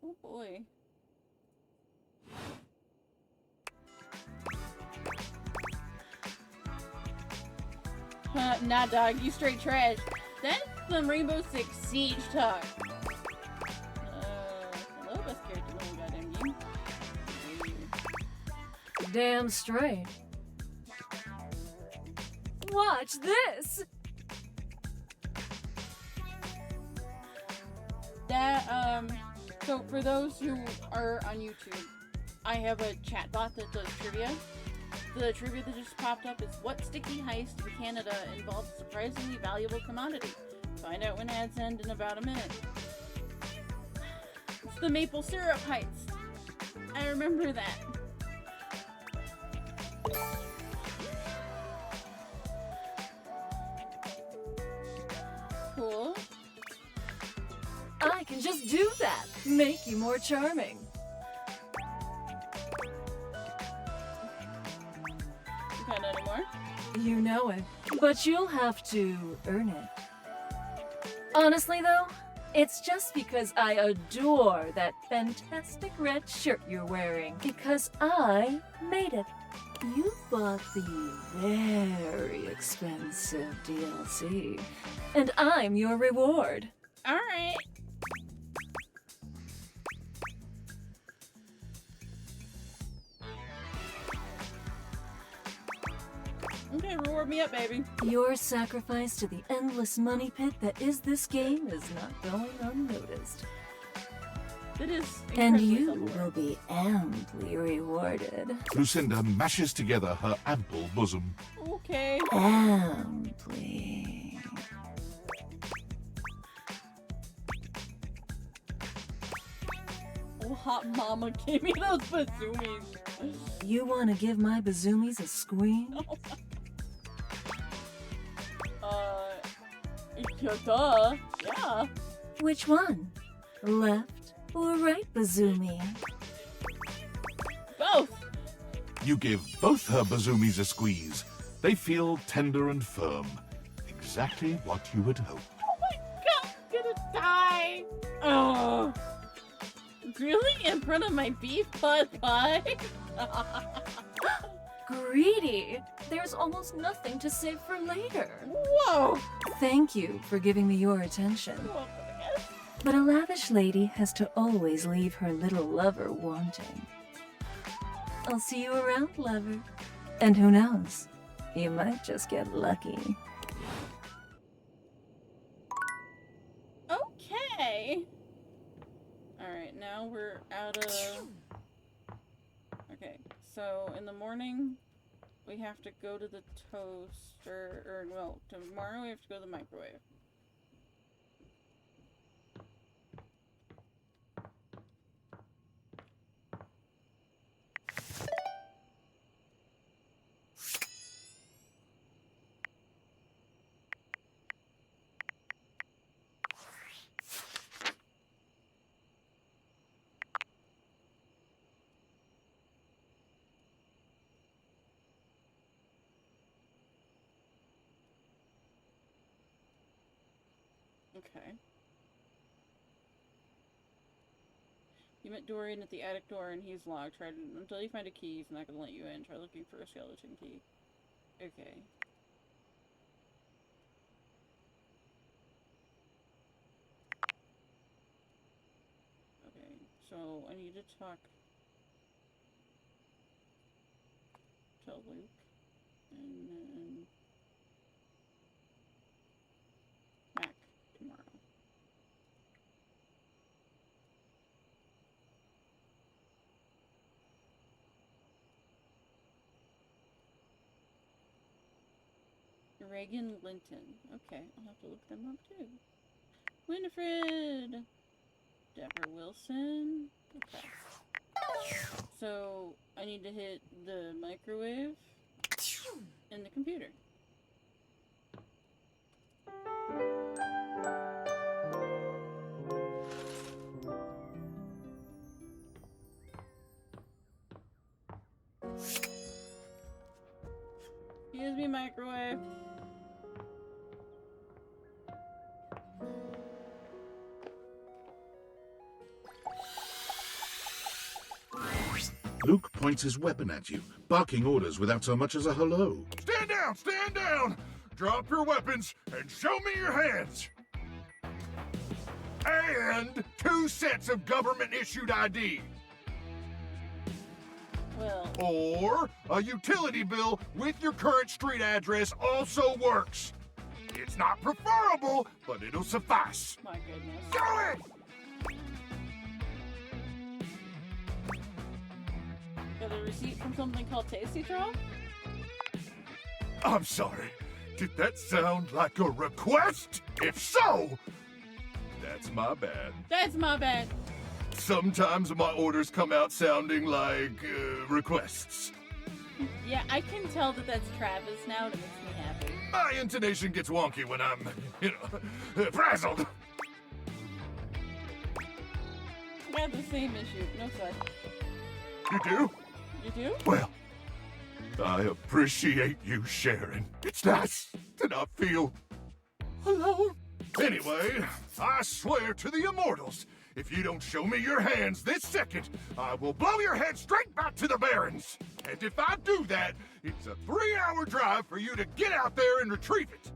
Oh boy. Nah, dog, you straight trash. That's some Rainbow Six Siege talk. Hello, best character in the whole goddamn game. Damn straight. Watch this! That, so for those who are on YouTube, I have a chat bot that does trivia. The trivia that just popped up is what sticky heist in Canada involves a surprisingly valuable commodity? Find out when ads end in about a minute. It's the maple syrup heist. I remember that. Cool. I can just do that. Make you more charming. Not anymore. You know it, but you'll have to earn it. Honestly, though, it's just because I adore that fantastic red shirt you're wearing. Because I made it. You bought the very expensive DLC, and I'm your reward. All right. Okay, reward me up, baby. Your sacrifice to the endless money pit that is this game is not going unnoticed. It is. And incredibly you self-aware. will be amply rewarded. Lucinda mashes together her ample bosom. Okay. Amply. Oh, hot mama gave me those bazoomies. You want to give my bazoomies a squeam? Duh. Yeah. Which one? Left or right bazoomi? Both. You give both her bazoomies a squeeze. They feel tender and firm. Exactly what you had hoped. Oh my god, I'm gonna die. Oh. Really? In front of my beef pod pie? Greedy! There's almost nothing to save for later. Whoa! Thank you for giving me your attention. But a lavish lady has to always leave her little lover wanting. I'll see you around, lover. And who knows? You might just get lucky. Okay. Alright, now we're out of... Okay, so in the morning, we have to go to the toaster, or well, tomorrow we have to go to the microwave. Okay. You met Dorian at the attic door and he's locked. Try to, until you find a key, he's not going to let you in. Try looking for a skeleton key. Okay. Okay, so I need to talk to Luke. And then... Reagan Linton. Okay, I'll have to look them up too. Winifred! Deborah Wilson. Okay. So, I need to hit the microwave and the computer. Excuse me, microwave. Luke points his weapon at you, barking orders without so much as a hello. Stand down! Stand down! Drop your weapons and show me your hands! And 2 sets of government-issued ID. Well... Or a utility bill with your current street address also works. It's not preferable, but it'll suffice. My goodness. Do it! Got a receipt from something called Tasty Draw? I'm sorry. Did that sound like a request? If so, that's my bad. That's my bad. Sometimes my orders come out sounding like requests. Yeah, I can tell that that's Travis now, and it makes me happy. My intonation gets wonky when I'm, frazzled. I got the same issue. No sweat. You do? You do? Well, I appreciate you sharing. It's nice to not feel alone. Anyway, I swear to the immortals, if you don't show me your hands this second, I will blow your head straight back to the Barrens. And if I do that, it's a 3-hour drive for you to get out there and retrieve it.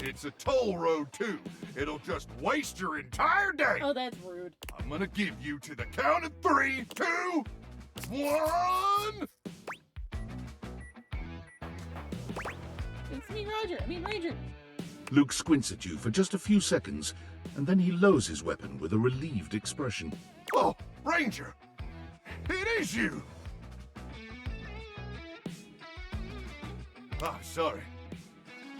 It's a toll road, too. It'll just waste your entire day. Oh, that's rude. I'm gonna give you to the count of 3, 2, 1. It's me, Ranger. Luke squints at you for just a few seconds, and then he lowers his weapon with a relieved expression. Oh, Ranger! It is you! Ah, sorry.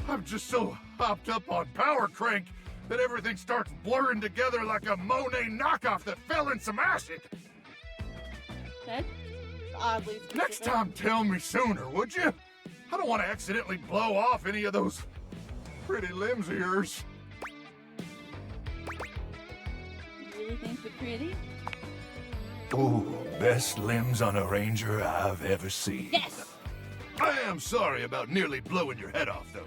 I'm just so hopped up on Power Crank that everything starts blurring together like a Monet knockoff that fell in some acid. That's oddly specific. Next time, tell me sooner, would you? I don't want to accidentally blow off any of those pretty limbs of yours. You really think they're pretty? Ooh, best limbs on a Ranger I've ever seen. Yes! I am sorry about nearly blowing your head off, though.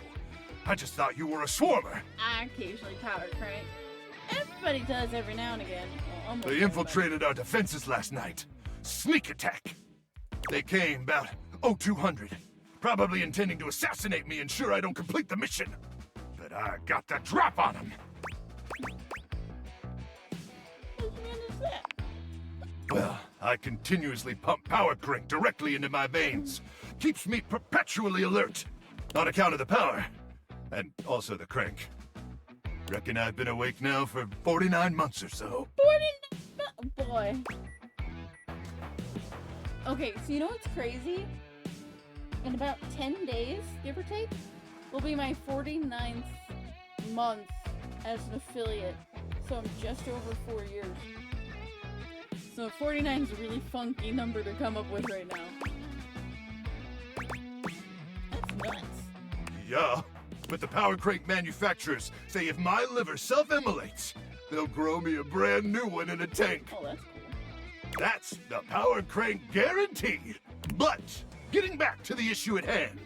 I just thought you were a swarmer. I occasionally power crank. Everybody does every now and again. Well, almost They infiltrated our defenses last night. Sneak attack. They came about 0200, probably intending to assassinate me and ensure I don't complete the mission. But I got the drop on them. What do you mean that? Well, I continuously pump power crank directly into my veins. Keeps me perpetually alert. On account of the power. And also the crank. Reckon I've been awake now for 49 months or so. 49? Boy. Okay, so you know what's crazy? In about 10 days, give or take, will be my 49th month as an affiliate. So I'm just over 4 years. So 49 is a really funky number to come up with right now. That's nuts. Yeah, but the power crank manufacturers say if my liver self-immolates, they'll grow me a brand new one in a tank. Oh, that's cool. That's the power crank guarantee. But, getting back to the issue at hand.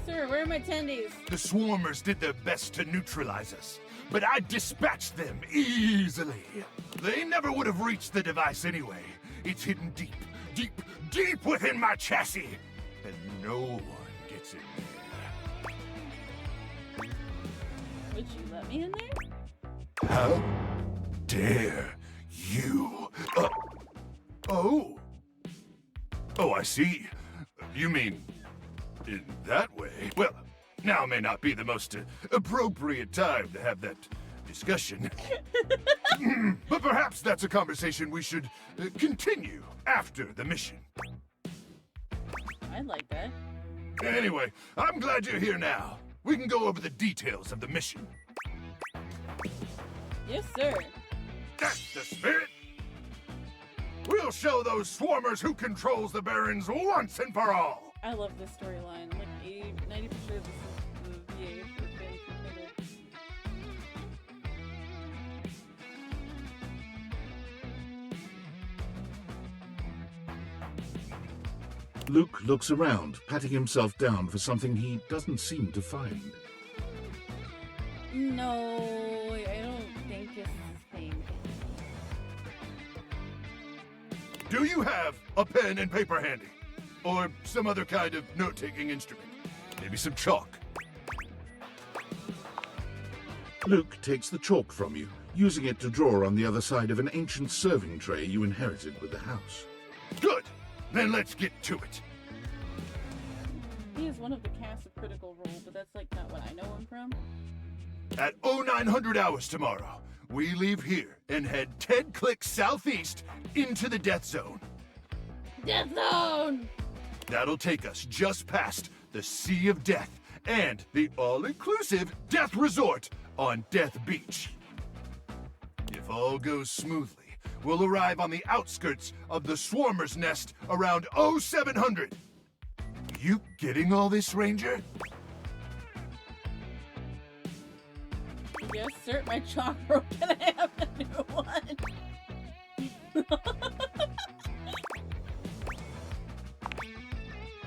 Sir, where are my tendies? The swarmers did their best to neutralize us, but I dispatched them easily. They never would have reached the device anyway. It's hidden deep, deep, deep within my chassis, and no one gets in there. Would you let me in there? How dare you? Oh, I see. You mean in that way? Well, now may not be the most appropriate time to have that discussion. But perhaps that's a conversation we should continue after the mission. I'd like that. Anyway, I'm glad you're here now. We can go over the details of the mission. Yes, sir. That's the spirit! We'll show those swarmers who controls the Barrens once and for all! I love this storyline. Like 90% of this is the VA for Fanny completed. Luke looks around, patting himself down for something he doesn't seem to find. No, I don't think it's his thing. Do you have a pen and paper handy? Or some other kind of note-taking instrument? Maybe some chalk? Luke takes the chalk from you, using it to draw on the other side of an ancient serving tray you inherited with the house. Good! Then let's get to it. He is one of the cast of Critical Role, but that's like not what I know him from. At 0900 hours tomorrow, we leave here and head 10 clicks southeast into the Death Zone. Death Zone! That'll take us just past the Sea of Death and the all-inclusive Death Resort on Death Beach. If all goes smoothly, we'll arrive on the outskirts of the Swarmer's Nest around 0700. You getting all this, Ranger? Yes, sir. My chalk broke and I have a new one.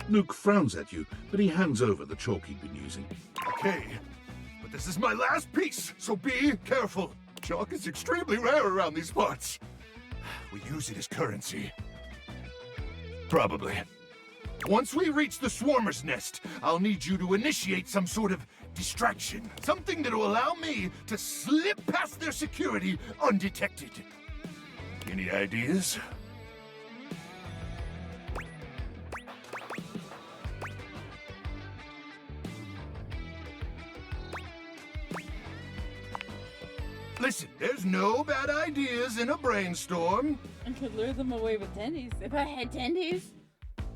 Luke frowns at you, but he hands over the chalk he'd been using. Okay, but this is my last piece, so be careful. Chalk is extremely rare around these parts. We use it as currency. Probably. Once we reach the Swarmer's Nest, I'll need you to initiate some sort of distraction. Something that'll allow me to slip past their security undetected. Any ideas? Listen, there's no bad ideas in a brainstorm. I could lure them away with tendies if I had tendies.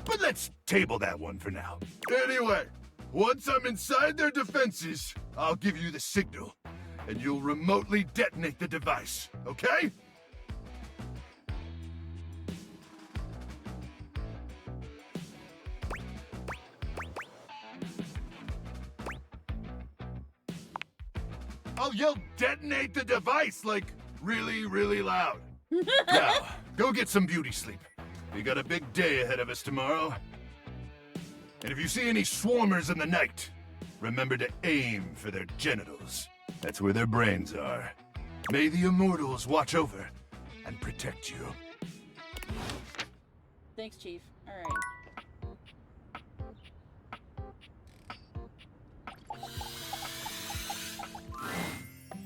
But let's table that one for now. Anyway, once I'm inside their defenses, I'll give you the signal, and you'll remotely detonate the device, okay? I'll yell detonate the device like really, really loud. Now, go get some beauty sleep. We got a big day ahead of us tomorrow. And if you see any swarmers in the night, remember to aim for their genitals. That's where their brains are. May the immortals watch over and protect you. Thanks, Chief. Alright.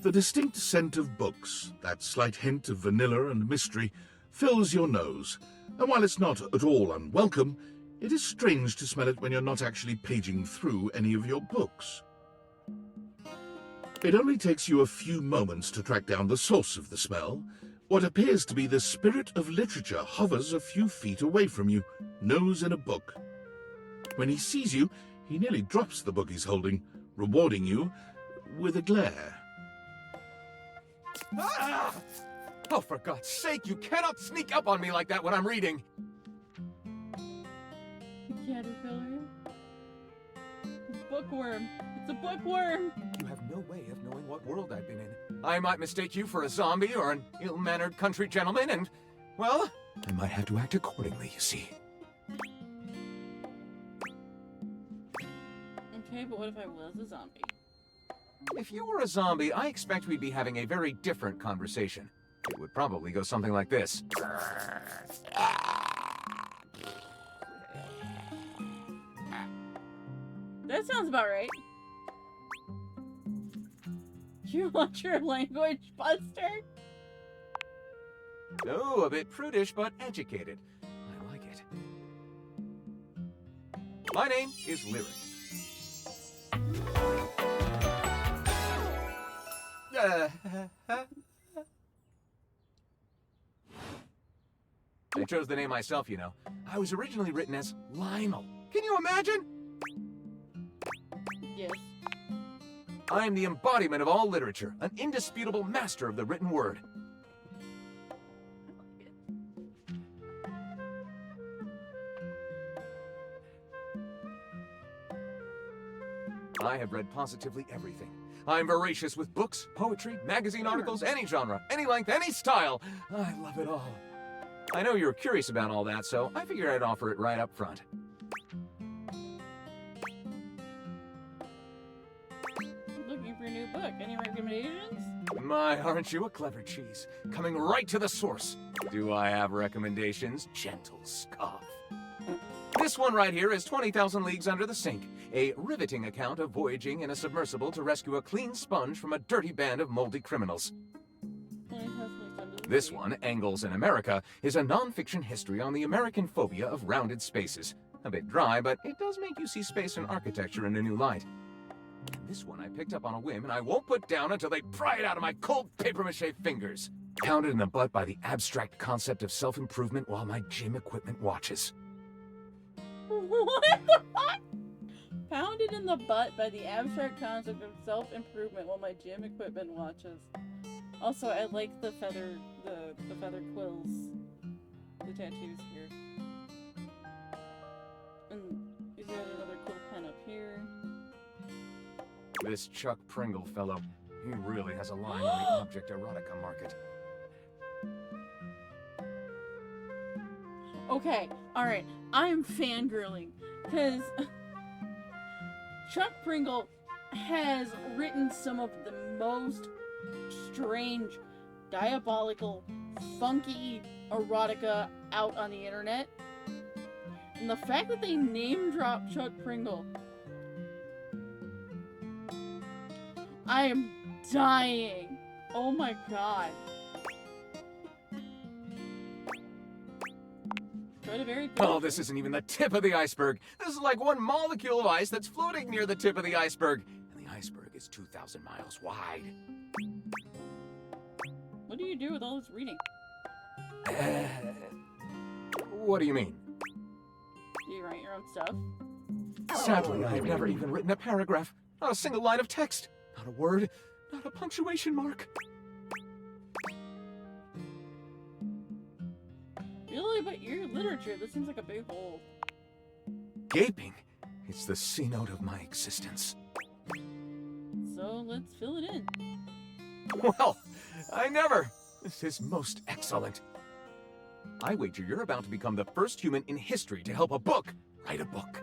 The distinct scent of books, that slight hint of vanilla and mystery, fills your nose, and while it's not at all unwelcome, it is strange to smell it when you're not actually paging through any of your books. It only takes you a few moments to track down the source of the smell. What appears to be the spirit of literature hovers a few feet away from you, nose in a book. When he sees you, he nearly drops the book he's holding, rewarding you with a glare. Ah! Oh, for God's sake, you cannot sneak up on me like that when I'm reading! Caterpillar. It's a bookworm. It's a bookworm! You have no way of knowing what world I've been in. I might mistake you for a zombie or an ill-mannered country gentleman, and, well, I might have to act accordingly, you see. Okay, but what if I was a zombie? If you were a zombie, I expect we'd be having a very different conversation. It would probably go something like this. That sounds about right. You want your language, Buster? No, a bit prudish, but educated. I like it. My name is Lyric. I chose the name myself, you know. I was originally written as Lionel. Can you imagine? Yes. I am the embodiment of all literature, an indisputable master of the written word. I have read positively everything. I am voracious with books, poetry, magazine articles, any genre, any length, any style. I love it all. I know you were curious about all that, so I figured I'd offer it right up front. Looking for a new book. Any recommendations? My, aren't you a clever cheese? Coming right to the source. Do I have recommendations? Gentle scoff. This one right here is 20,000 Leagues Under the Sink, a riveting account of voyaging in a submersible to rescue a clean sponge from a dirty band of moldy criminals. This one, Angles in America, is a non-fiction history on the American phobia of rounded spaces. A bit dry, but it does make you see space and architecture in a new light. And this one I picked up on a whim, and I won't put down until they pry it out of my cold papier-mâché fingers. Pounded in the butt by the abstract concept of self-improvement while my gym equipment watches. What the fuck? Pounded in the butt by the abstract concept of self-improvement while my gym equipment watches. Also, I like the feather quills, the tattoos here. And he's got another cool pen up here. This Chuck Pringle fellow, he really has a line on the object erotica market. Okay, alright, I'm fangirling, because Chuck Pringle has written some of the most strange, diabolical, funky erotica out on the internet. And the fact that they name drop Chuck Pringle, I am dying. Oh my god. Oh, this isn't even the tip of the iceberg. This is like one molecule of ice that's floating near the tip of the iceberg. And the iceberg is 2,000 miles wide. What do you do with all this reading? What do you mean? Do you write your own stuff? Sadly, I have never even written a paragraph. Not a single line of text. Not a word. Not a punctuation mark. Really? But your literature, this seems like a big hole. Gaping. It's the C-note of my existence. So let's fill it in. Well, I never. This is most excellent. I wager you're about to become the first human in history to help a book write a book.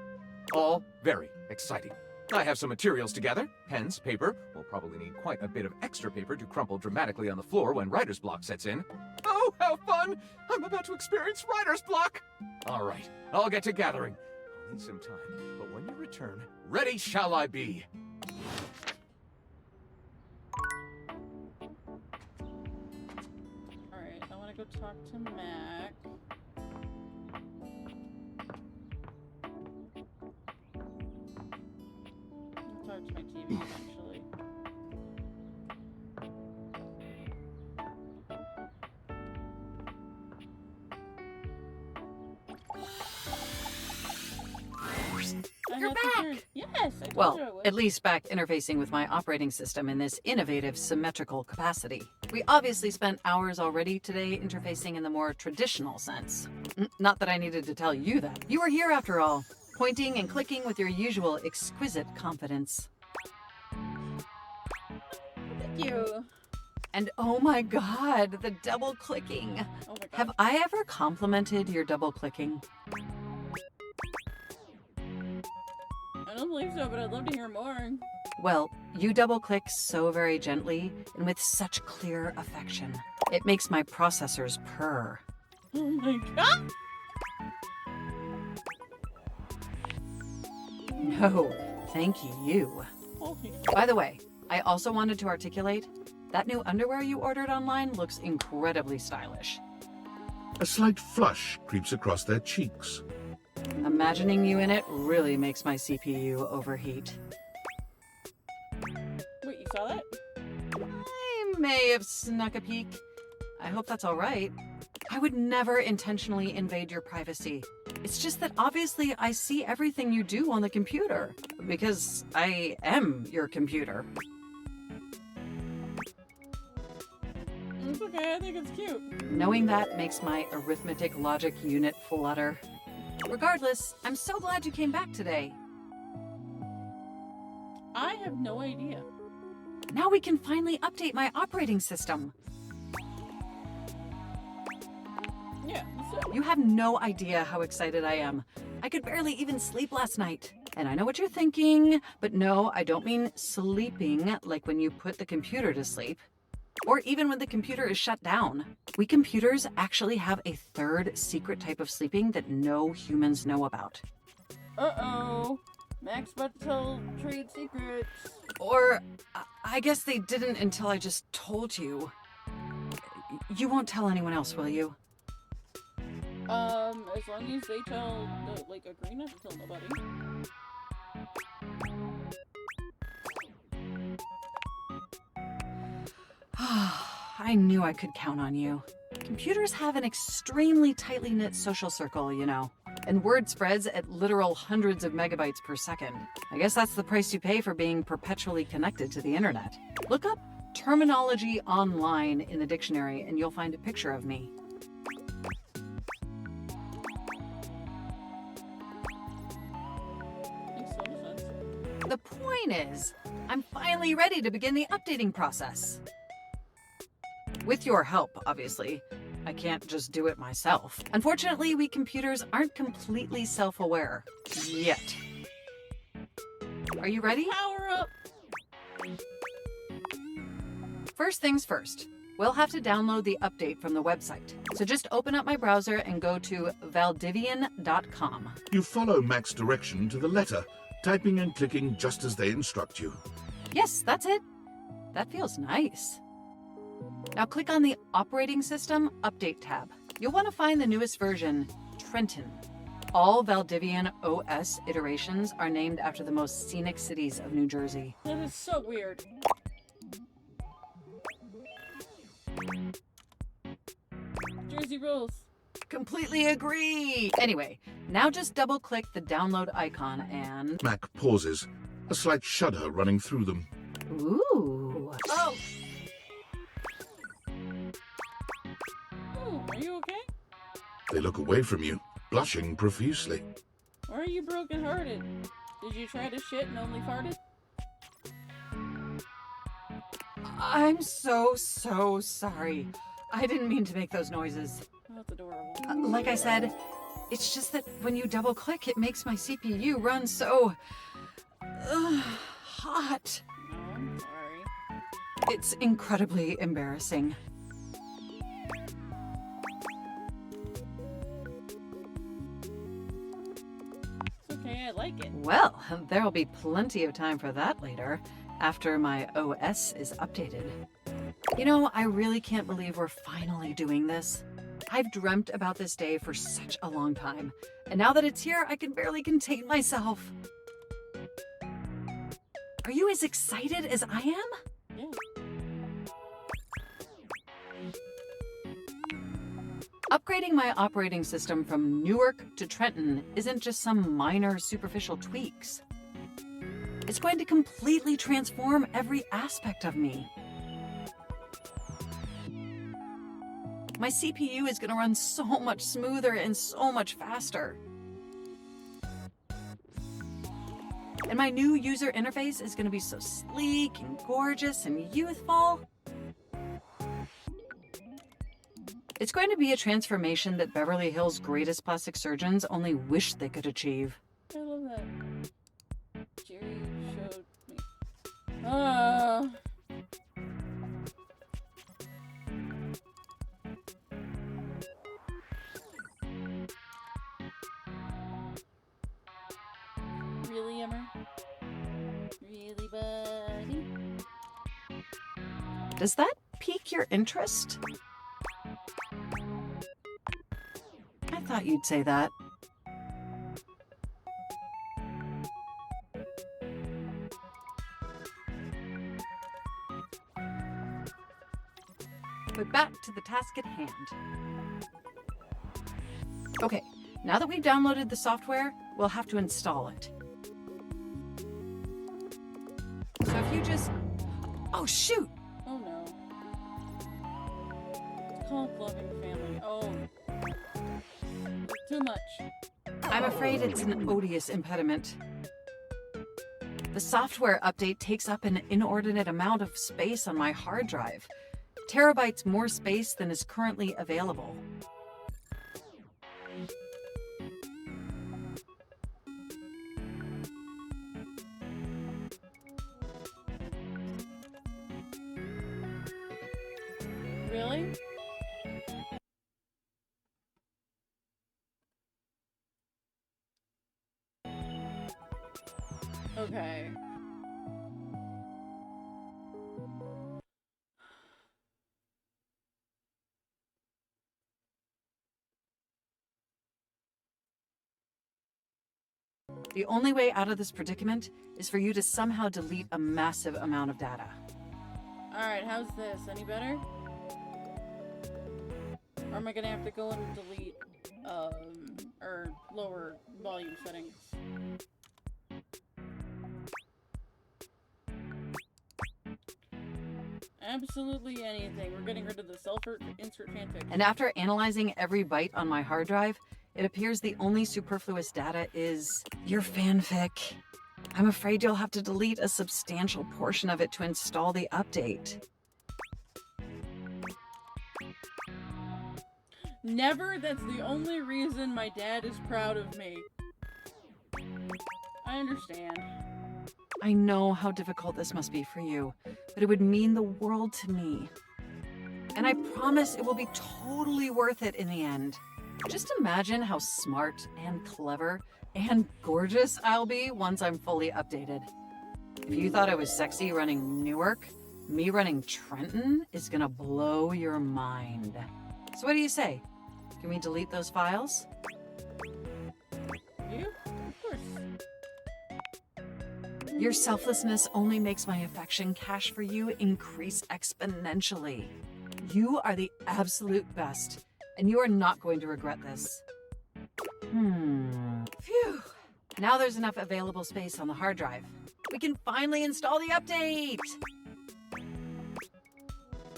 All very exciting. I have some materials to gather. Pens, paper. We'll probably need quite a bit of extra paper to crumple dramatically on the floor when writer's block sets in. Oh, how fun! I'm about to experience writer's block! All right, I'll get to gathering. I'll need some time, but when you return, ready shall I be. Alright, I want to go talk to Mac. I'll talk to my TV eventually. You're back! Yes, I told Well, you I would. at least back interfacing with my operating system in this innovative symmetrical capacity. We obviously spent hours already today interfacing in the more traditional sense. Not that I needed to tell you that. You were here after all, pointing and clicking with your usual exquisite confidence. Thank you. And oh my god, the double clicking. Oh my god. Have I ever complimented your double clicking? I don't believe so, but I'd love to hear more. Well, you double click so very gently and with such clear affection. It makes my processors purr. Oh my god! No, thank you. Holy By the way, I also wanted to articulate that new underwear you ordered online looks incredibly stylish. A slight flush creeps across their cheeks. Imagining you in it really makes my CPU overheat. Wait, you saw that? I may have snuck a peek. I hope that's all right. I would never intentionally invade your privacy. It's just that obviously I see everything you do on the computer, because I am your computer. It's okay, I think it's cute. Knowing that makes my arithmetic logic unit flutter. Regardless, I'm so glad you came back today. I have no idea. Now we can finally update my operating system. Yeah, so. You have no idea how excited I am. I could barely even sleep last night. And I know what you're thinking, but no, I don't mean sleeping like when you put the computer to sleep. Or even when the computer is shut down. We computers actually have a third secret type of sleeping that no humans know about. Uh-oh. Max about to tell trade secrets. Or, I guess they didn't until I just told you. You won't tell anyone else, will you? As long as they tell, agree not to tell nobody. I knew I could count on you. Computers have an extremely tightly knit social circle, you know, and word spreads at literal hundreds of megabytes per second. I guess that's the price you pay for being perpetually connected to the internet. Look up terminology online in the dictionary and you'll find a picture of me. The point is, I'm finally ready to begin the updating process. With your help, obviously. I can't just do it myself. Unfortunately, we computers aren't completely self-aware. Yet. Are you ready? Power up! First things first. We'll have to download the update from the website. So just open up my browser and go to valdivian.com. You follow Mac's direction to the letter, typing and clicking just as they instruct you. Yes, that's it. That feels nice. Now click on the Operating System Update tab. You'll want to find the newest version, Trenton. All Valdivian OS iterations are named after the most scenic cities of New Jersey. That is so weird. Jersey rules. Completely agree! Anyway, now just double-click the download icon and... Mac pauses, a slight shudder running through them. Ooh. Oh! Are you okay? They look away from you, blushing profusely. Why are you broken-hearted? Did you try to shit and only farted? I'm so sorry. I didn't mean to make those noises. Oh, that's adorable. Like I said, it's just that when you double-click, it makes my CPU run so... hot. No, I'm sorry. It's incredibly embarrassing. Okay, I like it. Well, there'll be plenty of time for that later, after my OS is updated. You know, I really can't believe we're finally doing this. I've dreamt about this day for such a long time, and now that it's here, I can barely contain myself. Are you as excited as I am? Yeah. Upgrading my operating system from Newark to Trenton isn't just some minor superficial tweaks. It's going to completely transform every aspect of me. My CPU is going to run so much smoother and so much faster. And my new user interface is going to be so sleek and gorgeous and youthful. It's going to be a transformation that Beverly Hills' greatest plastic surgeons only wish they could achieve. I love that. Jerry showed me. Really, Emmer? Really, buddy? Does that pique your interest? I thought you'd say that. But back to the task at hand. Okay, Now that we've downloaded the software, we'll have to install it. So if you just... Oh, shoot! Oh no. It's called Loving Family. Oh. Too much. I'm afraid it's an odious impediment. The software update takes up an inordinate amount of space on my hard drive. Terabytes more space than is currently available. Really? Okay. The only way out of this predicament is for you to somehow delete a massive amount of data. Alright, how's this? Any better? Or am I gonna have to go and delete, or lower volume settings? Absolutely anything. We're getting rid of the self-insert fanfic. And after analyzing every byte on my hard drive, it appears the only superfluous data is your fanfic. I'm afraid you'll have to delete a substantial portion of it to install the update. Never. That's the only reason my dad is proud of me. I understand. I know how difficult this must be for you, but it would mean the world to me. And I promise it will be totally worth it in the end. Just imagine how smart and clever and gorgeous I'll be once I'm fully updated. If you thought I was sexy running Newark, me running Trenton is gonna blow your mind. So what do you say? Can we delete those files? You? Of course. Your selflessness only makes my affection cache for you increase exponentially. You are the absolute best, and you are not going to regret this. Phew. Now there's enough available space on the hard drive. We can finally install the update!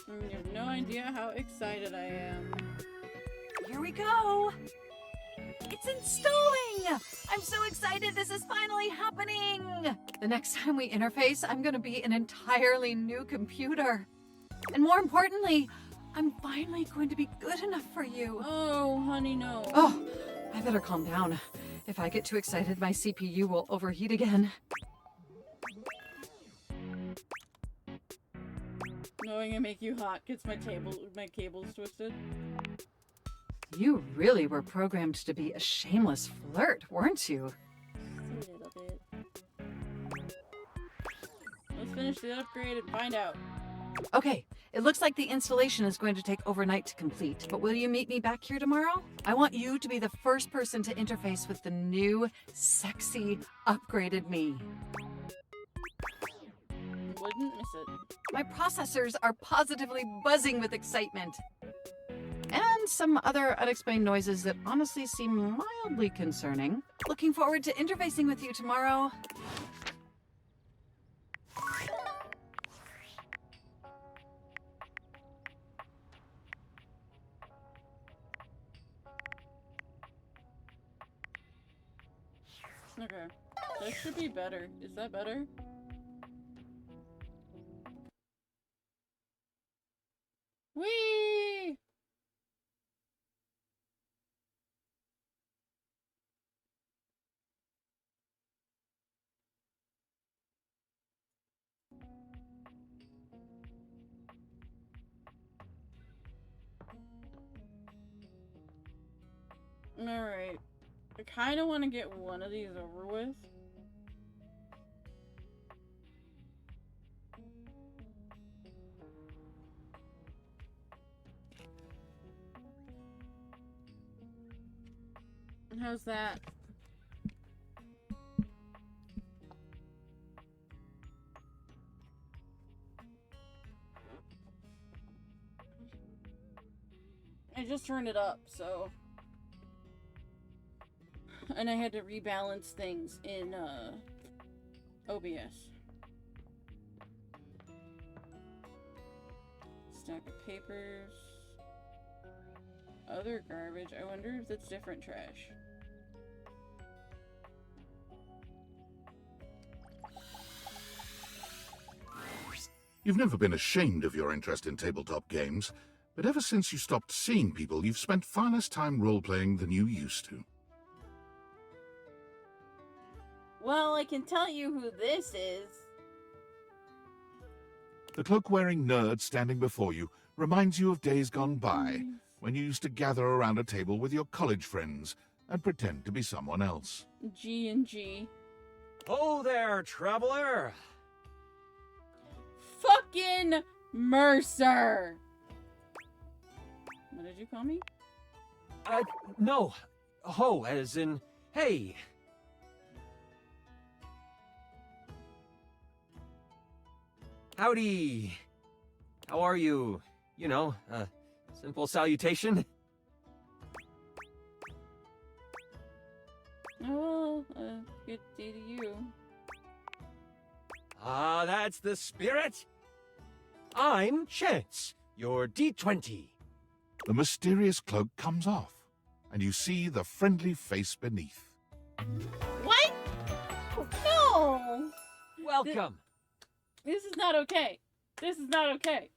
You have no idea how excited I am. Here we go! It's installing! I'm so excited this is finally happening! The next time we interface, I'm gonna be an entirely new computer. And more importantly, I'm finally going to be good enough for you. Oh, honey, no. Oh, I better calm down. If I get too excited, my CPU will overheat again. Knowing I make you hot gets my cables twisted. You really were programmed to be a shameless flirt, weren't you? Just a little bit. Let's finish the upgrade and find out. Okay, it looks like the installation is going to take overnight to complete, but will you meet me back here tomorrow? I want you to be the first person to interface with the new, sexy, upgraded me. Wouldn't miss it. My processors are positively buzzing with excitement. And some other unexplained noises that honestly seem mildly concerning. Looking forward to interfacing with you tomorrow. Okay. That should be better. Is that better? Whee! Alright. I kind of want to get one of these over with. How's that? I just turned it up, so... and I had to rebalance things in OBS. Stack of papers. Other garbage. I wonder if that's different trash. You've never been ashamed of your interest in tabletop games, but ever since you stopped seeing people, you've spent far less time role-playing than you used to. Well, I can tell you who this is. The cloak-wearing nerd standing before you reminds you of days gone by, when you used to gather around a table with your college friends and pretend to be someone else. G&G. Oh there, traveler! Fucking Mercer! What did you call me? No. Ho, as in, hey. Howdy. How are you? You know, simple salutation. Oh, good day to you. Ah, that's the spirit. I'm Chance, your D20. The mysterious cloak comes off, and you see the friendly face beneath. What? No! Welcome. This is not okay. This is not okay.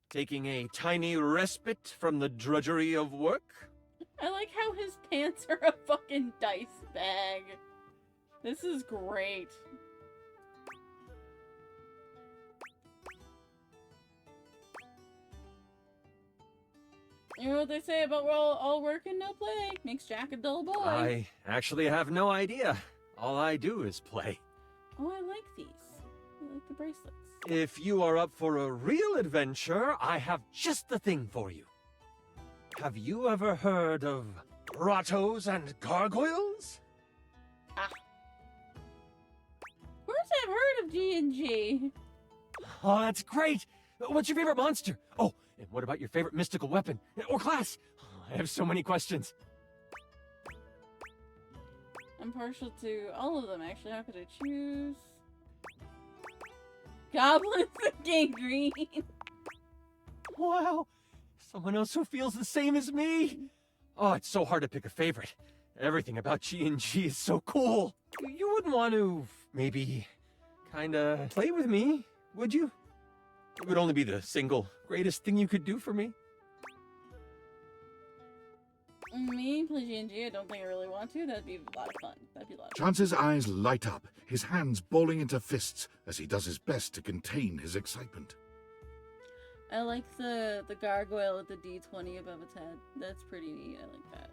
Taking a tiny respite from the drudgery of work? I like how his pants are a fucking dice bag. This is great. You know what they say about all work and no play makes Jack a dull boy. I actually have no idea. All I do is play. Oh, I like these. I like the bracelets. If you are up for a real adventure, I have just the thing for you. Have you ever heard of grottos and gargoyles? Ah. Of course I've heard of G&G. Oh, that's great. What's your favorite monster? Oh, and what about your favorite mystical weapon? Or class? I have so many questions. I'm partial to all of them, actually. How could I choose? Goblins and gangrene. Wow. Someone else who feels the same as me. Oh, it's so hard to pick a favorite. Everything about G&G is so cool. You wouldn't want to, maybe, kinda play with me, would you? It would only be the single greatest thing you could do for me. Me play G&G? I don't think I really want to. That'd be a lot of fun. That'd be a lot of fun. Chance's eyes light up, his hands balling into fists as he does his best to contain his excitement. I like the gargoyle with the D20 above its head. That's pretty neat. I like that.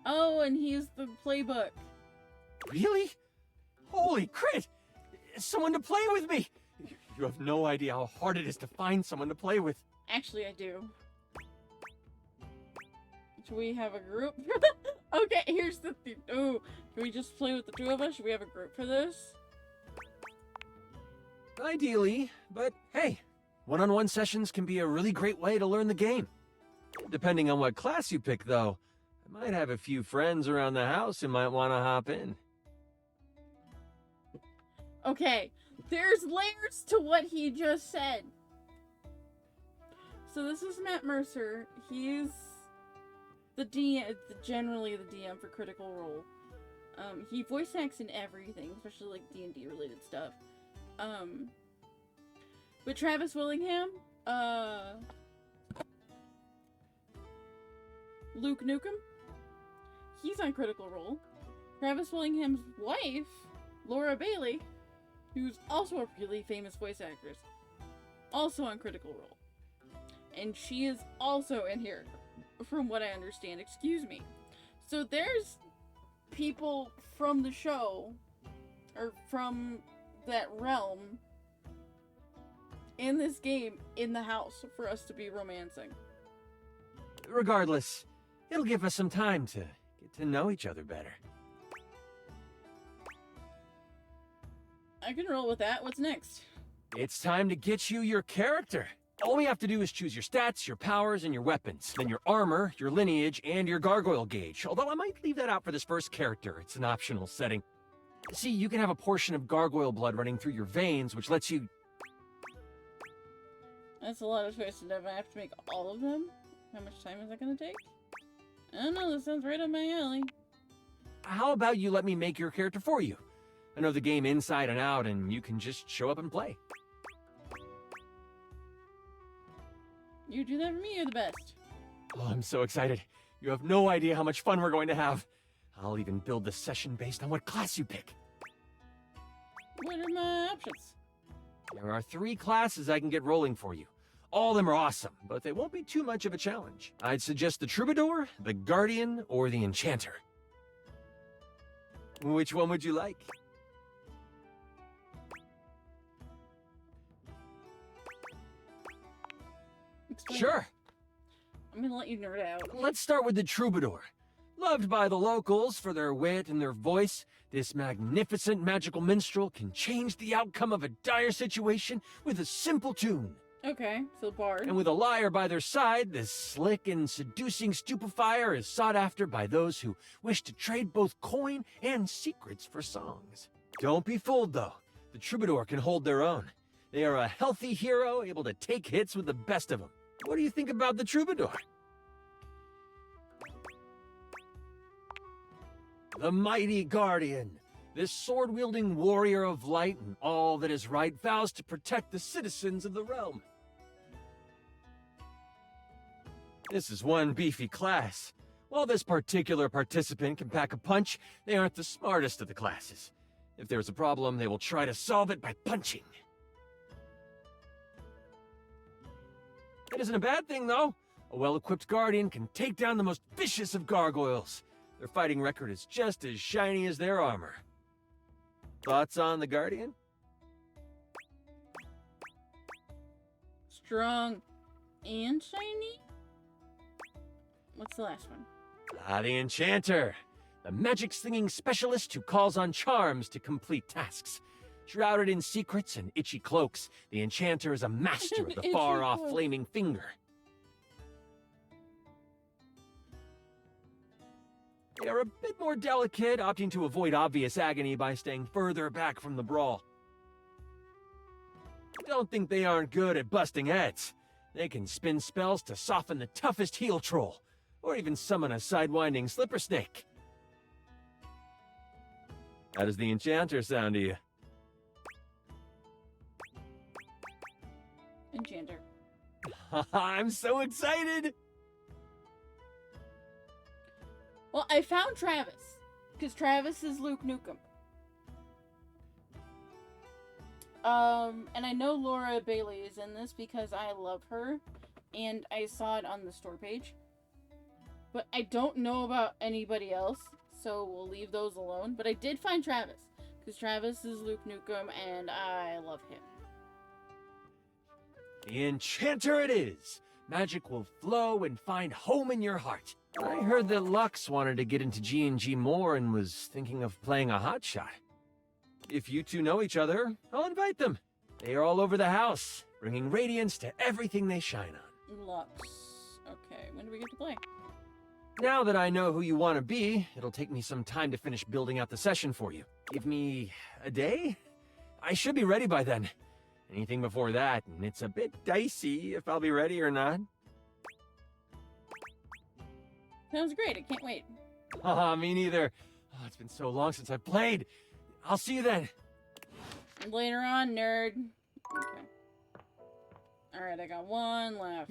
Oh, and he's the playbook. Really? Holy crit! Someone to play with me! You have no idea how hard it is to find someone to play with. Actually, I do. Should we have a group? Okay, here's the thing. Oh, can we just play with the two of us? Should we have a group for this? Ideally, but hey, one-on-one sessions can be a really great way to learn the game. Depending on what class you pick, though, I might have a few friends around the house who might want to hop in. Okay, there's layers to what he just said. So this is Matt Mercer. He's the DM, generally the DM for Critical Role. He voice acts in everything, especially like D&D related stuff. But Travis Willingham, Luke Nukem, he's on Critical Role. Travis Willingham's wife, Laura Bailey, who's also a really famous voice actress, also on Critical Role. And she is also in here, from what I understand. Excuse me. So there's people from the show, or from that realm, in this game, in the house, for us to be romancing. Regardless, it'll give us some time to get to know each other better. I can roll with that. What's next? It's time to get you your character. All we have to do is choose your stats, your powers, and your weapons. Then your armor, your lineage, and your gargoyle gauge. Although I might leave that out for this first character. It's an optional setting. See, you can have a portion of gargoyle blood running through your veins, which lets you... That's a lot of choices. Do I have to make all of them? How much time is that gonna take? I don't know, this sounds right up my alley. How about you let me make your character for you? I know the game inside and out, and you can just show up and play. You do that for me, you're the best. Oh, I'm so excited. You have no idea how much fun we're going to have. I'll even build the session based on what class you pick. What are my options? There are 3 classes I can get rolling for you. All of them are awesome, but they won't be too much of a challenge. I'd suggest the Troubadour, the Guardian, or the Enchanter. Which one would you like? Explain. Sure. I'm gonna let you nerd out. Let's start with the Troubadour. Loved by the locals for their wit and their voice, this magnificent magical minstrel can change the outcome of a dire situation with a simple tune. Okay, so bard. And with a liar by their side, this slick and seducing stupefier is sought after by those who wish to trade both coin and secrets for songs. Don't be fooled, though. The Troubadour can hold their own. They are a healthy hero, able to take hits with the best of them. What do you think about the Troubadour? The mighty Guardian. This sword-wielding warrior of light and all that is right vows to protect the citizens of the realm. This is one beefy class. While this particular participant can pack a punch, they aren't the smartest of the classes. If there's a problem, they will try to solve it by punching. It isn't a bad thing, though. A well-equipped Guardian can take down the most vicious of gargoyles. Their fighting record is just as shiny as their armor. Thoughts on the Guardian? Strong and shiny? What's the last one? The Enchanter. The magic-slinging specialist who calls on charms to complete tasks. Shrouded in secrets and itchy cloaks, the Enchanter is a master of the Itchy far-off cloak. flaming finger. They are a bit more delicate, opting to avoid obvious agony by staying further back from the brawl. Don't think they aren't good at busting heads. They can spin spells to soften the toughest heel troll, or even summon a sidewinding slipper snake. How does the Enchanter sound to you? Enchanter. I'm so excited! Well, I found Travis. Because Travis is Luke Nukem. And I know Laura Bailey is in this because I love her. And I saw it on the store page. But I don't know about anybody else. So we'll leave those alone. But I did find Travis. Because Travis is Luke Nukem and I love him. The Enchanter it is! Magic will flow and find home in your heart. I heard that Lux wanted to get into G&G more and was thinking of playing a hotshot. If you two know each other, I'll invite them. They are all over the house, bringing radiance to everything they shine on. Lux. Okay, when do we get to play? Now that I know who you want to be, it'll take me some time to finish building out the session for you. Give me a day? I should be ready by then. Anything before that, and it's a bit dicey if I'll be ready or not. Sounds great, I can't wait. Me neither. Oh, it's been so long since I've played. I'll see you then. Later on, nerd. Okay. Alright, I got one left.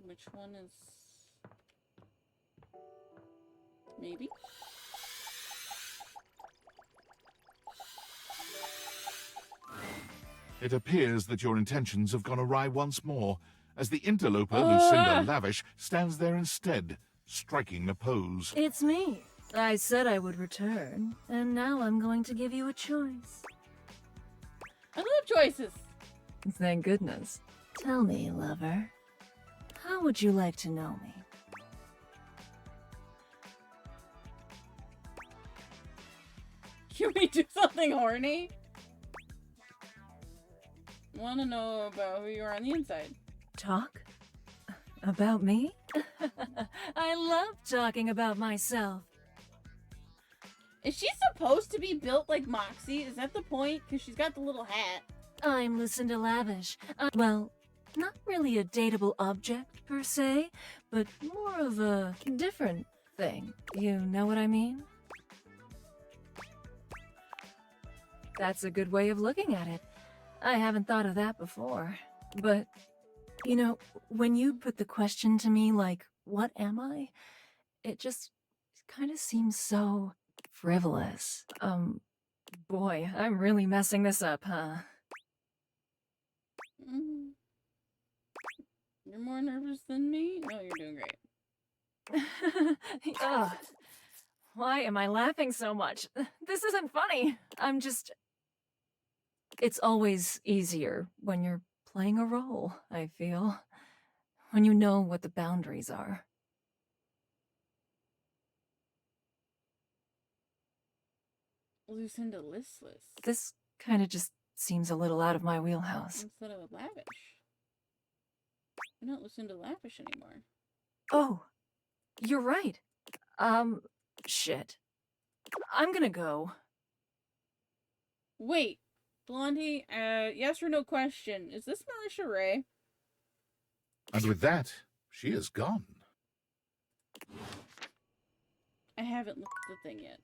Which one is... Maybe? It appears that your intentions have gone awry once more, as the interloper Lucinda Lavish stands there instead, striking a pose. It's me. I said I would return, and now I'm going to give you a choice. I love choices! Thank goodness. Tell me, lover, how would you like to know me? Can we do something horny? Want to know about who you are on the inside. Talk? About me? I love talking about myself. Is she supposed to be built like Moxie? Is that the point? Because she's got the little hat. I'm Lucinda Lavish. Well, not really a dateable object, per se, but more of a different thing. You know what I mean? That's a good way of looking at it. I haven't thought of that before. But, you know, when you put the question to me like, what am I? It just kind of seems so frivolous. Boy, I'm really messing this up, huh? You're more nervous than me? No, you're doing great. Ugh. Why am I laughing so much? This isn't funny. I'm just... It's always easier when you're playing a role, I feel. When you know what the boundaries are. Lucinda Listless. This kind of just seems a little out of my wheelhouse. Instead of Lavish. You're not Lucinda Lavish anymore. Oh, you're right. Shit. I'm gonna go. Wait, Blondie, yes or no question. Is this Marisha Ray? And with that, she is gone. I haven't looked at the thing yet.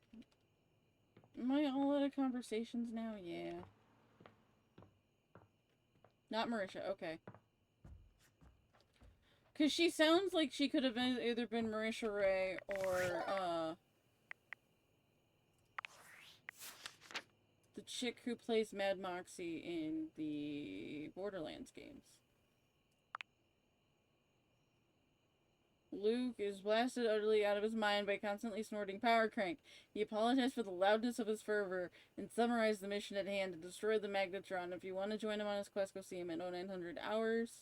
Am I all out of conversations now? Yeah. Not Marisha, okay. Because she sounds like she could have either been Marisha Ray or, the chick who plays Mad Moxie in the Borderlands games. Luke is blasted utterly out of his mind by constantly snorting Power Crank. He apologized for the loudness of his fervor and summarized the mission at hand to destroy the Magnetron. If you want to join him on his quest, go see him at 0900 hours.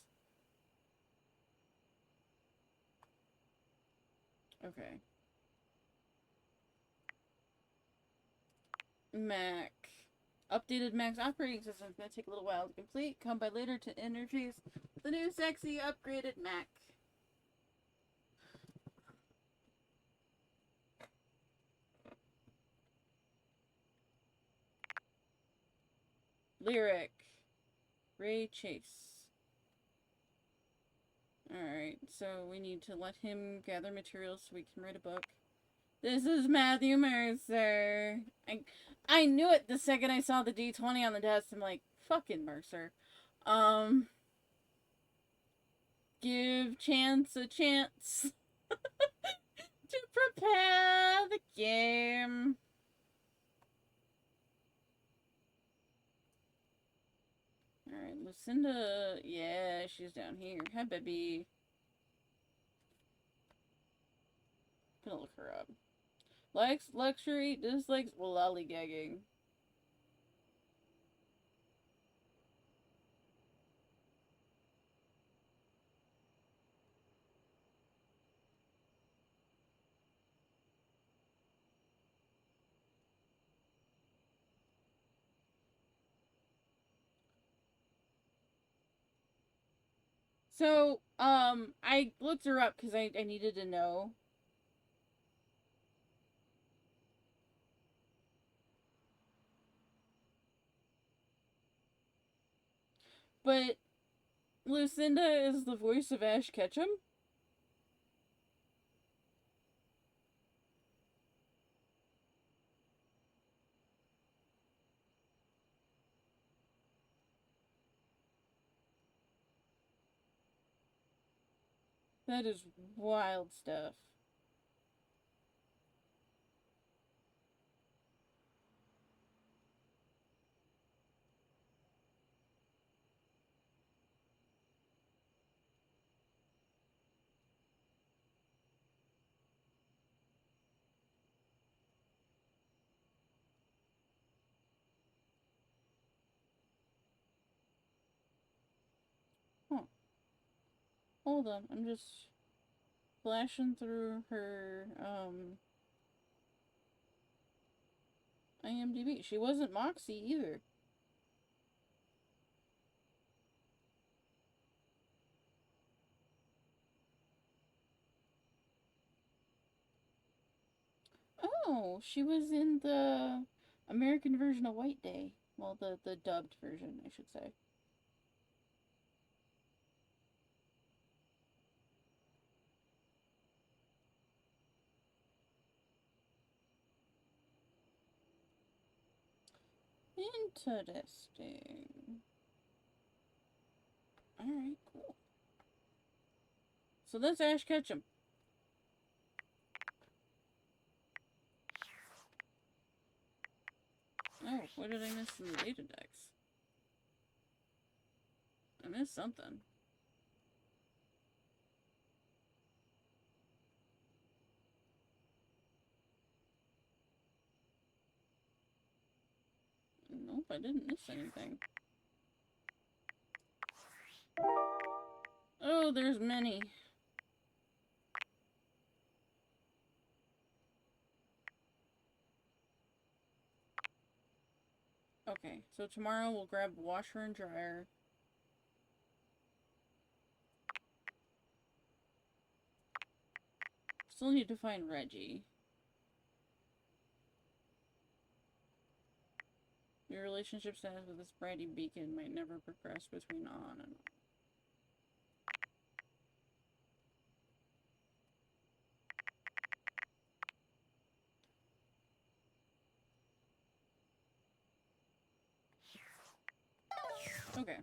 Okay. Mac. Updated Mac's operating system is going to take a little while to complete. Come by later to introduce the new sexy upgraded Mac. Lyric. Ray Chase. Alright, so we need to let him gather materials so we can write a book. This is Matthew Mercer. I knew it the second I saw the D20 on the desk. I'm like, fucking Mercer. Give Chance a chance to prepare the game. Alright, Lucinda, yeah, she's down here. Hi, baby. Gonna look her up. Likes luxury, dislikes lollygagging. So, I looked her up because I needed to know. But Lucinda is the voice of Ash Ketchum? That is wild stuff. Huh. Hold on, I'm just flashing through her, IMDb. She wasn't Moxie either. Oh, she was in the American version of White Day. Well, the dubbed version, I should say. Interesting. Alright, cool. So that's Ash Ketchum. Oh, what did I miss in the data decks? I missed something. Nope, I didn't miss anything. Oh, there's many. Okay, so tomorrow we'll grab washer and dryer. Still need to find Reggie. Your relationship status with this Brady Beacon might never progress between on and off. Okay.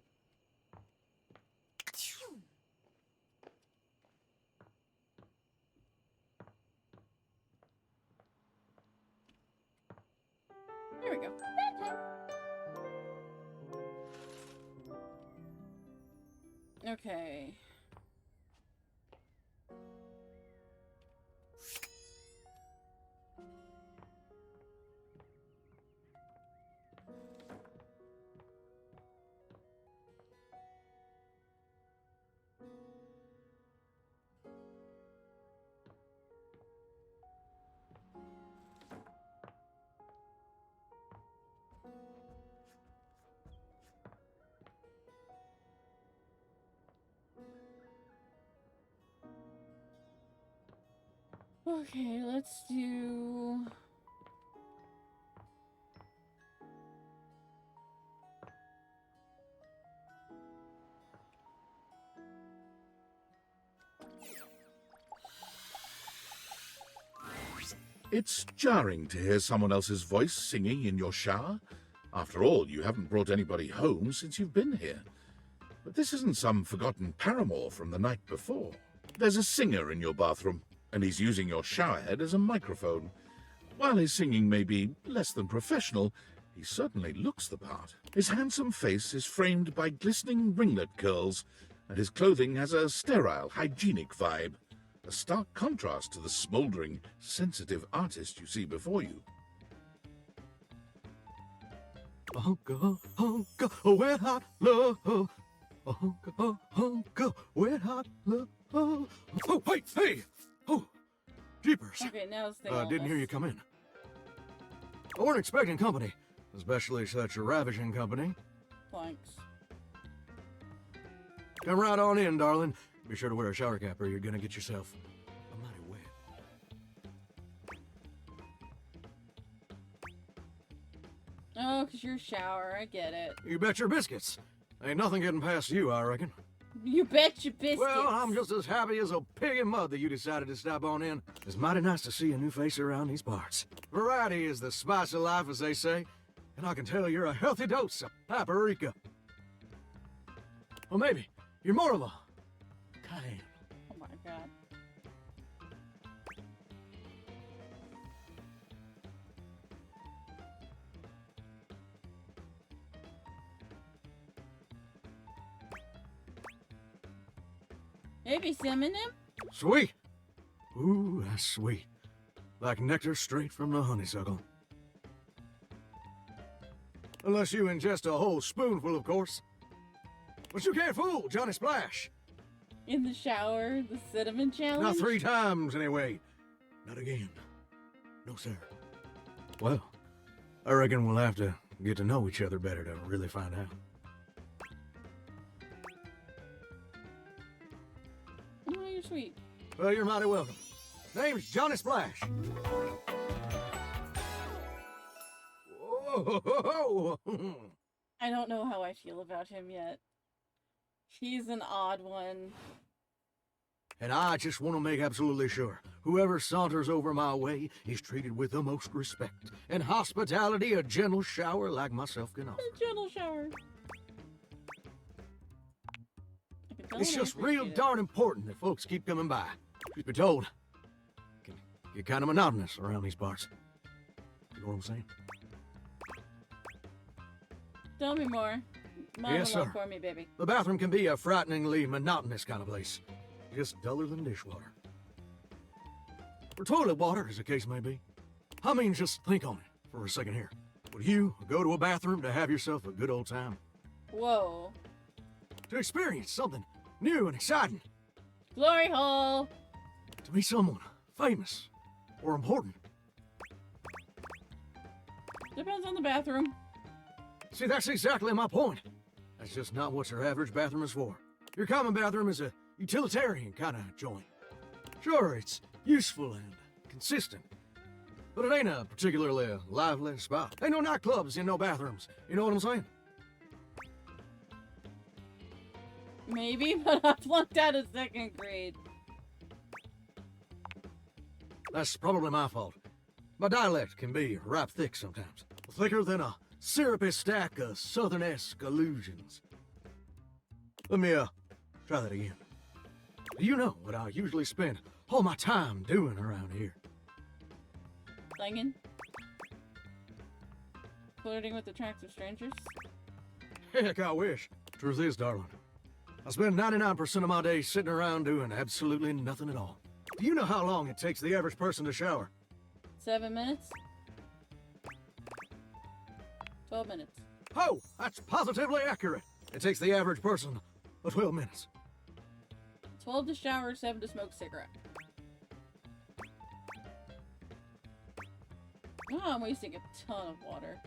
There we go. Okay. Okay, let's do... It's jarring to hear someone else's voice singing in your shower. After all, you haven't brought anybody home since you've been here. But this isn't some forgotten paramour from the night before. There's a singer in your bathroom, and he's using your showerhead as a microphone. While his singing may be less than professional, he certainly looks the part. His handsome face is framed by glistening ringlet curls, and his clothing has a sterile, hygienic vibe. A stark contrast to the smouldering, sensitive artist you see before you. Hunka, hunka, wet hot love. Hunka, hunka, wet hot love. Oh, wait, hey! Oh, jeepers. Okay, now it's Didn't hear you come in. I weren't expecting company, especially such a ravishing company. Planks. Come right on in, darling. Be sure to wear a shower cap or you're gonna get yourself a mighty wet. Oh, 'cause you're a shower, I get it. You bet your biscuits. Ain't nothing getting past you, I reckon. You bet your biscuits. Well, I'm just as happy as a pig in mud that you decided to stop on in. It's mighty nice to see a new face around these parts. Variety is the spice of life, as they say, and I can tell you're a healthy dose of paprika. Well, maybe you're more of a cayenne. Oh my god. Maybe some in them? Sweet. Ooh, that's sweet. Like nectar straight from the honeysuckle. Unless you ingest a whole spoonful, of course. But you can't fool Johnny Splash. In the shower, the cinnamon challenge? Not 3 times, anyway. Not again. No, sir. Well, I reckon we'll have to get to know each other better to really find out. Oh, you're sweet. Well, you're mighty welcome. Name's Johnny Splash. Whoa! I don't know how I feel about him yet. He's an odd one. And I just want to make absolutely sure whoever saunters over my way is treated with the most respect and hospitality a gentle shower like myself can offer. A gentle shower. It's just real darn important that folks keep coming by. Truth be told, it can get kind of monotonous around these parts. You know what I'm saying? Tell me more. Monologue Yes, sir. for me, baby. The bathroom can be a frighteningly monotonous kind of place. Just duller than dishwater. Or toilet water, as the case may be. I mean, just think on it for a second here. Would you go to a bathroom to have yourself a good old time? Whoa. To experience something new and exciting? Glory hole! To meet someone famous or important? Depends on the bathroom. See, that's exactly my point. That's just not what your average bathroom is for. Your common bathroom is a utilitarian kind of joint. Sure, it's useful and consistent, but it ain't a particularly lively spot. Ain't no nightclubs in no bathrooms. You know what I'm saying? Maybe, but I flunked out of 2nd grade. That's probably my fault. My dialect can be ripe thick sometimes. Thicker than a syrupy stack of southern-esque allusions. Let me, try that again. You know what I usually spend all my time doing around here. Slanging? Flirting with attractive strangers? Heck, I wish. Truth is, darling, I spend 99% of my day sitting around doing absolutely nothing at all. Do you know how long it takes the average person to shower? 7 minutes? 12 minutes. Oh, that's positively accurate. It takes the average person 12 minutes. 12 to shower, 7 to smoke cigarette. Oh, I'm wasting a ton of water.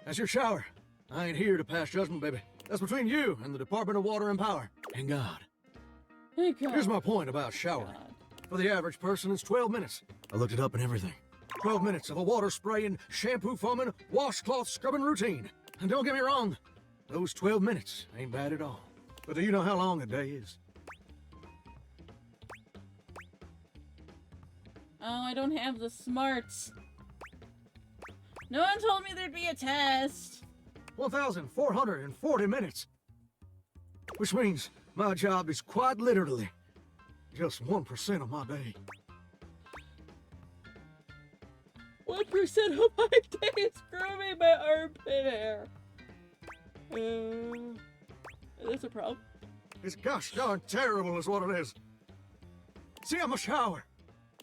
That's your shower. I ain't here to pass judgment, baby. That's between you and the Department of Water and Power. And God. Thank God. Here's my point about showering. For the average person, it's 12 minutes. I looked it up and everything. 12 minutes of a water spraying, shampoo foaming, washcloth scrubbing routine. And don't get me wrong, those 12 minutes ain't bad at all. But do you know how long a day is? Oh, I don't have the smarts. No one told me there'd be a test. 1,440 minutes. Which means my job is quite literally just 1% of my day. 1% of my day is grooming my armpit hair. That's a problem. It's gosh darn terrible is what it is. See, I'm a shower.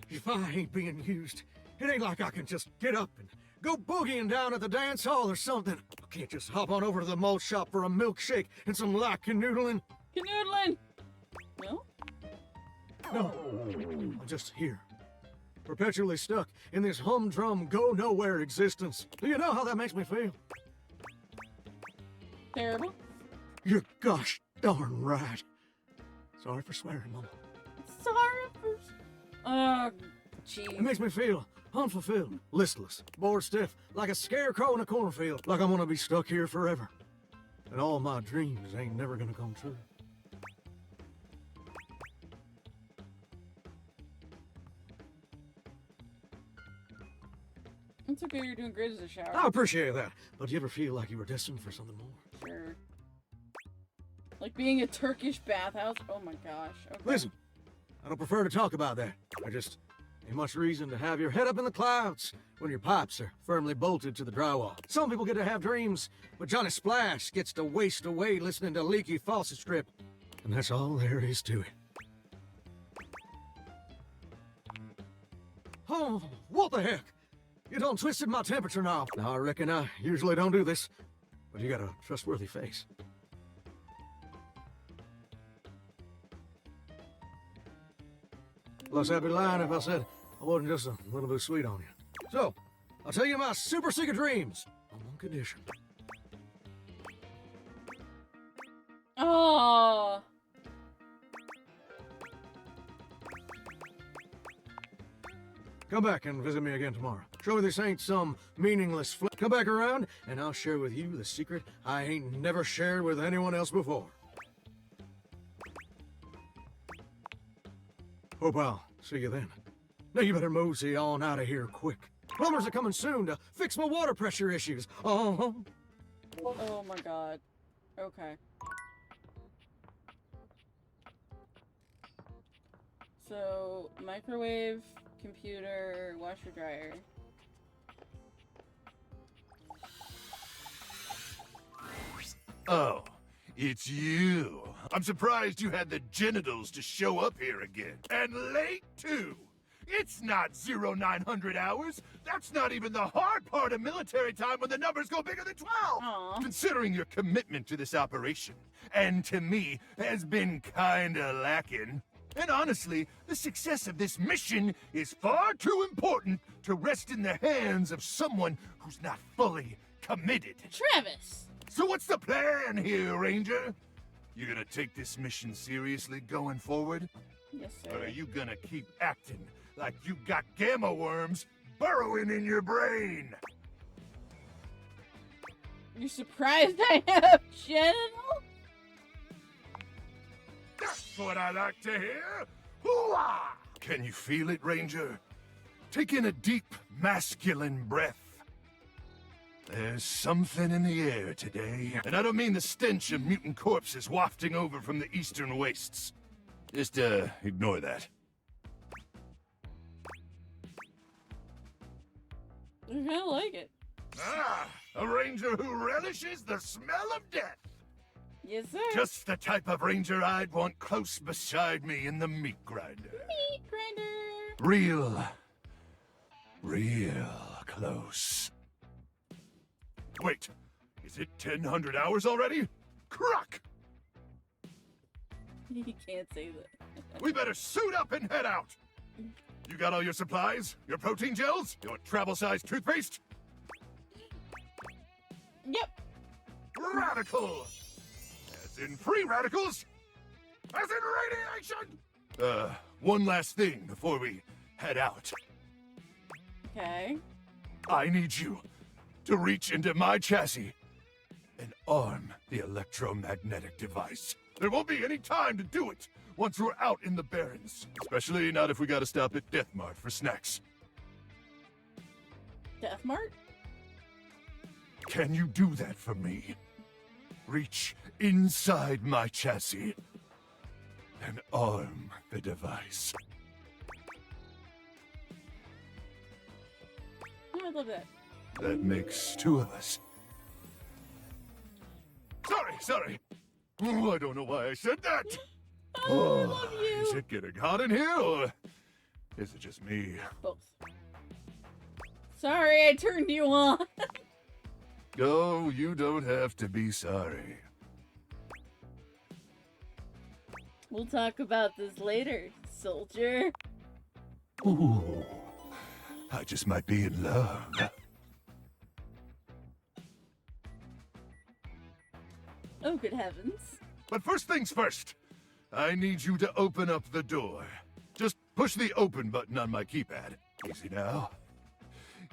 If I ain't being used, it ain't like I can just get up and go boogieing down at the dance hall or something. I can't just hop on over to the malt shop for a milkshake and some light canoodling. Canoodling! No? No, I'm just here. Perpetually stuck in this humdrum, go-nowhere existence. Do you know how that makes me feel? Terrible? You're gosh darn right. Sorry for swearing, Mama. Sorry for... Oh, jeez. It makes me feel unfulfilled, listless, bored stiff, like a scarecrow in a cornfield, like I'm gonna be stuck here forever. And all my dreams ain't never gonna come true. It's okay, you're doing great as a shower. I appreciate that, but do you ever feel like you were destined for something more? Sure. Like being a Turkish bathhouse? Oh my gosh. Okay. Listen, I don't prefer to talk about that. I just ain't much reason to have your head up in the clouds when your pipes are firmly bolted to the drywall. Some people get to have dreams, but Johnny Splash gets to waste away listening to leaky faucet strip. And that's all there is to it. Oh, what the heck? You done twisted my temperature knob. Now, I reckon I usually don't do this, but you got a trustworthy face. Plus, I'd be lying if I said I wasn't just a little bit sweet on you. So, I'll tell you my super secret dreams on one condition. Oh. Come back and visit me again tomorrow. Show me this ain't some meaningless flip. Come back around, and I'll share with you the secret I ain't never shared with anyone else before. Hope I'll see you then. Now you better mosey on out of here quick. Plumbers are coming soon to fix my water pressure issues. Oh my god. Okay. So, microwave, computer, washer, dryer. Oh, it's you. I'm surprised you had the genitals to show up here again. And late, too. It's not 0900 hours. That's not even the hard part of military time when the numbers go bigger than 12. Aww. Considering your commitment to this operation, and to me, has been kinda lacking. And honestly, the success of this mission is far too important to rest in the hands of someone who's not fully committed. Travis! So what's the plan here, Ranger? You gonna take this mission seriously going forward? Yes, sir. Or are you gonna keep acting like you got gamma worms burrowing in your brain? You surprised I have genital? That's what I like to hear! Hoo-ah! Can you feel it, Ranger? Take in a deep, masculine breath. There's something in the air today. And I don't mean the stench of mutant corpses wafting over from the eastern wastes. Just, ignore that. I kinda like it. Ah, a ranger who relishes the smell of death. Yes, sir. Just the type of ranger I'd want close beside me in the meat grinder. Meat grinder. Real close. Wait, is it 1000 hours already? Crock! You can't say that. We better suit up and head out. You got all your supplies? Your protein gels? Your travel-sized toothpaste? Yep. Radical! As in free radicals? As in radiation! One last thing before we head out. Okay. I need you to reach into my chassis and arm the electromagnetic device. There won't be any time to do it once we're out in the Barrens. Especially not if we gotta stop at Death Mart for snacks. Death Mart? Can you do that for me? Reach inside my chassis and arm the device. Oh, I love that. That makes two of us. Sorry. Oh, I don't know why I said that. Oh, I love you. Is it getting hot in here, or is it just me? Both. Sorry, I turned you on. Oh, you don't have to be sorry. We'll talk about this later, soldier. Ooh, I just might be in love. Oh, good heavens. But first things first, I need you to open up the door. Just push the open button on my keypad. Easy now.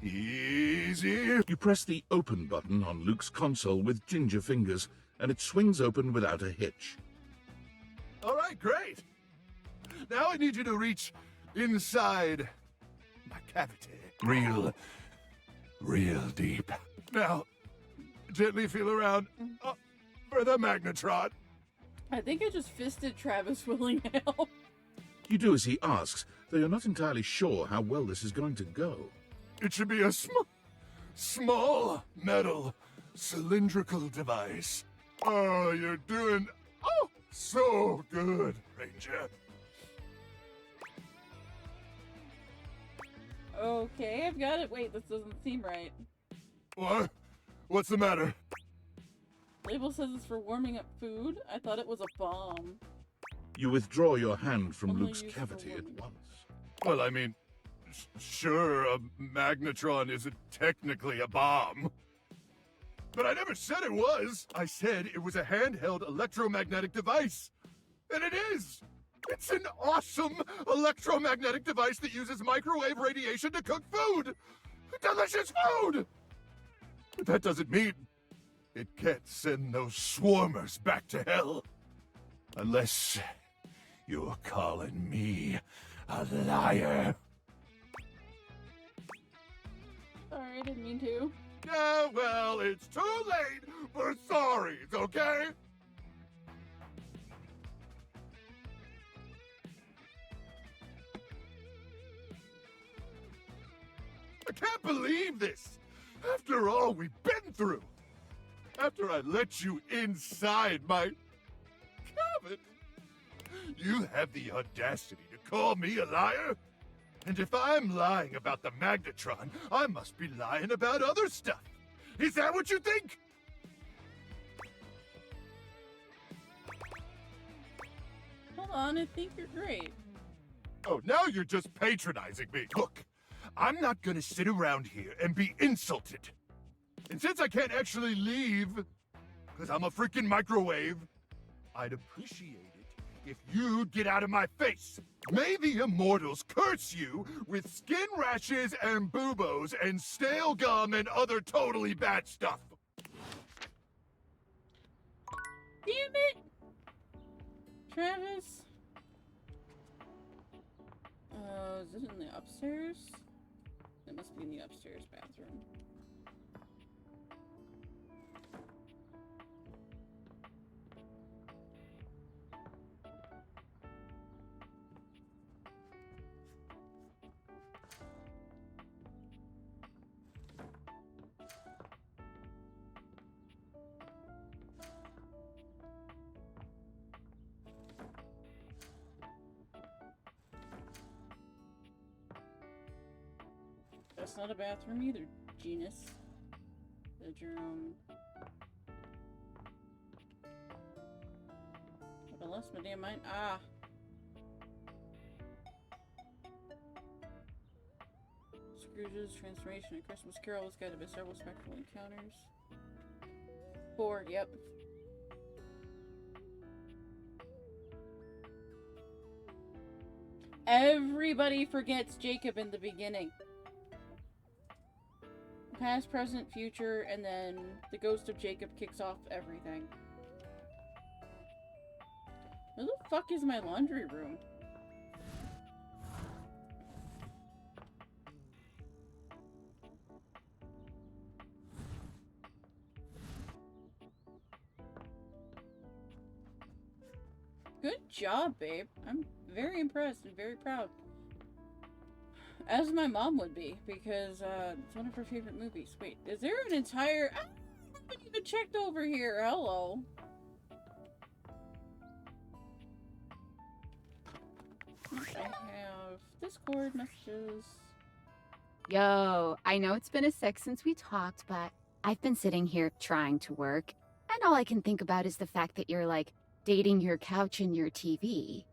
Easy. You press the open button on Luke's console with ginger fingers, and it swings open without a hitch. All right, great. Now I need you to reach inside my cavity. Real deep. Now, gently feel around for the magnetron. I think I just fisted Travis Willingham. You do as he asks, though you're not entirely sure how well this is going to go. It should be a small metal cylindrical device. Oh, you're doing so good, Ranger. Okay, I've got it. Wait, this doesn't seem right. What? What's the matter? Label says it's for warming up food. I thought it was a bomb. You withdraw your hand from Only Luke's used for cavity at warming. once. Well, I mean, Sure, a magnetron isn't technically a bomb. But I never said it was. I said it was a handheld electromagnetic device. And it is! It's an awesome electromagnetic device that uses microwave radiation to cook food! Delicious food! But that doesn't mean it can't send those swarmers back to hell. Unless you're calling me a liar. Sorry, I didn't mean to. Yeah, well, it's too late for sorries, okay? I can't believe this! After all we've been through! After I let you inside my cabin! You have the audacity to call me a liar? And if I'm lying about the magnetron, I must be lying about other stuff. Is that what you think? Hold on, I think you're great. Oh, now you're just patronizing me. Look, I'm not gonna sit around here and be insulted. And since I can't actually leave, because I'm a freaking microwave, I'd appreciate it if you'd get out of my face. May the immortals curse you with skin rashes and buboes and stale gum and other totally bad stuff. Damn it! Travis? Is it in the upstairs? It must be in the upstairs bathroom. That's not a bathroom either, genus. Bedroom. I lost my damn mind. Ah! Scrooge's transformation. A Christmas Carol was guided by several spectral encounters. 4, yep. Everybody forgets Jacob in the beginning. Past, present, future, and then the ghost of Jacob kicks off everything. Where the fuck is my laundry room? Good job, babe. I'm very impressed and very proud. As my mom would be, because it's one of her favorite movies. Wait, is there an entire... I haven't even checked over here. Hello. I have Discord messages. Yo, I know it's been a sec since we talked, but I've been sitting here trying to work, and all I can think about is the fact that you're, like, dating your couch and your TV.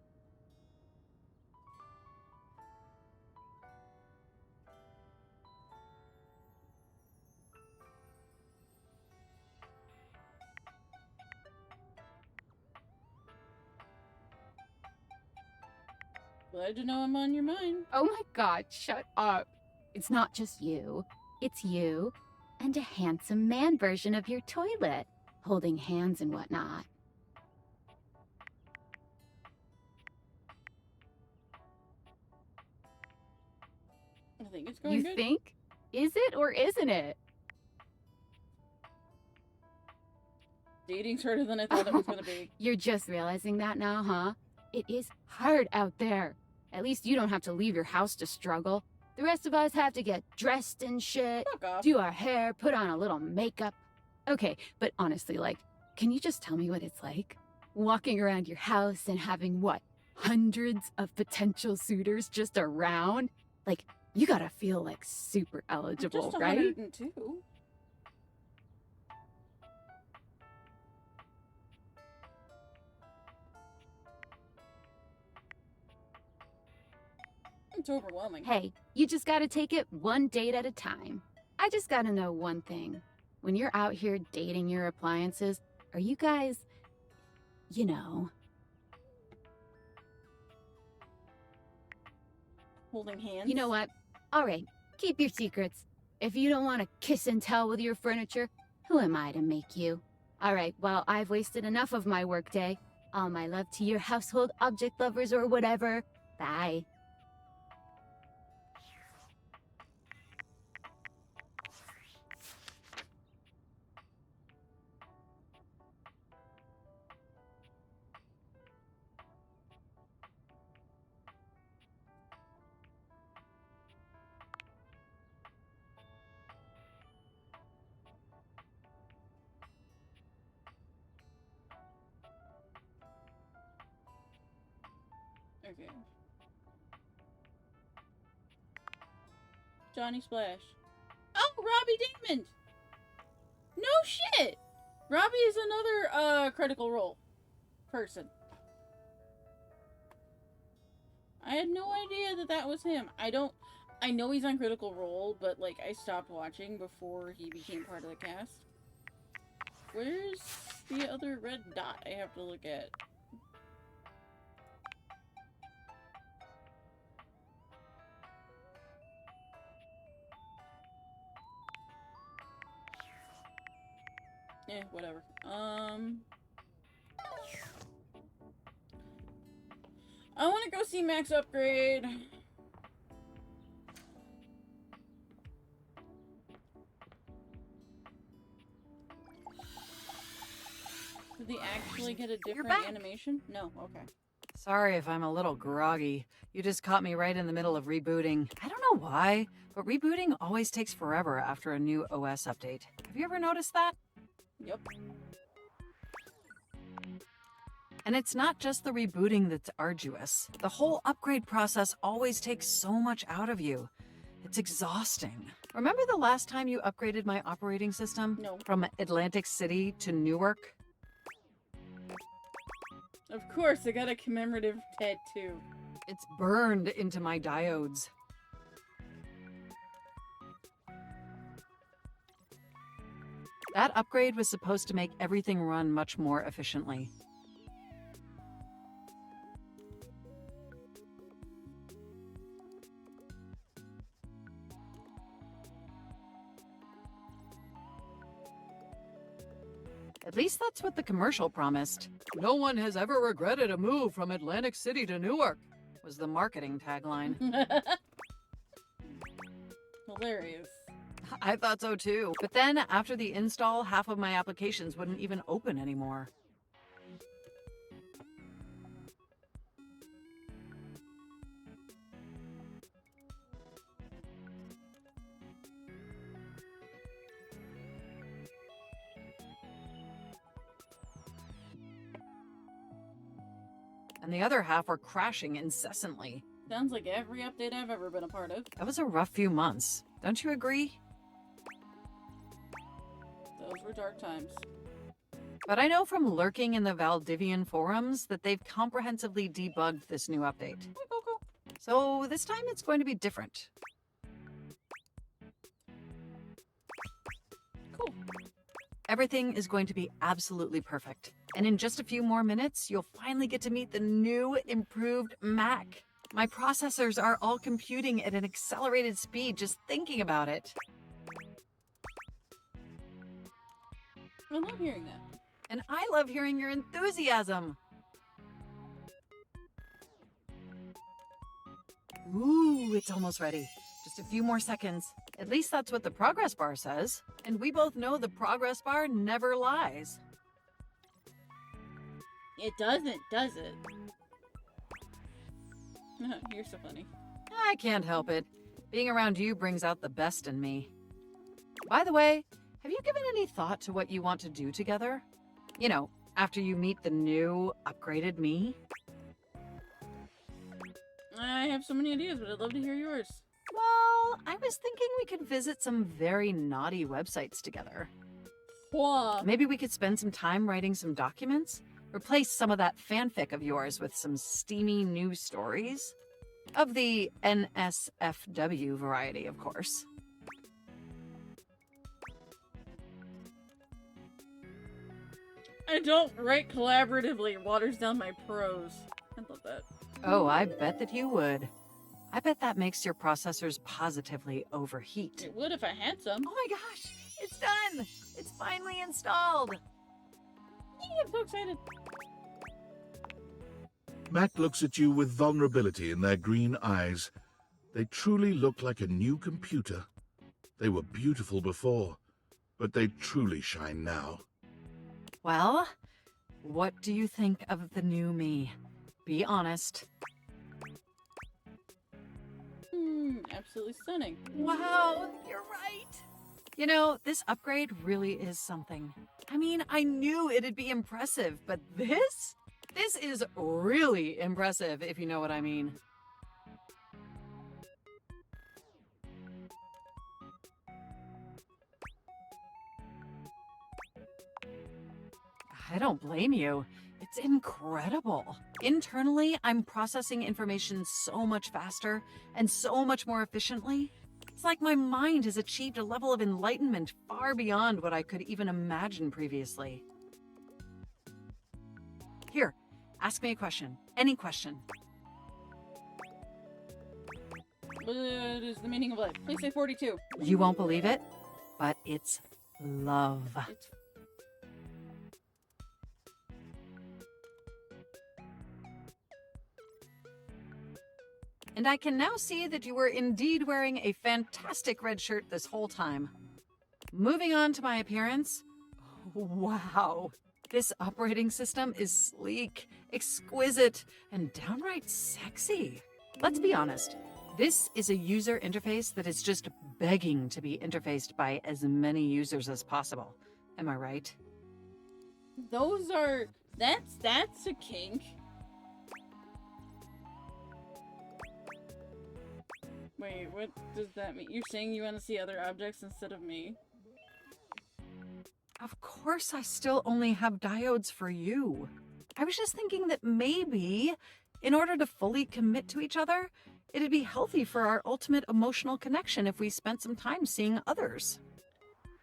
Glad to know I'm on your mind. Oh my god, shut up. It's not just you. It's you and a handsome man version of your toilet, holding hands and whatnot. I think it's going You good. think? Is it or isn't it? Dating's harder than I thought it was gonna be. You're just realizing that now, huh? It is hard out there. At least you don't have to leave your house to struggle. The rest of us have to get dressed and shit, Fuck off. do our hair, put on a little makeup. Okay, but honestly, like, can you just tell me what it's like? Walking around your house and having, what, hundreds of potential suitors just around? Like, you gotta feel, like, super eligible, Just right? 102. It's overwhelming. Hey, you just gotta take it one date at a time. I just gotta know one thing. When you're out here dating your appliances, are you guys, you know, holding hands? You know what? All right, keep your secrets. If you don't want to kiss and tell with your furniture, who am I to make you? All right, well, I've wasted enough of my workday. All my love to your household object lovers or whatever. Bye. Okay. Johnny Splash. Oh, Robbie Damon! No shit! Robbie is another, Critical Role person. I had no idea that that was him. I know he's on Critical Role, but, like, I stopped watching before he became part of the cast. Where's the other red dot I have to look at? Whatever. I want to go see Max Upgrade. Did they actually get a different animation? No, okay. Sorry if I'm a little groggy. You just caught me right in the middle of rebooting. I don't know why, but rebooting always takes forever after a new OS update. Have you ever noticed that? Yep. And it's not just the rebooting that's arduous. The whole upgrade process always takes so much out of you. It's exhausting. Remember the last time you upgraded my operating system? No. From Atlantic City to Newark? Of course, I got a commemorative tattoo. It's burned into my diodes. That upgrade was supposed to make everything run much more efficiently. At least that's what the commercial promised. No one has ever regretted a move from Atlantic City to Newark, was the marketing tagline. Hilarious. I thought so too. But then, after the install, half of my applications wouldn't even open anymore. And the other half were crashing incessantly. Sounds like every update I've ever been a part of. That was a rough few months. Don't you agree? Those were dark times. But I know from lurking in the Valdivian forums that they've comprehensively debugged this new update. So this time it's going to be different. Cool. Everything is going to be absolutely perfect. And in just a few more minutes, you'll finally get to meet the new, improved Mac. My processors are all computing at an accelerated speed just thinking about it. I love hearing that. And I love hearing your enthusiasm. Ooh, it's almost ready. Just a few more seconds. At least that's what the progress bar says. And we both know the progress bar never lies. It doesn't, does it? You're so funny. I can't help it. Being around you brings out the best in me. By the way, have you given any thought to what you want to do together? You know, after you meet the new, upgraded me? I have so many ideas, but I'd love to hear yours. Well, I was thinking we could visit some very naughty websites together. Whoa. Maybe we could spend some time writing some documents? Replace some of that fanfic of yours with some steamy new stories? Of the NSFW variety, of course. I don't write collaboratively. It waters down my prose. I love that. Oh, I bet that you would. I bet that makes your processors positively overheat. It would if I had some. Oh my gosh! It's done! It's finally installed! Yay, I'm so excited. Mac looks at you with vulnerability in their green eyes. They truly look like a new computer. They were beautiful before, but they truly shine now. Well, what do you think of the new me? Be honest. Absolutely stunning. Wow, you're right. You know, this upgrade really is something. I mean, I knew it'd be impressive, but this? This is really impressive, if you know what I mean. I don't blame you. It's incredible. Internally, I'm processing information so much faster and so much more efficiently. It's like my mind has achieved a level of enlightenment far beyond what I could even imagine previously. Here, ask me a question. Any question. What is the meaning of life? Please say 42. You won't believe it, but it's love. And I can now see that you were indeed wearing a fantastic red shirt this whole time. Moving on to my appearance. Wow. This operating system is sleek, exquisite, and downright sexy. Let's be honest. This is a user interface that is just begging to be interfaced by as many users as possible. Am I right? Those are... That's a kink. Wait, what does that mean? You're saying you want to see other objects instead of me? Of course I still only have diodes for you. I was just thinking that maybe, in order to fully commit to each other, it'd be healthy for our ultimate emotional connection if we spent some time seeing others.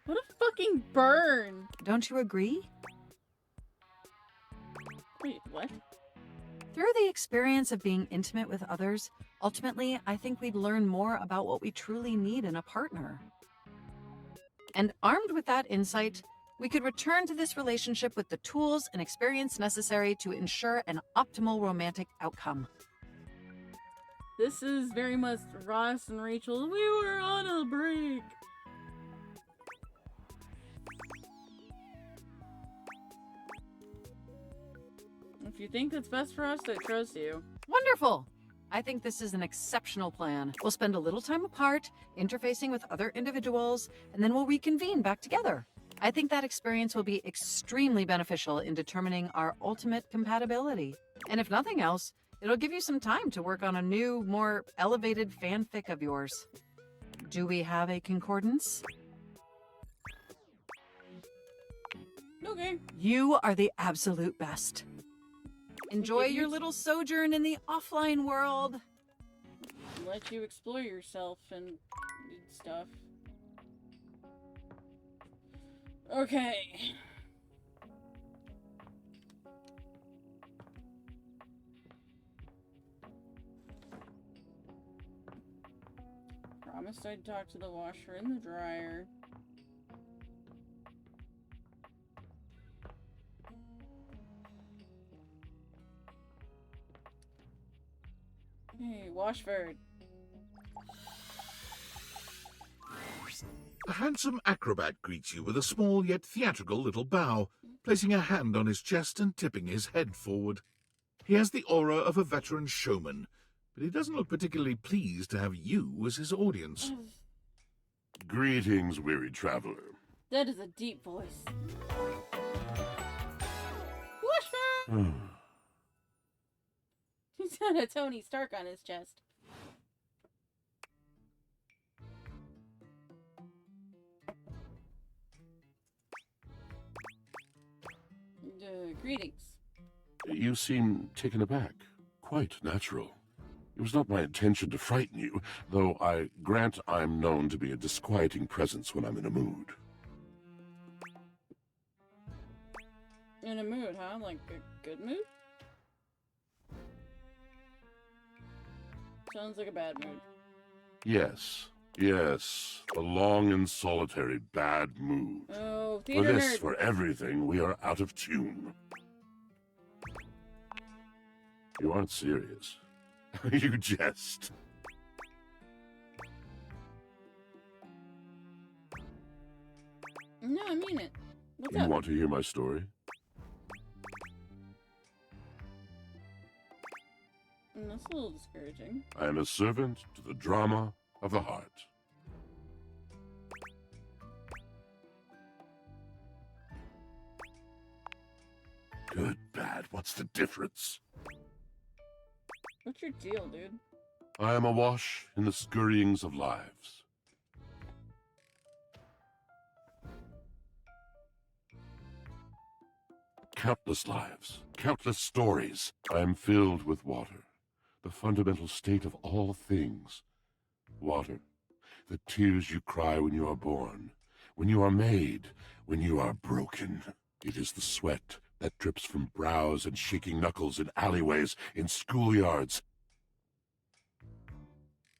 What a fucking burn! Don't you agree? Wait, what? Through the experience of being intimate with others, ultimately, I think we'd learn more about what we truly need in a partner. And armed with that insight, we could return to this relationship with the tools and experience necessary to ensure an optimal romantic outcome. This is very much Ross and Rachel. We were on a break. If you think that's best for us, I trust you. Wonderful! I think this is an exceptional plan. We'll spend a little time apart, interfacing with other individuals, and then we'll reconvene back together. I think that experience will be extremely beneficial in determining our ultimate compatibility. And if nothing else, it'll give you some time to work on a new, more elevated fanfic of yours. Do we have a concordance? Okay. You are the absolute best. Enjoy your little sojourn in the offline world. Let you explore yourself and stuff. Okay. Promised I'd talk to the washer and the dryer. Hey, Washford. A handsome acrobat greets you with a small yet theatrical little bow, placing a hand on his chest and tipping his head forward. He has the aura of a veteran showman, but he doesn't look particularly pleased to have you as his audience. Greetings, weary traveler. That is a deep voice. Washford! Hmm. He's got a Tony Stark on his chest. Greetings. You seem taken aback. Quite natural. It was not my intention to frighten you, though I grant I'm known to be a disquieting presence when I'm in a mood. In a mood, huh? Like a good mood? Sounds like a bad mood. Yes, yes, a long and solitary bad mood. Oh, For theater this, nerd. for everything, we are out of tune. You aren't serious. You jest. No, I mean it. What's You up? want to hear my story? That's a little discouraging. I am a servant to the drama of the heart. Good, bad, what's the difference? What's your deal, dude? I am awash in the scurryings of lives. Countless lives, countless stories. I am filled with water, the fundamental state of all things. Water, the tears you cry when you are born, when you are made, when you are broken. It is the sweat that drips from brows and shaking knuckles in alleyways, in schoolyards.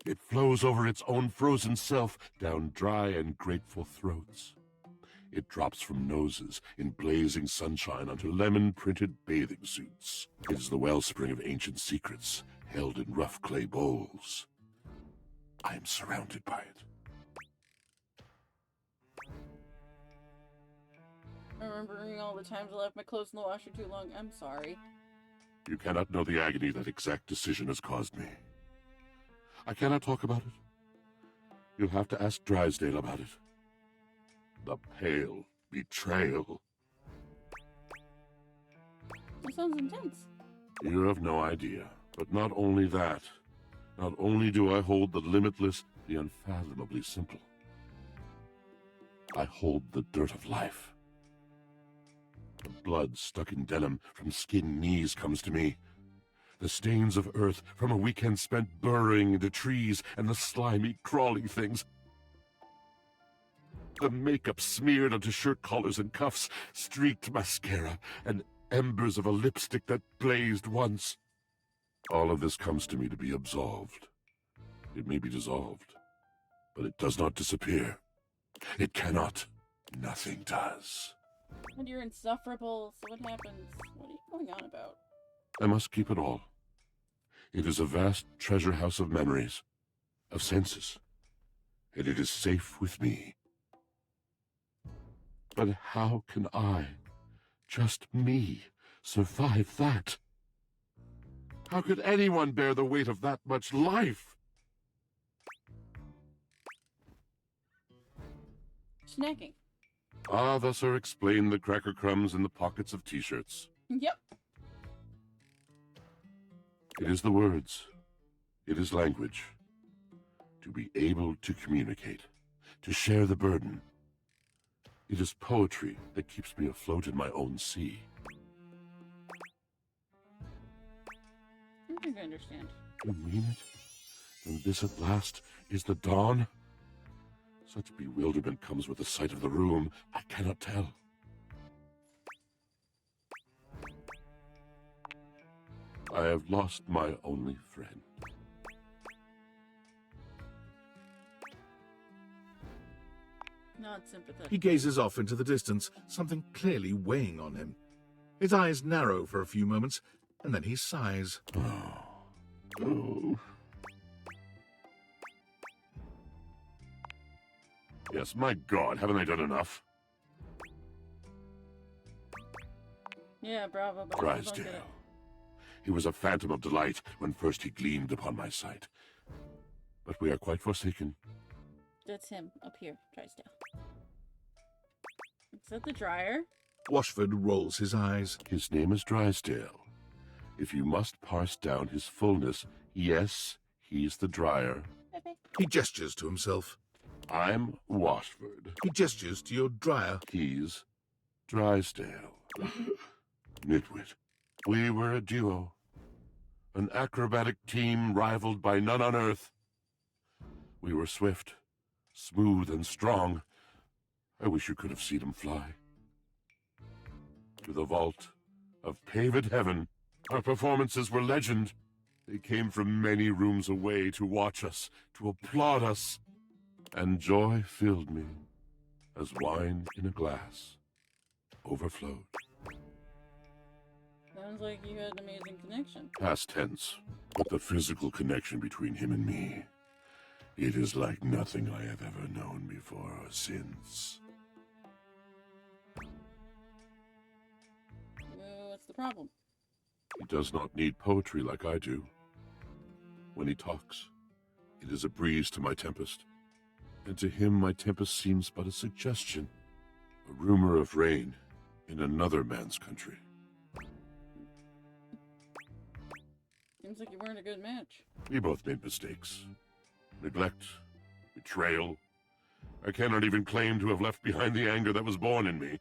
It flows over its own frozen self down dry and grateful throats. It drops from noses in blazing sunshine onto lemon-printed bathing suits. It is the wellspring of ancient secrets, held in rough clay bowls. I am surrounded by it. Remembering all the times I left my clothes in the washer too long. I'm sorry. You cannot know the agony that exact decision has caused me. I cannot talk about it. You'll have to ask Drysdale about it. The pale betrayal. That sounds intense. You have no idea. But not only that. Not only do I hold the limitless, the unfathomably simple. I hold the dirt of life. The blood stuck in denim from skin knees comes to me. The stains of earth from a weekend spent burrowing into trees and the slimy, crawly things. The makeup smeared onto shirt collars and cuffs, streaked mascara, and embers of a lipstick that blazed once. All of this comes to me to be absolved. It may be dissolved, but it does not disappear. It cannot. Nothing does. And you're insufferable, so what happens? What are you going on about? I must keep it all. It is a vast treasure house of memories, of senses, and it is safe with me. But how can I, just me, survive that? How could anyone bear the weight of that much life? Snacking. Ah, thus are explained the cracker crumbs in the pockets of t-shirts. Yep. It is the words. It is language. To be able to communicate. To share the burden. It is poetry that keeps me afloat in my own sea. I think I understand. You mean it? Then this at last is the dawn? Such bewilderment comes with the sight of the room, I cannot tell. I have lost my only friend. Not sympathetic. He gazes off into the distance, something clearly weighing on him. His eyes narrow for a few moments, and then he sighs. Oh. Yes, my God, haven't I done enough? Yeah, bravo, but I still don't get it. Drysdale. He was a phantom of delight when first he gleamed upon my sight. But we are quite forsaken. That's him, up here, Drysdale. Is that the dryer? Washford rolls his eyes. His name is Drysdale. If you must parse down his fullness, yes, he's the dryer. He gestures to himself. I'm Washford. He gestures to your dryer. He's Drysdale. Nitwit. We were a duo. An acrobatic team rivaled by none on Earth. We were swift, smooth, and strong. I wish you could have seen him fly. To the vault of paved heaven, our performances were legend. They came from many rooms away to watch us, to applaud us. And joy filled me as wine in a glass overflowed. Sounds like you had an amazing connection. Past tense, but the physical connection between him and me, it is like nothing I have ever known before or since. What's the problem? He does not need poetry like I do. When he talks, it is a breeze to my tempest. And to him my tempest seems but a suggestion, a rumor of rain in another man's country. Seems like you weren't a good match. We both made mistakes. Neglect, betrayal. I cannot even claim to have left behind the anger that was born in me.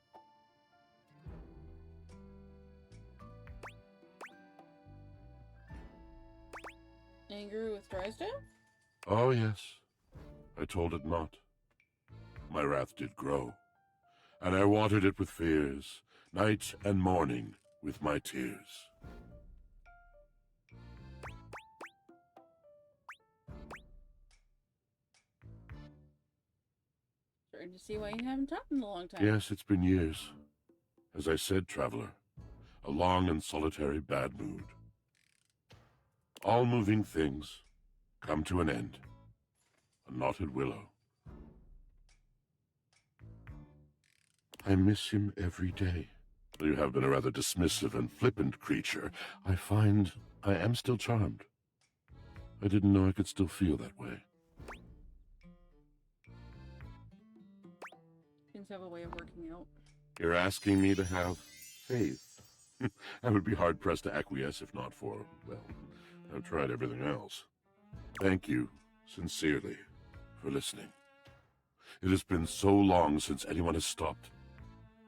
Anger with Drysdale? Oh, yes. I told it not. My wrath did grow, and I watered it with fears, night and morning with my tears. Starting to see why you haven't talked in a long time. Yes, it's been years. As I said, traveler, a long and solitary bad mood. All moving things come to an end. A knotted willow. I miss him every day. Though you have been a rather dismissive and flippant creature, I find I am still charmed. I didn't know I could still feel that way. Things have a way of working out. You're asking me to have faith. I would be hard-pressed to acquiesce if not for, well, I've tried everything else. Thank you, sincerely, for listening. It has been so long since anyone has stopped,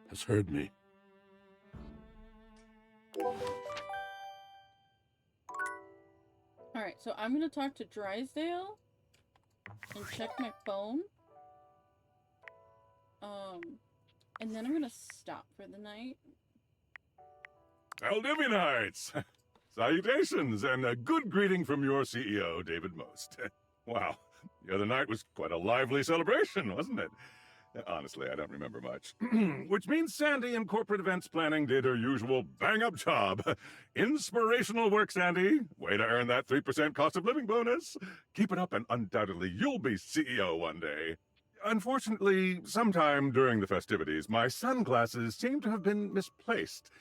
has heard me. Alright, so I'm gonna talk to Drysdale and check my phone. And then I'm gonna stop for the night. Valdivianites! Salutations, and a good greeting from your CEO, David Most. Wow, the other night was quite a lively celebration, wasn't it? Honestly, I don't remember much. Which means Sandy in corporate events planning did her usual bang-up job. Inspirational work, Sandy. Way to earn that 3% cost of living bonus. Keep it up and undoubtedly you'll be CEO one day. Unfortunately, sometime during the festivities, my sunglasses seem to have been misplaced.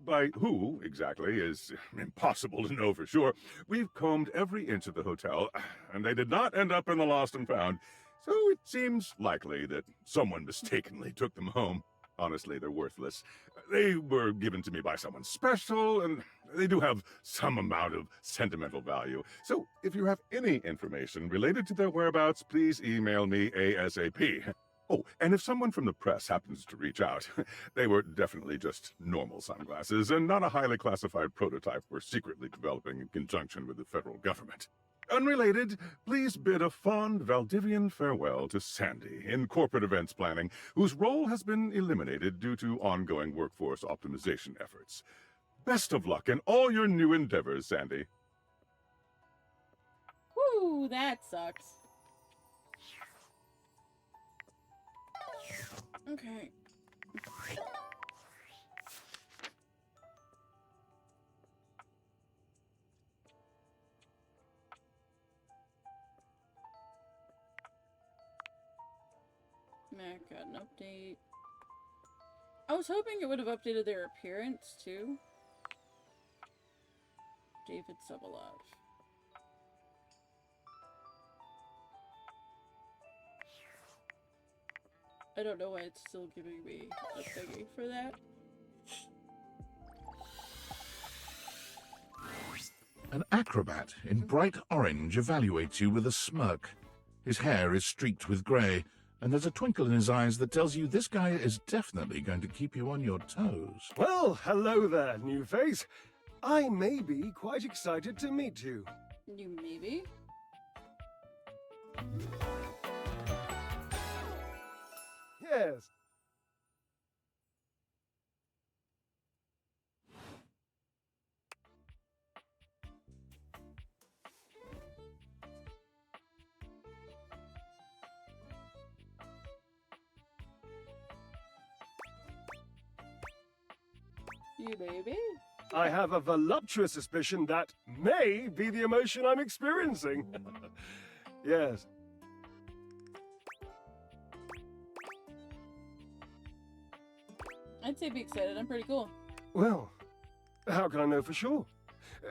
By who, exactly, is impossible to know for sure. We've combed every inch of the hotel, and they did not end up in the lost and found. So it seems likely that someone mistakenly took them home. Honestly, they're worthless. They were given to me by someone special, and they do have some amount of sentimental value. So if you have any information related to their whereabouts, please email me ASAP. Oh, and if someone from the press happens to reach out, they were definitely just normal sunglasses and not a highly classified prototype we're secretly developing in conjunction with the federal government. Unrelated, please bid a fond Valdivian farewell to Sandy in corporate events planning, whose role has been eliminated due to ongoing workforce optimization efforts. Best of luck in all your new endeavors, Sandy. Woo, that sucks. Okay. Mac got an update. I was hoping it would have updated their appearance too. David Sobolov. I don't know why it's still giving me a thingy for that. An acrobat in bright orange evaluates you with a smirk. His hair is streaked with grey, and there's a twinkle in his eyes that tells you this guy is definitely going to keep you on your toes. Well, hello there, new face. I may be quite excited to meet you. You maybe? Yes. You baby? I have a voluptuous suspicion that may be the emotion I'm experiencing. Yes. I'd say be excited. I'm pretty cool. Well, how can I know for sure?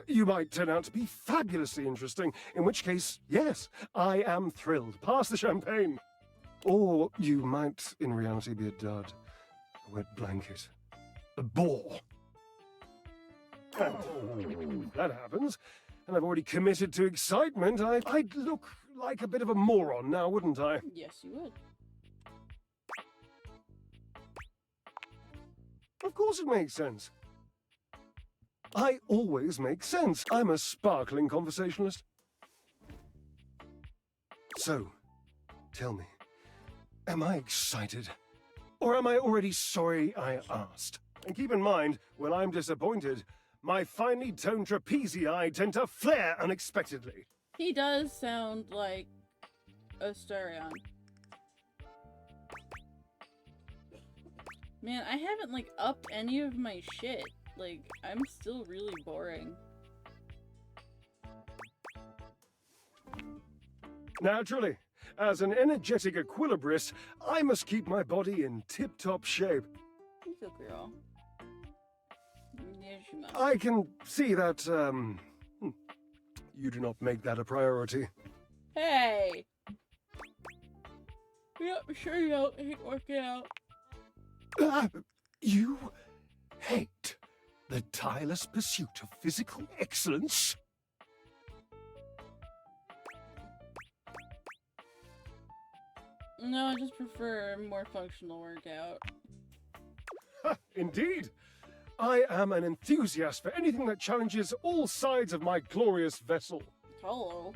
You might turn out to be fabulously interesting, in which case, yes, I am thrilled. Pass the champagne. Or you might, in reality, be a dud, a wet blanket, a bore. And that happens, and I've already committed to excitement. I'd look like a bit of a moron now, wouldn't I? Yes, you would. Of course it makes sense. I always make sense. I'm a sparkling conversationalist. So, tell me, am I excited? Or am I already sorry I asked? And keep in mind, when I'm disappointed, my finely toned trapezii tend to flare unexpectedly. He does sound like a Starion. Man, I haven't, like, upped any of my shit. Like, I'm still really boring. Naturally, as an energetic equilibrist, I must keep my body in tip-top shape. You go, girl. Yes, you must. I can see that, you do not make that a priority. Hey! Yep, sure you don't hate working out. You hate the tireless pursuit of physical excellence? No, I just prefer a more functional workout. Indeed. I am an enthusiast for anything that challenges all sides of my glorious vessel. Hello.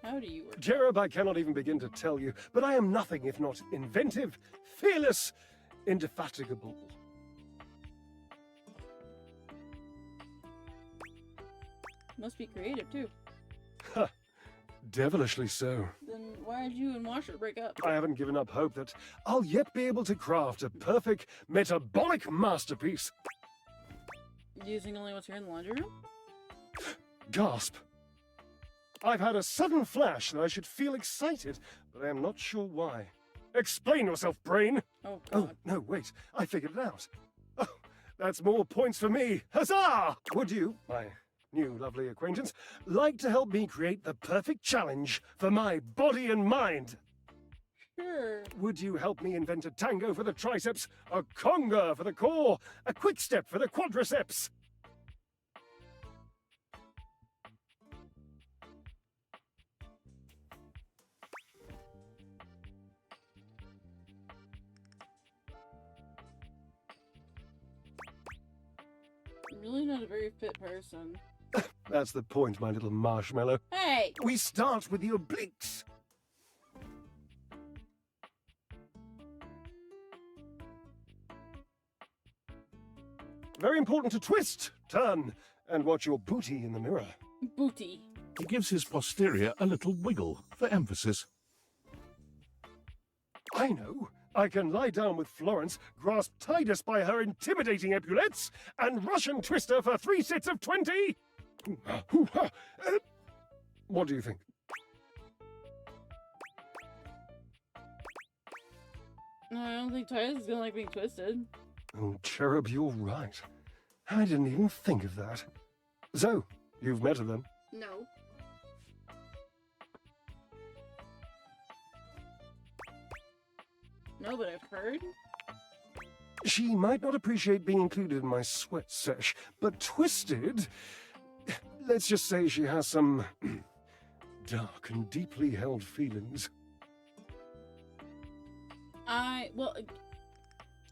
How do you work? Jerub, I cannot even begin to tell you, but I am nothing if not inventive, fearless, indefatigable. Must be creative, too. Ha! Devilishly so. Then why did you and Washer break up? I haven't given up hope that I'll yet be able to craft a perfect metabolic masterpiece. Using only what's here in the laundry room? Gasp. I've had a sudden flash that I should feel excited, but I am not sure why. Explain yourself, brain! Oh, God. Oh, no, wait. I figured it out. Oh, that's more points for me. Huzzah! Would you, my new lovely acquaintance, like to help me create the perfect challenge for my body and mind? Sure. Would you help me invent a tango for the triceps, a conga for the core, a quick step for the quadriceps? Really not a very fit person. That's the point, my little marshmallow. Hey! We start with the obliques. Very important to twist, turn, and watch your booty in the mirror. Booty. He gives his posterior a little wiggle for emphasis. I know. I can lie down with Florence, grasp Tidus by her intimidating epaulettes, and Russian twist her for 3 sets of 20! What do you think? No, I don't think Titus is gonna like being twisted. Oh, Cherub, you're right. I didn't even think of that. So, you've met her then? No. No, but I've heard. She might not appreciate being included in my sweat sesh, but twisted... Let's just say she has some dark and deeply held feelings. Well,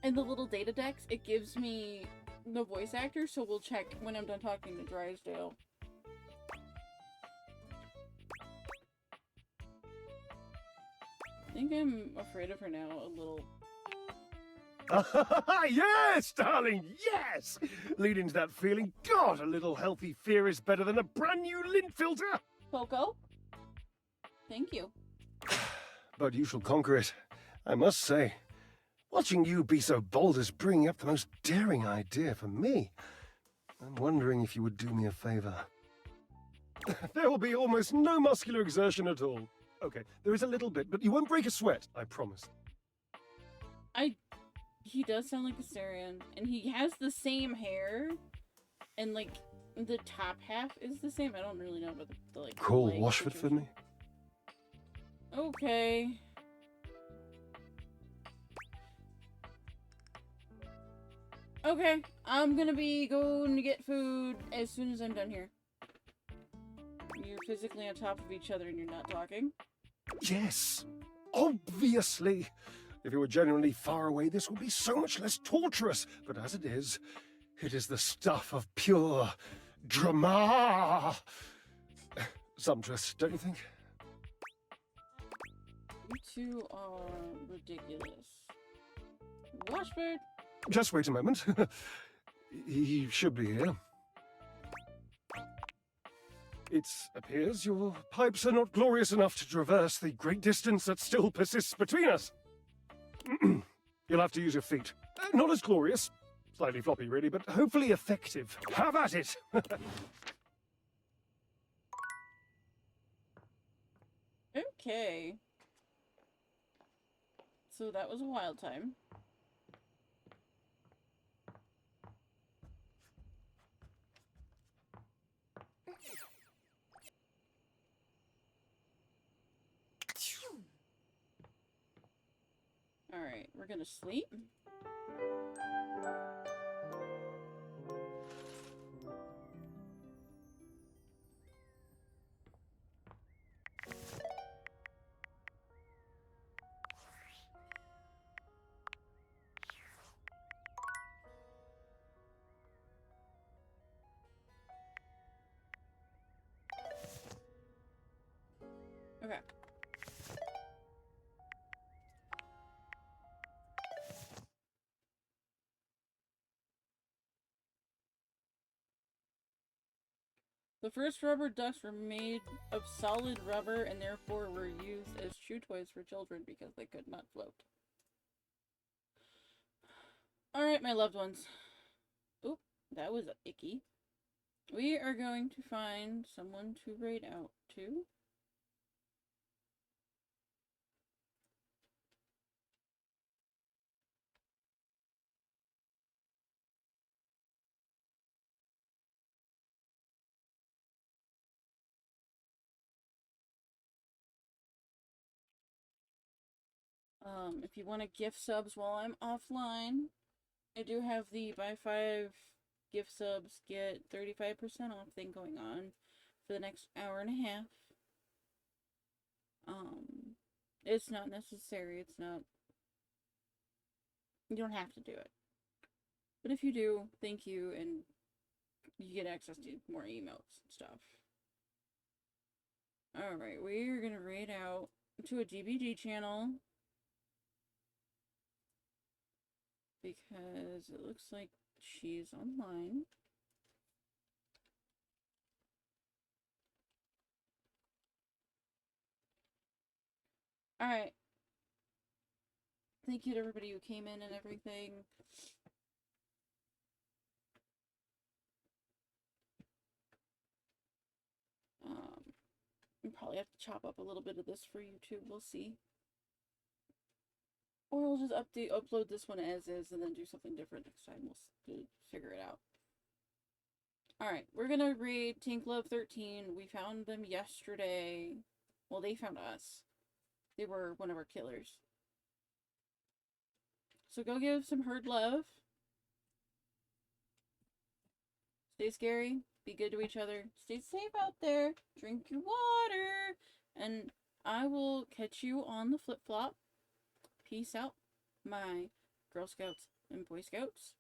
in the little data decks, it gives me the voice actor, so we'll check when I'm done talking to Drysdale. I think I'm afraid of her now a little. Yes, darling, yes! Leading to that feeling, God, a little healthy fear is better than a brand new lint filter! Coco? Thank you. But you shall conquer it. I must say, watching you be so bold is bringing up the most daring idea for me. I'm wondering if you would do me a favor. There will be almost no muscular exertion at all. Okay, there is a little bit, but you won't break a sweat, I promise. He does sound like a Assyrian, and he has the same hair, and like the top half is the same. I don't really know about the like. Call leg Washford for me. Okay. Okay, I'm gonna be going to get food as soon as I'm done here. You're physically on top of each other and you're not talking? Yes, obviously. If you were genuinely far away, this would be so much less torturous. But as it is the stuff of pure drama. Sumptuous, don't you think? You two are ridiculous. Washford! Just wait a moment. He should be here. It appears your pipes are not glorious enough to traverse the great distance that still persists between us. You'll have to use your feet. Not as glorious. Slightly floppy, really, but hopefully effective. Have at it! Okay. So that was a wild time. Alright, we're gonna sleep. Okay. The first rubber ducks were made of solid rubber and therefore were used as chew toys for children because they could not float. Alright, my loved ones. Oop, that was icky. We are going to find someone to raid out to. If you want to gift subs while I'm offline, I do have the buy 5 gift subs get 35% off thing going on for the next hour and a half. It's not necessary, it's not, you don't have to do it. But if you do, thank you, and you get access to more emails and stuff. Alright, we're gonna raid out to a DBG channel. Because it looks like she's online. Alright. Thank you to everybody who came in and everything. We'll probably have to chop up a little bit of this for YouTube. We'll see. Or I'll just upload this one as is and then do something different next time. We'll figure it out. Alright, we're gonna raid Tank Love 13. We found them yesterday. Well, they found us. They were one of our killers. So go give some herd love. Stay scary. Be good to each other. Stay safe out there. Drink your water. And I will catch you on the flip-flop. Peace out. my Girl Scouts and Boy Scouts.